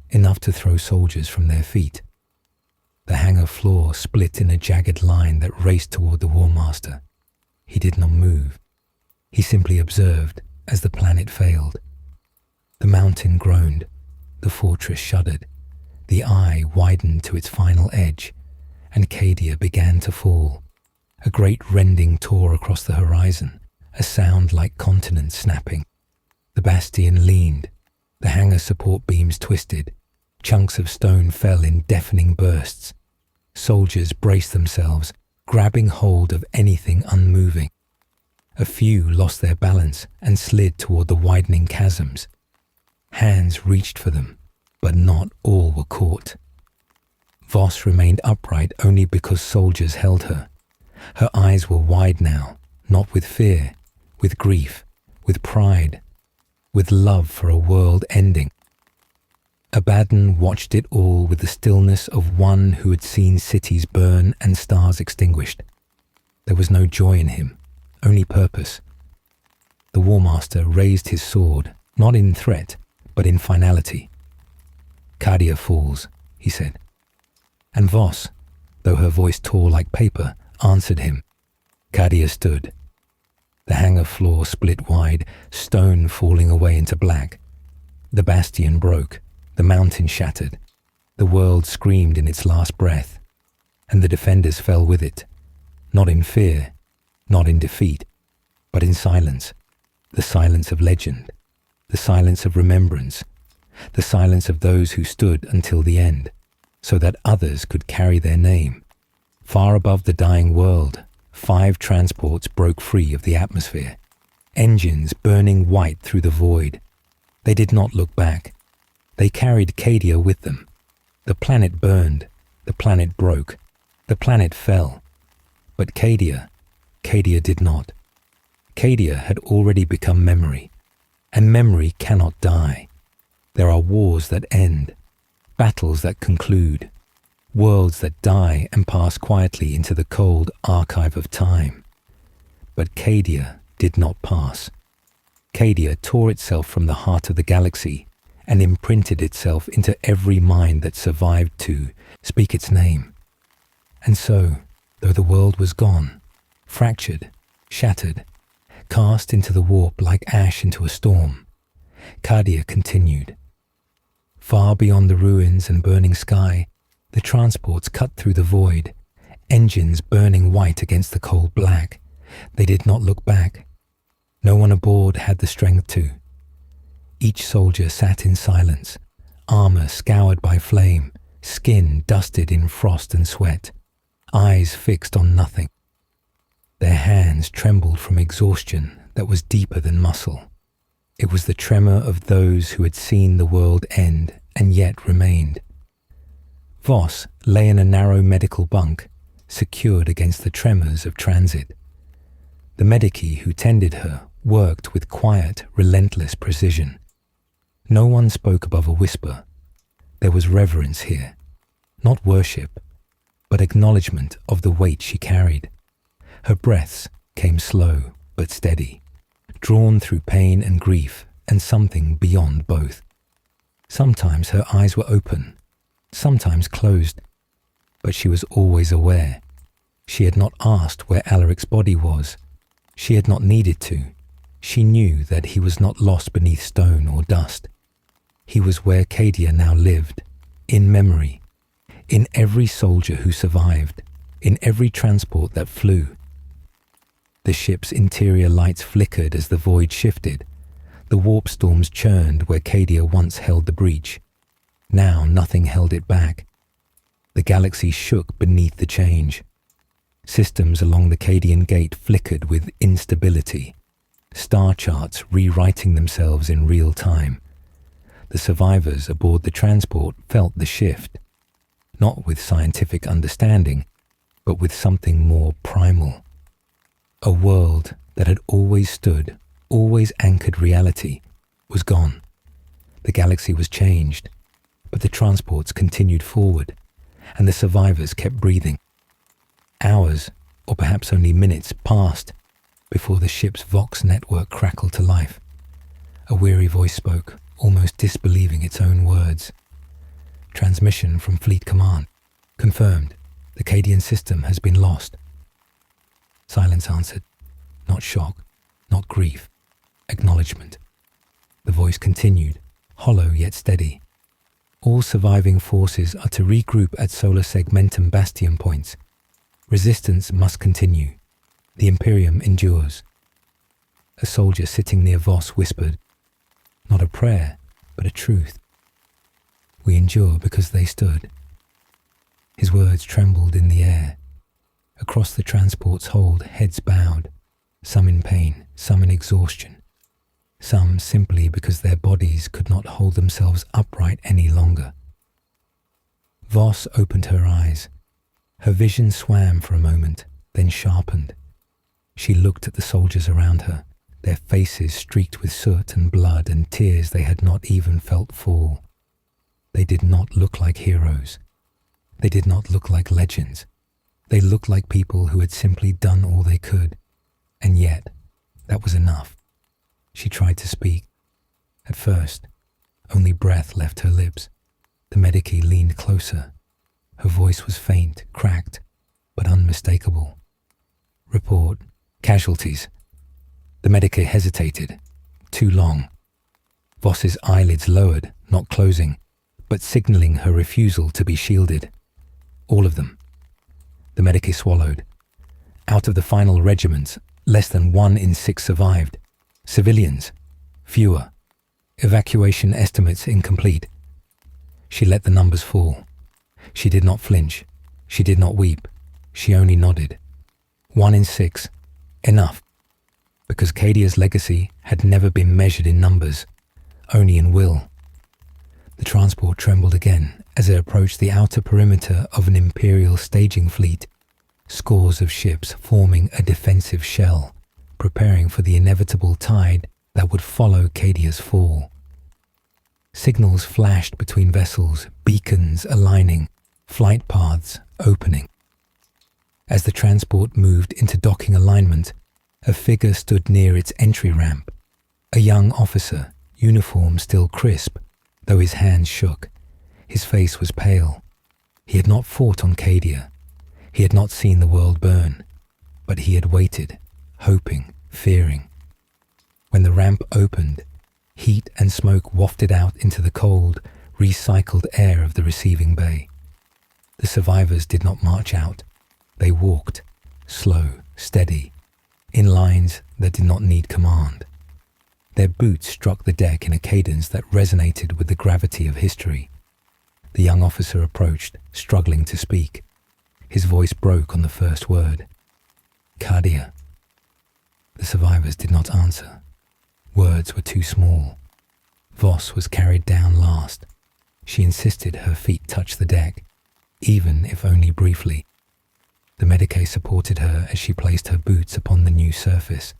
A: enough to throw soldiers from their feet. The hangar floor split in a jagged line that raced toward the War Master. He did not move. He simply observed as the planet failed. The mountain groaned. The fortress shuddered. The eye widened to its final edge, and Cadia began to fall. A great rending tore across the horizon, a sound like continents snapping. The bastion leaned. The hangar support beams twisted. Chunks of stone fell in deafening bursts. Soldiers braced themselves, grabbing hold of anything unmoving. A few lost their balance and slid toward the widening chasms. Hands reached for them, but not all were caught. Voss remained upright only because soldiers held her. Her eyes were wide now, not with fear, with grief, with pride, with love for a world ending. Abaddon watched it all with the stillness of one who had seen cities burn and stars extinguished. There was no joy in him, only purpose. The War Master raised his sword, not in threat, but in finality. Cadia falls, he said. And Voss, though her voice tore like paper, answered him. Cadia stood. The hangar floor split wide, stone falling away into black. The bastion broke, the mountain shattered. The world screamed in its last breath, and the defenders fell with it, not in fear, not in defeat, but in silence, the silence of legend. the silence of remembrance, the silence of those who stood until the end, so that others could carry their name. Far above the dying world, 5 transports broke free of the atmosphere, engines burning white through the void. They did not look back. They carried Cadia with them. The planet burned, the planet broke, the planet fell. But Cadia did not. Cadia had already become memory, and memory cannot die. There are wars that end, battles that conclude, worlds that die and pass quietly into the cold archive of time. But Cadia did not pass. Cadia tore itself from the heart of the galaxy and imprinted itself into every mind that survived to speak its name. And so, though the world was gone, fractured, shattered, cast into the warp like ash into a storm, Cadia continued. Far beyond the ruins and burning sky, the transports cut through the void, engines burning white against the cold black. They did not look back. No one aboard had the strength to. Each soldier sat in silence, armor scoured by flame, skin dusted in frost and sweat, eyes fixed on nothing. Their hands trembled from exhaustion that was deeper than muscle. It was the tremor of those who had seen the world end and yet remained. Voss lay in a narrow medical bunk, secured against the tremors of transit. The medici who tended her worked with quiet, relentless precision. No one spoke above a whisper. There was reverence here, not worship, but acknowledgement of the weight she carried. Her breaths came slow but steady, drawn through pain and grief and something beyond both. Sometimes her eyes were open, sometimes closed, but she was always aware. She had not asked where Alaric's body was. She had not needed to. She knew that he was not lost beneath stone or dust. He was where Cadia now lived, in memory, in every soldier who survived, in every transport that flew. The ship's interior lights flickered as the void shifted. The warp storms churned where Cadia once held the breach. Now nothing held it back. The galaxy shook beneath the change. Systems along the Cadian gate flickered with instability, star charts rewriting themselves in real time. The survivors aboard the transport felt the shift, not with scientific understanding, but with something more primal. A world that had always stood, always anchored reality, was gone. The galaxy was changed, but the transports continued forward, and the survivors kept breathing. Hours, or perhaps only minutes, passed before the ship's Vox network crackled to life. A weary voice spoke, almost disbelieving its own words. Transmission from Fleet Command. Confirmed. The Cadian system has been lost. Silence answered. Not shock, not grief. Acknowledgement. The voice continued, hollow yet steady. All surviving forces are to regroup at solar segmentum bastion points. Resistance must continue. The Imperium endures. A soldier sitting near Voss whispered, not a prayer, but a truth. We endure because they stood. His words trembled in the air. Across the transport's hold, heads bowed, some in pain, some in exhaustion, some simply because their bodies could not hold themselves upright any longer. Voss opened her eyes. Her vision swam for a moment, then sharpened. She looked at the soldiers around her, their faces streaked with soot and blood and tears they had not even felt fall. They did not look like heroes. They did not look like legends. They looked like people who had simply done all they could. And yet, that was enough. She tried to speak. At first, only breath left her lips. The medici leaned closer. Her voice was faint, cracked, but unmistakable. Report. Casualties. The medici hesitated. Too long. Voss's eyelids lowered, not closing, but signalling her refusal to be shielded. All of them. The medici swallowed. Out of the final regiments, less than 1 in 6 survived. Civilians, fewer. Evacuation estimates incomplete. She let the numbers fall. She did not flinch. She did not weep. She only nodded. 1 in 6. Enough. Because Cadia's legacy had never been measured in numbers, only in will. The transport trembled again as it approached the outer perimeter of an Imperial staging fleet, scores of ships forming a defensive shell, preparing for the inevitable tide that would follow Cadia's fall. Signals flashed between vessels, beacons aligning, flight paths opening. As the transport moved into docking alignment, a figure stood near its entry ramp, a young officer, uniform still crisp, though his hands shook. His face was pale. He had not fought on Cadia. He had not seen the world burn, but he had waited, hoping, fearing. When the ramp opened, heat and smoke wafted out into the cold, recycled air of the receiving bay. The survivors did not march out. They walked, slow, steady, in lines that did not need command. Their boots struck the deck in a cadence that resonated with the gravity of history. The young officer approached, struggling to speak. His voice broke on the first word. Cadia. The survivors did not answer. Words were too small. Voss was carried down last. She insisted her feet touch the deck, even if only briefly. The Medicae supported her as she placed her boots upon the new surface,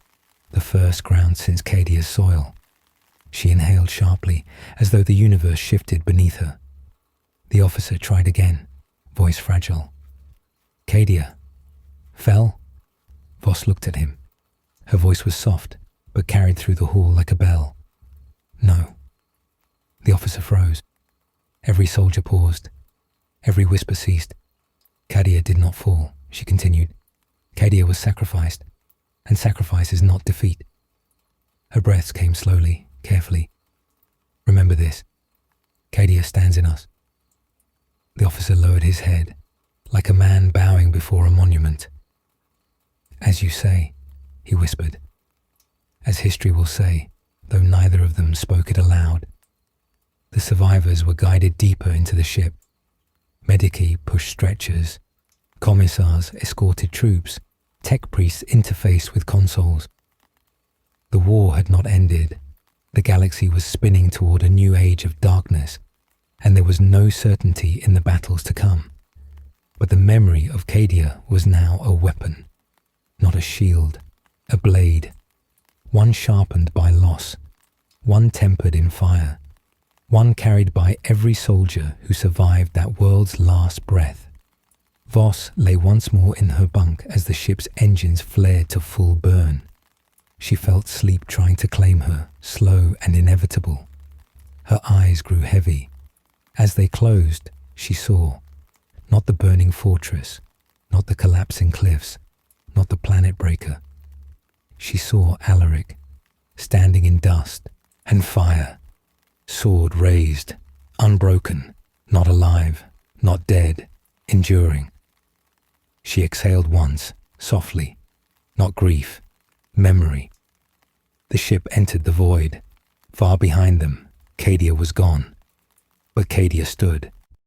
A: the first ground since Cadia's soil. She inhaled sharply, as though the universe shifted beneath her. The officer tried again, voice fragile. Cadia. Fell? Voss looked at him. Her voice was soft, but carried through the hall like a bell. No. The officer froze. Every soldier paused. Every whisper ceased. Cadia did not fall, she continued. Cadia was sacrificed, and sacrifice is not defeat. Her breaths came slowly, carefully. Remember this. Cadia stands in us. The officer lowered his head, like a man bowing before a monument. As you say, he whispered. As history will say, though neither of them spoke it aloud. The survivors were guided deeper into the ship. Medici pushed stretchers. Commissars escorted troops. Tech priests interfaced with consoles. The war had not ended. The galaxy was spinning toward a new age of darkness, and there was no certainty in the battles to come. But the memory of Cadia was now a weapon, not a shield, a blade, one sharpened by loss, one tempered in fire, one carried by every soldier who survived that world's last breath. Voss lay once more in her bunk as the ship's engines flared to full burn. She felt sleep trying to claim her, slow and inevitable. Her eyes grew heavy. As they closed, she saw, not the burning fortress, not the collapsing cliffs, not the planet breaker. She saw Alaric, standing in dust and fire, sword raised, unbroken, not alive, not dead, enduring. She exhaled once, softly, not grief, memory. The ship entered the void. Far behind them, Cadia was gone. But Cadia stood,